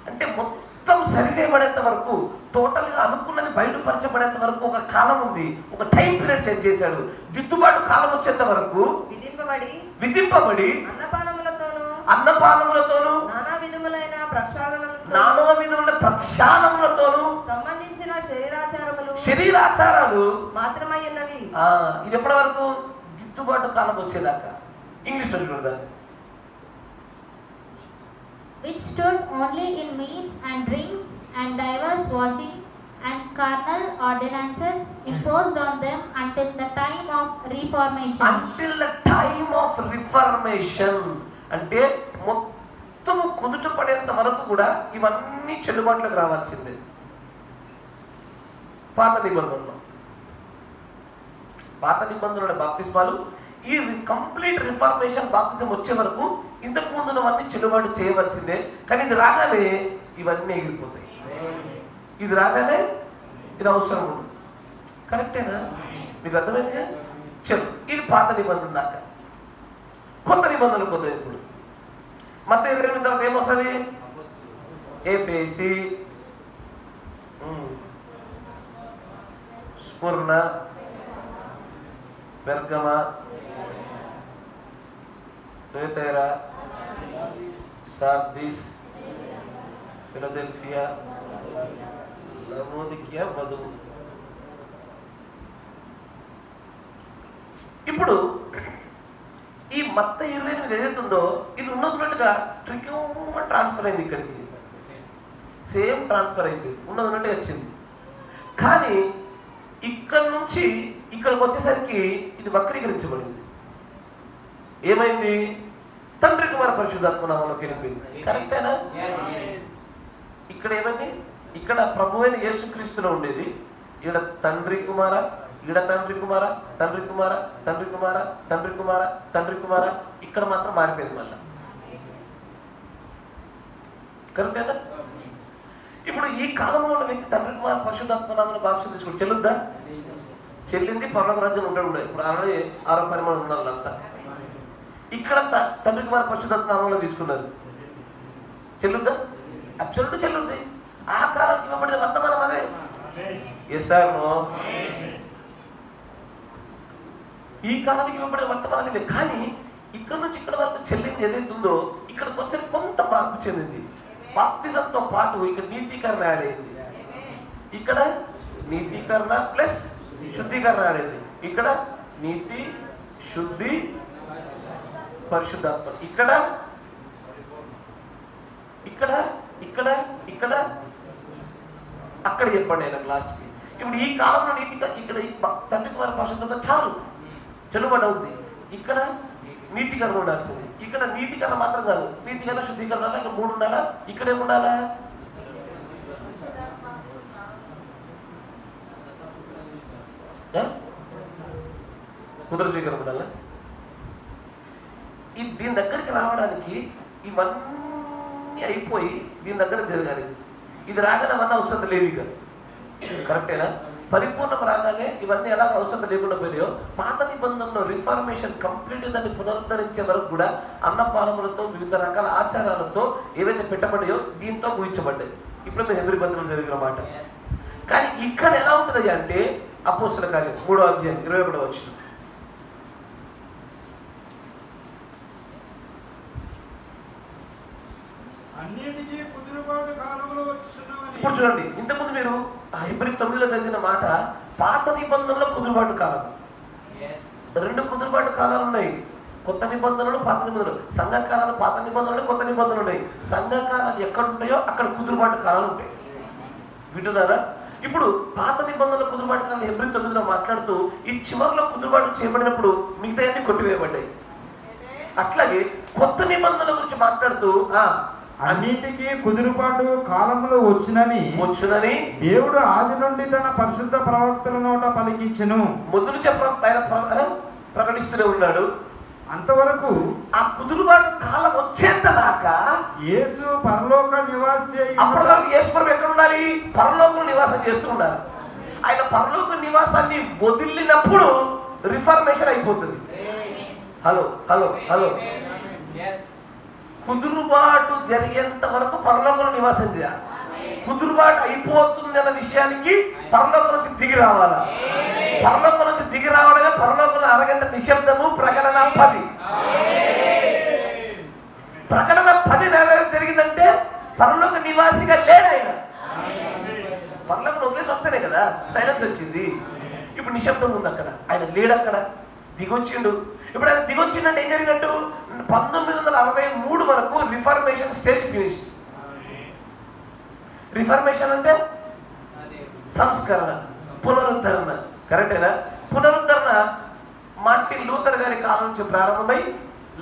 అంటే మొత్తం సరిచేయబడేంత వరకు, టోటల్గా అనుకున్నది బయటపరచబడేంత వరకు ఒక కాలం ఉంది, ఒక టైం పీరియడ్ సెట్ చేశాడు. దిద్దుబాటు కాలం వచ్చేంత వరకు విధింపబడి అన్నపానములతోనూ నానా విధములైన ప్రక్షాళనములతోనూ సంబంధించిన శరీరాచారాలు మాత్రమై ఉన్నవి. ఇది ఎప్పటి వరకు? దిద్దుబాటు కాలం వచ్చేదాకా. ఇంగ్లీష్లో చూడదాన్ని. Which stood only in meats and drinks and diverse washing and carnal ordinances imposed on them until the time of reformation. Until the time of reformation అంటే మొత్తము కుదుట పడేంత వరకు కూడా ఇవన్నీ చెల్లుబాటులోకి రావాల్సిందే. పాత నిబంధనల బాప్తిస్మాలు, ఈ కంప్లీట్ రిఫార్మేషన్ బాప్తిజం వచ్చే వరకు ఇంతకు ముందున్నవన్నీ చెల్లుబాటు చేయవలసిందే. కానీ ఇది రాగానే ఇవన్నీ ఎగిరిపోతాయి. ఇది రాగానే ఇది అవసరం ఉండదు. కరెక్టేనా? మీకు అర్థమైందిగా? చలో, ఇది పాత నిబంధన దాకా. కొత్త నిబంధనలు పోతాయి. ఇప్పుడు మత్తయి 28 తర్వాత ఏమొస్తుంది? ఎఫెసీ, స్ముర్ణ, పెర్గమ, తుయతైరా, సార్దీస్, ఫిలదెల్ఫియా, లవోదికియా, వధువు. ఇప్పుడు ఈ మత్తయి 28 ఏదైతుందో ఇది ఉన్నట్టుగా ట్రాన్స్ఫర్ అయింది. ఇక్కడికి సేమ్ ట్రాన్స్ఫర్ అయిపోయింది, ఉన్నట్టుగా వచ్చింది. కానీ ఇక్కడ నుంచి ఇక్కడికి వచ్చేసరికి ఇది వక్రీకరించబడింది. ఏమైంది? తండ్రి కుమార పరిశుద్ధాత్మ నామంలోకి వెళ్ళిపోయింది. కరెక్టేనా? ఇక్కడ ఏమైంది? ఇక్కడ ప్రభువైన యేసుక్రీస్తులో ఉండేది, ఈడ తండ్రి కుమార, ఈడ తండ్రి కుమార, తండ్రి కుమార, తండ్రి కుమార, తండ్రి కుమార, తండ్రి కుమార. ఇక్కడ మాత్రం మారిపోయింది. మళ్ళా కరెక్టేనా? ఇప్పుడు ఈ కాలంలో ఉన్న వ్యక్తి తండ్రి కుమార పరిశుద్ధాత్మ నామమున బాప్తిసం తీసుకుంటే చెల్లుద్దా? చెల్లింది, పరలోక రాజ్యం ఉంటాడు కూడా. ఇప్పుడు ఆల్రెడీ 6వ పరిమాణం ఉన్నారు అంతా. ఇక్కడ తండ్రి కుమార పరిశుద్ధాత్మ నామంలో తీసుకున్నారు, చెల్లుద్దా? అబ్సల్యూట్ చెల్లుద్ది. ఆ కాలానికి ఇవ్వబడిన వర్తమానం అదే. Yes sir no? ఈ కాలానికి ఇవ్వబడిన వర్తమానం ఇవే. కానీ ఇక్కడ నుంచి ఇక్కడ వరకు చెల్లింది ఏదైతే ఉందో ఇక్కడికి వచ్చి కొంత మార్పు చెందింది. బాప్తిజంతో పాటు ఇక్కడ నీతీకరణ యాడ్ అయింది. ఇక్కడ నీతీకరణ ప్లస్ శుద్ధీకరణ యాడ్ అయింది. ఇక్కడ నీతి, శుద్ధి, పరిశుద్ధాత్మ. ఇక్కడ ఇక్కడ ఇక్కడ ఇక్కడ అక్కడ చెప్పండి ఆయన లాస్ట్కి. ఇప్పుడు ఈ కాలంలో నీతిగా ఇక్కడ తండ్రి కుమార పరిశుద్ధంగా చాలు చెల్లుబాటు అవుద్ది. ఇక్కడ నీతికరణ ఉండాల్సింది. ఇక్కడ నీతికరణ మాత్రం కాదు, నీతికరణ శుద్ధీకరణ ఇక్కడ 3 ఉండాలా? ఇక్కడ ఏముండాలా? కుదురు స్వీకరణ ఉండాలా? దీని దగ్గరికి రావడానికి ఇవన్నీ అయిపోయి దీని దగ్గర జరగాలి. ఇది రాగానే అవన్నీ అవసరం లేదు. ఇక కరెక్టేనా? పరిపూర్ణం రాగానే ఇవన్నీ ఎలాగ అవసరం లేకుండా పోయాయో పాత నిబంధనలో రిఫార్మేషన్ కంప్లీట్ దాన్ని పునరుద్ధరించే వరకు కూడా అన్నపానములతో వివిధ రకాల ఆచారాలతో ఏవైతే పెట్టబడ్డాయో దీంతో ముగించబడ్డాయి. ఇప్పుడు మీరు హెబ్రీ పత్రికలో జరిగిన మాట. కానీ ఇక్కడ ఎలా ఉంటుంది అంటే అపోస్తల కార్యం 3వ అధ్యాయం 21వ వచనం. ఇప్పుడు చూడండి, ఇంతకుముందు మీరు హెబ్రీ 9లో చదివిన మాట పాత నిబంధనలో కుదురుబాటు కాలం. 2 కుదురుబాటు కాలాలు ఉన్నాయి. కొత్త నిబంధనలు, పాత నిబంధనలు. సంఘకాలాలు పాత నిబంధనలు, కొత్త నిబంధనలు ఉన్నాయి. సంఘకాలాలు ఎక్కడ ఉంటాయో అక్కడ కుదురుబాటు కాలాలు ఉంటాయి. వింటున్నారా? ఇప్పుడు పాత నిబంధనల కుదురుబాటు కాలం హెబ్రీ 9లో మాట్లాడుతూ ఈ చివరిలో కుదురుబాటు చేయబడినప్పుడు మిగతా అన్ని కొట్టివేయబడ్డాయి. అట్లాగే కొత్త నిబంధనల గురించి మాట్లాడుతూ అన్నింటికీ కుదురుబాటు కాలంలో వచ్చునని దేవుడు ఆది నుండి తన పరిశుద్ధ ప్రవక్తల నోట పలికించెను. ముందు ప్రకటిస్తూనే ఉన్నాడు. అంతవరకు ఆ కుదురుబాటు కాలం వచ్చేంత దాకా యేసు పరలోక నివాసి. అప్పుడు యేసు ప్రభు ఎక్కడ ఉండాలి? పరలోకంలో నివాసం చేస్తూ ఉండాలి. ఆయన పరలోక నివాసాన్ని వదిలినప్పుడు రిఫార్మేషన్ అయిపోతుంది. Hello hello hello. కుదురుబాటు జరిగేంత వరకు పరలోకంలో నివాసం చేయాలి. కుదురుబాటు అయిపోతుంది అన్న విషయానికి పరలోకం నుంచి దిగి రావాలా? పరలోకం నుంచి దిగి రావడమే పరలోకంలో అరగంట నిశ్శబ్దము. ప్రకటన 10 ప్రకటన 10 నెరవేరం జరిగిందంటే పరలోక నివాసిగా లేడు ఆయన. పరలోకం వదిలేసి వస్తేనే కదా సైలెన్స్ వచ్చింది. ఇప్పుడు నిశ్శబ్దం ఉంది అక్కడ. ఆయన లేడు, అక్కడ దిగొచ్చిండు. ఇప్పుడు ఆయన దిగొచ్చిందంటే ఏం జరిగినట్టు? 1963 వరకు రిఫార్మేషన్ స్టేజ్ ఫినిష్డ్. రిఫార్మేషన్ అంటే సంస్కరణ, పునరుద్ధరణ. కరెక్టేనా? పునరుద్ధరణ మార్టిన్ లూథర్ గారి కాలం నుంచి ప్రారంభమై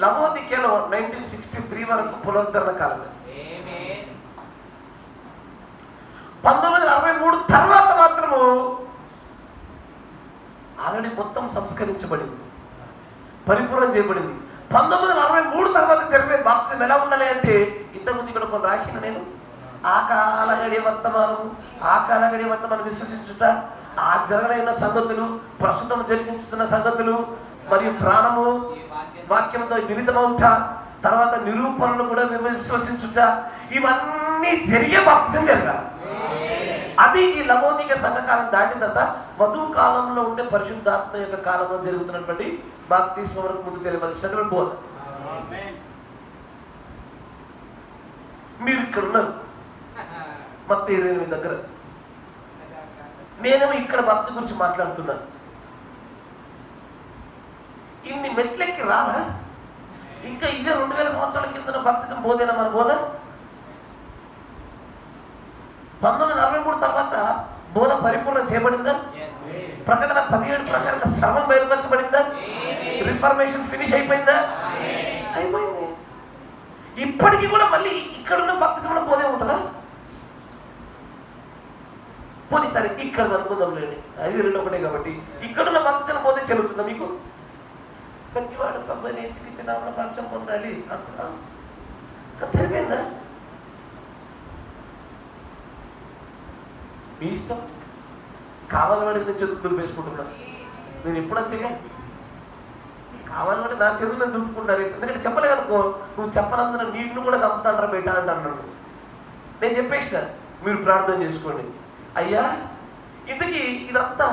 లవోదికేలో 1963 వరకు పునరుద్ధరణ కాలం. 1963 తర్వాత మాత్రము ఆల్రెడీ మొత్తం సంస్కరించబడింది, పరిపూర్ణం చేయబడింది. 1963 తర్వాత జరిపే బాప్తిజం ఎలా ఉండాలి అంటే ఇంతకుముందు ఇక్కడ కొన్ని రాసిన నేను ఆ కాల గడియ వర్తమానం విశ్వసించుట, ఆ జరగడైన సంగతులు, ప్రస్తుతం జరిగించుతున్న సంగతులు, మరియు ప్రాణము వాక్యంతో మిళితమవుట, తర్వాత నిరూపణలు కూడా విశ్వసించుట, ఇవన్నీ జరిగే బాప్తిజం జరగాలి. అది ఈ లవోదిక సంఘకాలం దాటిన తర్వాత వధువు కాలంలో ఉండే పరిశుద్ధాత్మ యొక్క కాలంలో జరుగుతున్నటువంటి బాప్తిస్మ వరకు ముందు తెలియవలసినటువంటి బోధ. మీరు ఇక్కడ ఉన్నారు, మత్తయి 28 దగ్గర. నేనేమో ఇక్కడ భక్తి గురించి మాట్లాడుతున్నాను. ఇన్ని మెట్లెక్కి రాదా? ఇంకా ఇదే 2000 సంవత్సరాల కింద బాప్తిజం బోధేనా మన బోధ? 1963 తర్వాత బోధ పరిపూర్ణం చేయబడిందా? ప్రకటన 17 ప్రకారంగా సర్వం బయలుపరచబడిందా? రిఫార్మేషన్ ఫినిష్ అయిపోయిందా? అయిపోయింది. ఇప్పటికీ కూడా మళ్ళీ ఇక్కడున్న బాప్తిజం బోధే ఉంటుందా? పోనీ సరే ఇక్కడ అనుకుందాం లేండి, 5-2-1 కాబట్టి ఇక్కడున్న బాప్తిజం బోధే చెల్లుతుందా మీకు? ప్రతివాడు ప్రభువుని యేసుక్రీస్తు నామమున బాప్తిజం పొందాలి అనుకున్నా, అది సరిపోయిందా? మీ ఇష్టం. కావాలని వాడికి నేను చదువు దులిపేసుకుంటున్నాను. నేను ఎప్పుడు అంతేగా, కావాలని వాడి నా చదువు నేను దులుపుకుంటాను. ఎందుకంటే చెప్పలేదనుకో, నువ్వు చెప్పనందున నిన్ను కూడా చంపుతానరా బయట అంటున్నాను. నేను చెప్పేసిన, మీరు ప్రార్థన చేసుకోండి. అయ్యా ఇంతకీ ఇదంతా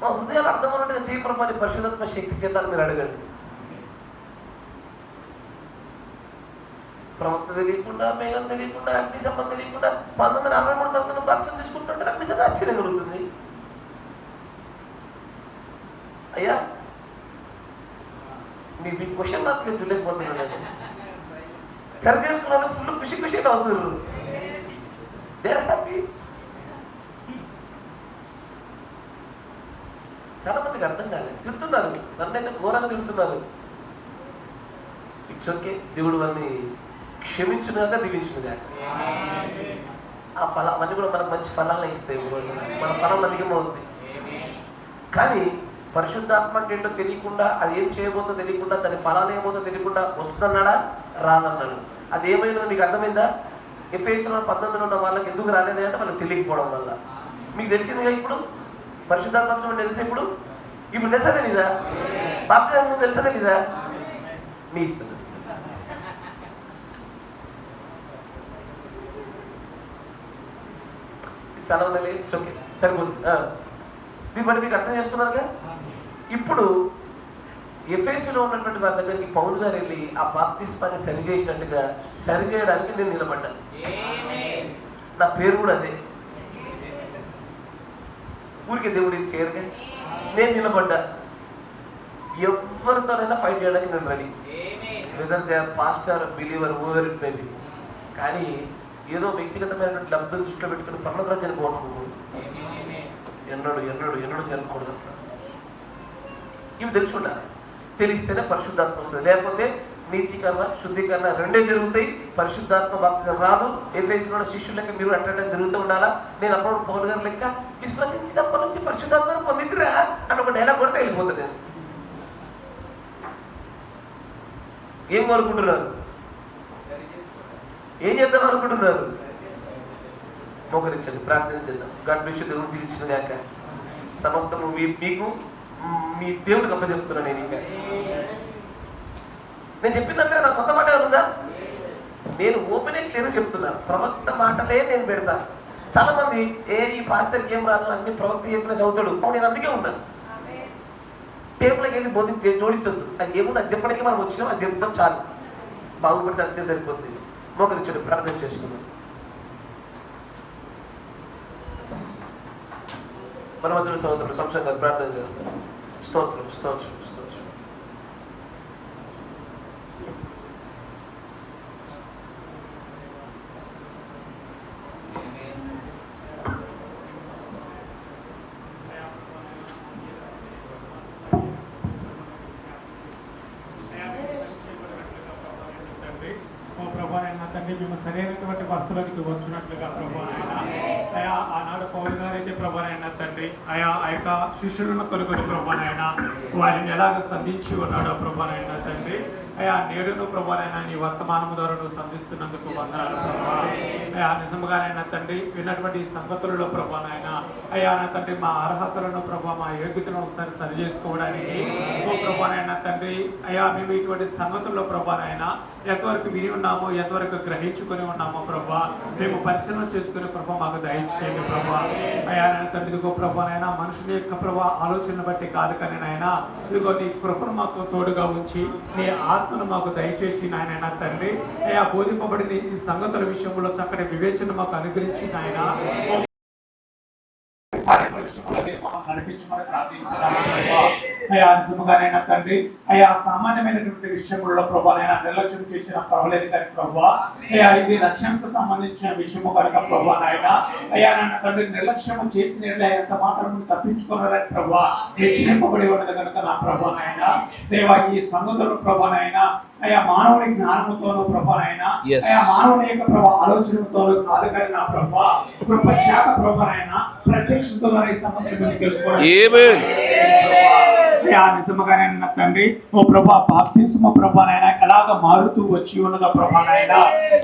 మా హృదయాలు అర్థమైనట్టుగా చేయపరమని పరిశుద్ధాత్మ శక్తి చేతాన్ని మీరు అడగండి. ప్రవక్త తెలియకుండా, మేఘం తెలియకుండా, అగ్ని సంబంధం తెలియకుండా 1943 తర్వాత బాప్తిసం తీసుకుంటుంటే నాకు నిజంగా ఆశ్చర్యం కలుగుతుంది. అయ్యా మీ క్వశ్చన్ నాకు నేను చూడలేకపోతున్నాను. సరి చేసుకున్నాను, ఫుల్ ఖుషి అవుతున్నారు. They are happy. చాలా మందికి అర్థం కాలేదు, తిడుతున్నారు, నన్నైతే ఘోరంగా తిడుతున్నారు. ఇట్స్ ఓకే, దేవుడు వారిని క్షమించుగాక దీవించుగాక. ఆ అవన్నీ కూడా మనకు మంచి ఫలాలను ఇస్తాయి. ఈ రోజు మన ఫలం అధికమవుతుంది. కానీ పరిశుద్ధాత్మ అంటే ఏంటో తెలియకుండా, అది ఏం చేయబోతో తెలియకుండా, దాని ఫలాలు ఏమవుతో తెలియకుండా వస్తుందన్నాడా రాదన్నాడు. అది ఏమైందో మీకు అర్థమైందా? ఎఫెసీయుల 19 ఉన్న వాళ్ళకి ఎందుకు రాలేదు అంటే వాళ్ళకి తెలియకపోవడం వల్ల. మీకు తెలిసిందిగా ఇప్పుడు పరిశుద్ధాత్మ తెలిసే ఇప్పుడు తెలుసా తెలీదా? బాప్తిజం తెలుసా తెలీదా? మీ ఇష్టం. చాలా ఉండాలి, ఓకే సరిపోతుంది. దీన్ని బట్టి మీకు అర్థం చేసుకున్నారుగా. ఇప్పుడు ఎఫెసీలో ఉన్నటువంటి వారి దగ్గరికి పౌలు గారు వెళ్ళి ఆ బాప్తిస్మాన్ని సరిచేసినట్టుగా సరిచేయడానికి నేను నిలబడ్డాను. నా పేరు కూడా అదే. ఊరికే దేవుడు ఇది చేయరుగా, నేను నిలబడ్డా. ఎవరితోనైనా ఫైట్ చేయడానికి నేను ready, whether they are pastor, believer, over it maybe. కానీ ఏదో వ్యక్తిగతమైనటువంటి లబ్ధులు దృష్టిలో పెట్టుకుని పర్లోక రాజ్యాన్ని పోగొట్టుకోకూడదు. ఎన్నడూ జరగకూడదు అట్లా. ఇవి తెలుసుండా, తెలిస్తేనే పరిశుద్ధాత్మ వస్తుంది. లేకపోతే నీతీకరణ, శుద్ధీకరణ రెండే జరుగుతాయి. పరిశుద్ధాత్మ బాప్తిజం రాదు. ఎఫెసీయుల శిష్యుల లెక్క మీరు అట్లా తిరుగుతూ ఉండాలా. నేను అప్పుడు పౌలు గారి లెక్క విశ్వసించినప్పటి నుంచి పరిశుద్ధాత్మను పొందిద్దిరా అని ఒక డైలాగ్ కొడితే వెళ్ళిపోతుంది. నేను ఏం కోరుకుంటున్నారు? ఏం చేద్దాం అనుకుంటున్నారు? మోకరించండి, ప్రార్థన చేద్దాం. God bless you. దేవుని దీవించిన గాక. సమస్తము మీకు మీ దేవుడికి అప్పచెప్తున్నా. నేను చెప్పిందంటే నా సొంత మాట ఉందా? నేను ఓపెన్ క్లియర్గా చెప్తున్నాను. ప్రవక్త మాటలే నేను పెడతా. చాలా మంది ఈ పాస్టర్కి ఏం రాదు, అన్ని ప్రవక్త చెప్పిన చదువుతాడు. నేను అందుకే ఉన్నాను. టేబుల్కి వెళ్ళి జోడించొద్దు. అది ఏముంది, అది చెప్పడానికి మనం వచ్చినాం, అది చెప్తాం చాలు. బాగుపడితే అంతే సరిపోతుంది. మోకరించండి, ప్రార్థన చేసుకున్నాం. మన మధ్యలో సహోదరులు సంశయంగా ప్రార్థన చేస్తాం. స్తోత్రం. మేము సరైనటువంటి బస్సులకు వచ్చినట్లుగా ప్రభు అయా ఆనాడు పౌలు గారైతే ప్రభానైనా తండ్రి అయా ఆ యొక్క శిష్యులను కొనుగొని ప్రభానైనా వారిని ఎలాగ సంధించి ఉన్నాడో ప్రభానైనా తండ్రి అయా నేడును ప్రభానైనా నీ వర్తమానము ద్వారా నువ్వు సంధిస్తున్నందుకు వందనాలు ప్రభా. అయా నిజముగానైనా తండ్రి విన్నటువంటి సంగతులలో ప్రభానైనా అయా నా తండ్రి మా అర్హతలను ప్రభా, మా యోగ్యతను ఒకసారి సరి చేసుకోవడానికి ఓ ప్రభానైనా తండ్రి అయా మేము ఇటువంటి సంగతుల్లో ప్రభానైనా ఎంతవరకు విని ఉన్నామో, ఎంతవరకు గ్రహించుకొని ఉన్నామో ప్రభా, మేము పరిశీలన చేసుకునే ప్రభా మాకు దయచేయండి ప్రభా. అయా నేను తండ్రి ఇదిగో ప్రభానైనా మనుషుల యొక్క ప్రభా ఆలోచనను బట్టి కాదు కానీ నాయన ఇదిగో నీ కృపను మాకు తోడుగా ఉంచి నీ ఆత్మను మాకు దయచేసి నాయన తండ్రి అయా బోధింపబడిన ఈ సంగతుల విషయంలో చక్కటి వివేచన మాకు అనుగ్రహించి నాయన అయా నిజముగానైనా తండ్రి అయా సామాన్యమైనటువంటి విషయంలో ప్రభానైనా నిర్లక్ష్యం చేసిన పర్వాలేదు కానీ ప్రభా అయా ఇది రక్షణకు సంబంధించిన విషయము కనుక ప్రభానైనా అయా నాన్న తండ్రి నిర్లక్ష్యం చేసిన ఎంత మాత్రం తప్పించుకోవాలని ప్రభా హెచ్చరింపబడి ఉన్నది కనుక నా ప్రభానైనా దేవా ఈ సంగతులు ప్రభానైనా అయా మానవుని జ్ఞానముతోనూ ప్రభానైనా అయా మానవుని యొక్క ప్రభా ఆలోచనతోనూ కాదు కానీ నా ప్రభా కృప చేత ప్రభానైనా ప్రత్యక్షంతో ఈ సంగతులు తెలుసుకోవాలి. అయ్యా నిజముగానే నా తండ్రి ఓ ప్రభా బాప్తిస్మ ప్రభా నాయన ఎలాగ మారుతూ వచ్చి ఉన్నదో ప్రభా నాయన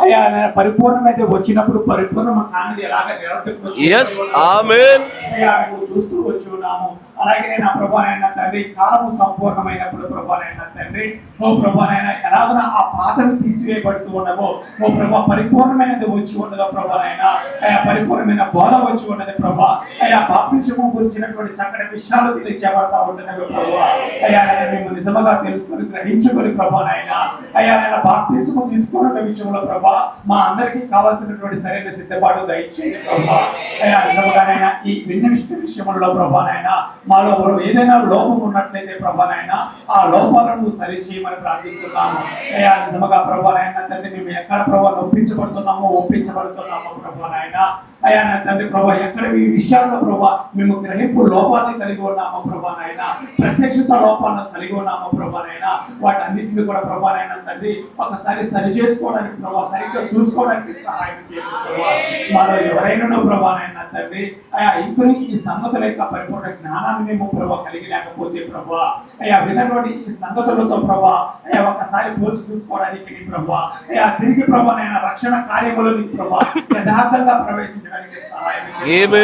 అయ్యా నాయన పరిపూర్ణమైతే వచ్చినప్పుడు పరిపూర్ణం కానిది ఎలాగ నిరర్థకం Yes, amen. అయ్యా మేము చూస్తూ వచ్చి ఉన్నాము. అలాగే నా ప్రభా నాయన తండ్రి కాలము సంపూర్ణమైనప్పుడు ప్రభా నాయన తండ్రి ఓ ప్రభా నాయన ఎలాగ ఆ పాతవి తీసివేయబడుతూ ఉండవో ఓ ప్రభా పరిపూర్ణమైనది వచ్చి ఉండదో ప్రభా నాయన అయ్యా పరిపూర్ణమైన బోధ వచ్చి ఉన్నది ప్రభా అయ్యా బాప్తిస్మం గురించినటువంటి చక్కటి విషయాలు తెలియచేయబడతా ఉంటున్నవి ప్రభా అయ్యా మేము నిజముగా తెలుసుకొని గ్రహించుకొని ప్రభా నాయన అయ్యా నాయన బాప్తిస్మం తీసుకున్న విషయంలో ప్రభా మా అందరికీ కావాల్సినటువంటి సరైన సిద్ధపాటు దయచేయండి ప్రభా అయ్యా నిజముగానైనా ఈ విషయంలో ప్రభా నాయన మాలో ఏదైనా లోపం ఉన్నట్లయితే ప్రభా నాయన ఆ లోపాలను సరిచేయమని ప్రార్థిస్తున్నాము. అయ్యా నిజముగా ప్రభా నాయన తండ్రి మేము ఎక్కడ ప్రభా ఒప్పించబడుతున్నామో ప్రభా నాయన అయ్యా నా తండ్రి ప్రభా ఎక్కడ ఈ విషయాల్లో ప్రభా మేము గ్రహింపు లోపాన్ని కలిగి ఉన్నామో ప్రభా నాయన ప్రత్యక్షత లోపాలను కలిగి ఉన్నామో ప్రభా నాయన వాటన్నిటిని కూడా ప్రభా నాయన తండ్రి ఒకసారి సరి చేసుకోవడానికి ప్రభా సరిగ్గా చూసుకోవడానికి సహాయం చేయండి ప్రభా మాలో ఎవరైనా ప్రభా నాయన తండ్రి అయ్యా ఇప్పుడు ఈ సంగతుల యొక్క పరిపూర్ణ జ్ఞానాన్ని మేము ప్రభా కలిగి లేకపోతే ప్రభా అయ్యా విన్నటువంటి ఈ సంగతులతో ప్రభా అయ్యా ఒకసారి పోల్చి చూసుకోవడానికి ప్రభా అయ్యా తిరిగి ప్రభా నాయన రక్షణ కార్యములని ప్రభా యథార్థంగా ప్రవేశించడానికి సహాయం చేయండి.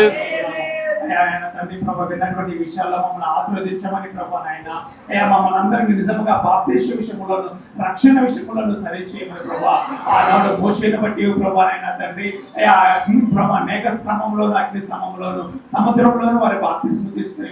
ఆయన తండ్రి ప్రభా విన్నటువంటి విషయాల్లో మమ్మల్ని ఆశీర్వదించమని ప్రభా నాయన అయ్యా మమ్మల్ని అందరినీ నిజంగా బాప్తిస్మ విషయంలోను రక్షణ విషయంలోను సరి చేయమని ప్రభా ఆనాడు మోషేను బట్టి ప్రభా నాయన తండ్రి అయ్యా ప్రభా మేఘ స్తంభంలోను అగ్ని స్తంభంలోను సముద్రంలోను వారి బాప్తిస్మ తీసుకుని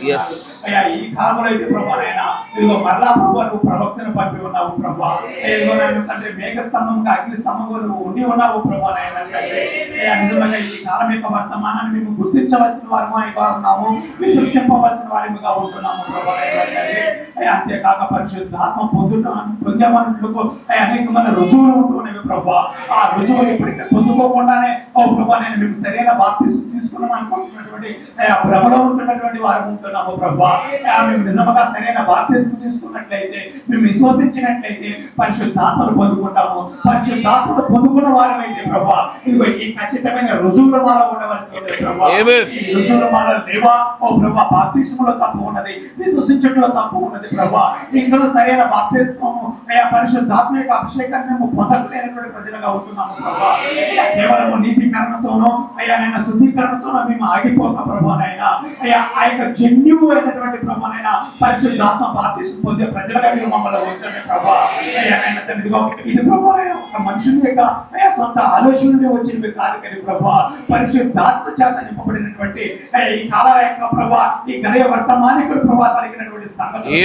అయ్యా ఈ కాలంలో అయితే ప్రభా నాయన ఇదిగో మరలా ప్రభా నువ్వు ప్రవక్తను పంపి ఉన్నావు ప్రభా ఇదిగో నాయన తండ్రి మేఘ స్తంభంగా అగ్ని స్తంభంగా నువ్వు ఉండి ఉన్నావు ప్రభా నాయన తండ్రి అయ్యా నిజంగా ఈ కాలం యొక్క వర్తమానాన్ని మేము గుర్తించవలసిన వారు ఉన్నాము విశ్వసింపవలసిన వారిగా ఉంటున్నాము ప్రభా అంతేకాక పరిశుద్ధాత్మ పొందేమన్నట్లుకు అనేకమైన రుజువులు ఉంటున్నవి ప్రభా ఆ రుజువులు ఇప్పటికీ పొందుకోకుండానే ఓ ప్రభా నేను మేము సరైన బాప్తిస్మం తీసుకున్నాం అనుకుంటున్నటువంటి భ్రమలో ఉంటున్నటువంటి వారు ఉంటున్నాము ప్రభా మేము నిజంగా సరైన బాప్తిస్మం తీసుకున్నట్లయితే మేము విశ్వసించినట్లయితే పరిశుద్ధాత్మను పొందుకుంటాము పరిశుద్ధాత్మను పొందుకున్న వారమైతే ప్రభా ఇదిగో ఈ ఖచ్చితమైన రుజువుల మాలో ఉండవలసి ఉంది ప్రభా ఈ రుజువుల మాలో దేవా ఓ ప్రభా బాప్తిస్మలో తప్పు ఉన్నది విశ్వసించడంలో తప్పు ఉన్నది ప్రభా ఇందులో సరైన బాప్తిస్మము అయ్యా పరిశుద్ధాత్మ యొక్క అభిషేకాన్ని మేము పొందలేనటువంటి ప్రజలుగా ఉంటున్నాము ప్రభా కేవలం నీతికరణతోనో అయ్యా నైనా శుద్ధీకరణతోనో మేము ఆగిపోక ప్రభా నైనా అయ్యా ఆ యొక్క జెన్యున్ అయినటువంటి ప్రభా నైనా పరిశుద్ధాత్మ బాప్తిస్మం పొందే ప్రజలుగా మీరు మమ్మల్ని ఉంచండి ప్రభా అయ్యా నైనా తండ్రిగో ఇది ప్రభా నైనా ఒక మనుషుని యొక్క అయ్యా సొంత ఆలోచనలు వచ్చినవి కాదు కానీ ప్రభా పరిశుద్ధాత్మ చేత నింపబడినటువంటి ఈ కాల యొక్క ప్రభా ఈ గడియ వర్తమానికుడు ప్రభా కలిగినటువంటి సంగతి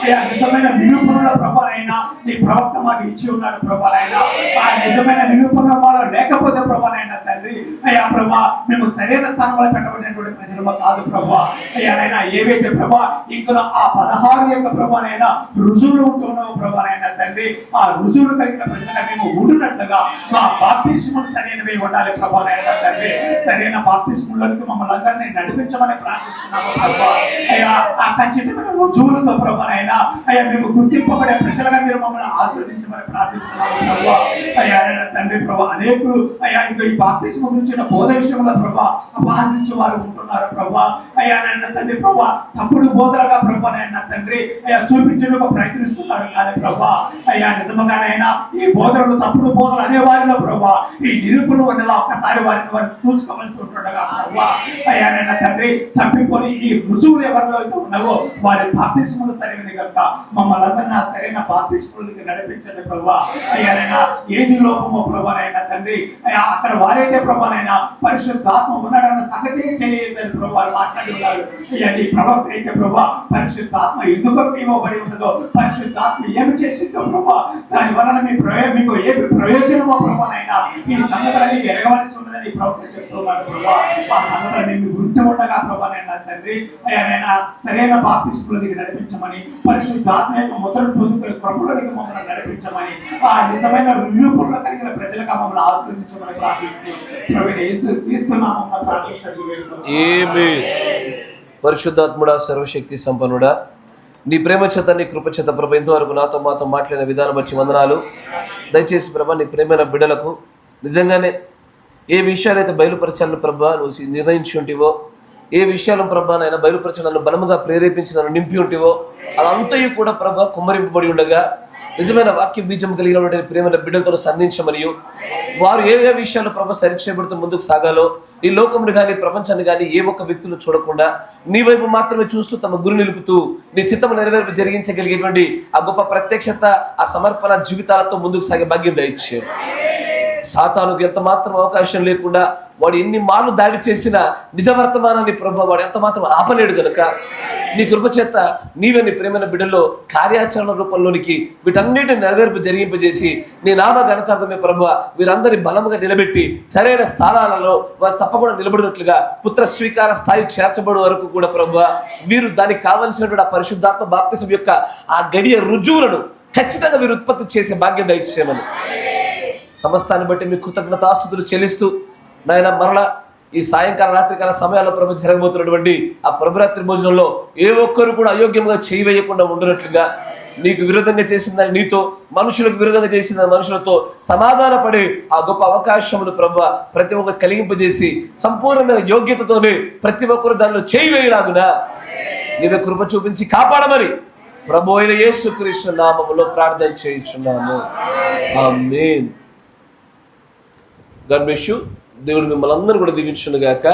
అయ్యా నిజమైన నిరూపణల ప్రభా అయినా నీ ప్రవక్త మాకు ఇచ్చి ఉన్నాడు ప్రభా అయినా ఆ నిజమైన నిరూపణ మాలో లేకపోతే ప్రభా అయినా తండ్రి అయ్యా ప్రభా మేము సరైన స్థానంలో పెట్టబడినటువంటి ప్రజలు కాదు ప్రభా అయ్యా అయినా ఏవైతే ప్రభా ఇందులో ఆ 16 యొక్క ప్రభానైనా రుజువులు ఉంటున్నావు ప్రభానైనా తండ్రి ఆ రుజువులు కలిగిన ప్రజలుగా మేము ఉండునట్లుగా మా బాప్తిస్మం సరైనవి ఉండాలి ప్రభానైనా తండ్రి సరైన బాప్తిస్మంలోకి మమ్మల్ని అందరినీ నడిపించమని ప్రార్థిస్తున్నాము ప్రభా అయ్యా ఆ ఖచ్చితమైన రుజువులతో ప్రభానైనా అయ్యా మేము గుర్తింపబడే ప్రజలుగా మీరు మమ్మల్ని ఆశీర్వదించమని ప్రార్థిస్తున్నాము ప్రభా అయ్యా తండ్రి ప్రభా అనేకులు అయ్యా ఇంకా ఈ బాప్తిస్మం గురించి బోధ విషయంలో ప్రభా అపహాసించే వారు ఉంటున్నారు ప్రభా అయ్యా నాయన తండ్రి ప్రభా తప్పుడు బోధలుగా ప్రభా నాయన తండ్రి అయ్యా చూపించేందుకు ప్రయత్నిస్తున్నారు కానీ ప్రభా అయ్యా నిజంగానైనా ఈ బోధనలు తప్పుడు బోధలు అనే వారిలో ప్రభా ఈ నిరూపణ ఉన్నదా ఒక్కసారి వారిని వారు చూసుకోవాల్సి ఉంటుండగా ప్రభా అయ్యా నాయన తండ్రి తప్పిపోయి ఈ రుజువులు ఎవరిలో అయితే ఉన్నావో వారి బాప్తిస్మములు సరైనది కనుక మమ్మల్ని అందరినీ ఆ సరైన బాప్తిస్మములకి నడిపించండి ప్రభా అయ్యా నాయన ఏది లోపమో ప్రభా నాయన తండ్రి అయ్యా అక్కడ వారైతే ప్రభా నాయన పరిశుద్ధాత్మ ఉన్నాడన్న సంగతి తెలియదని ప్రభా మాట్లాడి ఉన్నారు అయ్యా నీ ప్రవక్త అయితే ప్రభా పరిశుద్ధాత్మ ఎందుకు ఇవ్వబడి ఉన్నదో పరిశుద్ధాత్మ ఏమి చేసిందో ప్రభా దాని వలన మీకు ఏమి ప్రయోజనమో ప్రభానైనా ఈ సంగతులని ఎరగవలసి ఉన్నదని ప్రవక్త చెప్తున్నాడు ప్రభా ఆ సంగతులని మీకు గుర్తు ఉండగా ప్రభానైనా తండ్రి అయ్యా సరైన బాప్తిస్మములోకి నడిపించమని పరిశుద్ధాత్మ యొక్క ముద్రను పొందుకునే కృపలోకి మమ్మల్ని నడిపించమని ఆ నిజమైన నిరూపణలో కలిగిన ప్రజలుగా మమ్మల్ని ఆశీర్వదించమని ప్రార్థిస్తూ క్రీస్తునామమున ప్రార్థించండి. ఆమేన్. పరిశుద్ధాత్ముడా సర్వశక్తి సంపన్నుడా నీ ప్రేమ చేత నీ కృప చేత ప్రభు ఇంతవరకు నాతో మాతో మాట్లాడిన విధానం వచ్చి వందనాలు. దయచేసి ప్రభా నీ ప్రేమైన బిడ్డలకు నిజంగానే ఏ విషయాలైతే బయలుపరచాలని ప్రభా నువ్వు నిర్ణయించి ఉంటివో ఏ విషయాలను ప్రభా నాయన బయలుపరచ నన్ను బలముగా ప్రేరేపించి నన్ను నింపి ఉంటివో అదంతయు కూడా ప్రభా కుమ్మరింపబడి ఉండగా నిజమైన వాక్య బీజం కలిగిన ప్రేమైన బిడ్డలతో సంధించమరియు వారు ఏ విషయాలు ప్రభా సరిచేయబడుతూ ముందుకు సాగాలో ఈ లోకమును కానీ ప్రపంచాన్ని కానీ ఏ ఒక్క వ్యక్తులు చూడకుండా నీ వైపు మాత్రమే చూస్తూ తమ గురి నిలుపుతూ నీ చిత్తము నెరవేర్పు జరిగించగలిగేటువంటి ఆ గొప్ప ప్రత్యక్షత ఆ సమర్పణ జీవితాలతో ముందుకు సాగే భాగ్యం దయచేయు. సాతానుకు ఎంత మాత్రం అవకాశం లేకుండా వాడు ఎన్ని మార్లు దాడి చేసినా నిజ వర్తమానాన్ని ప్రభు వాడు ఎంత మాత్రం ఆపలేడు గనుక నీ కృప చేత నీవే నీ ప్రేమైన బిడ్డల్లో కార్యాచరణ రూపంలోనికి వీటన్నిటిని నెరవేర్పు జరిగింపజేసి నీ నామ ఘనతార్థమే ప్రభు వీరందరి బలముగా నిలబెట్టి సరైన స్థానాలలో వారు తప్పకుండా నిలబడినట్లుగా పుత్ర స్వీకార స్థాయి చేర్చబడే వరకు కూడా ప్రభు వీరు దానికి కావలసినటువంటి ఆ పరిశుద్ధాత్మ బాప్తిసం యొక్క ఆ గడియ రుజువులను ఖచ్చితంగా వీరు ఉత్పత్తి చేసే భాగ్యం దయచేయమని సమస్తాన్ని బట్టి మీ కృతజ్ఞతాస్తుతులు చెల్లిస్తూ నాయన మరలా ఈ సాయంకాల రాత్రికాల సమయాల్లో ప్రభు జరగబోతున్నటువంటి ఆ ప్రభురాత్రి భోజనంలో ఏ ఒక్కరు కూడా అయోగ్యంగా చేయవేయకుండా ఉండనట్లుగా నీకు విరోధంగా చేసిందని నీతో మనుషులకు విరోధంగా చేసిందని మనుషులతో సమాధాన పడే ఆ గొప్ప అవకాశమును ప్రభు ప్రతి ఒక్కరు కలిగింపజేసి సంపూర్ణమైన యోగ్యతతోనే ప్రతి ఒక్కరు దానిలో చేయవేయలాగునా నీవే కృప చూపించి కాపాడమని ప్రభు అయిన యేసుక్రీస్తు నామములో ప్రార్థన చేయుచున్నాము. ఆమేన్. God bless you. దేవుడు మిమ్మల్ని అందరూ కూడా దీవించును గాక.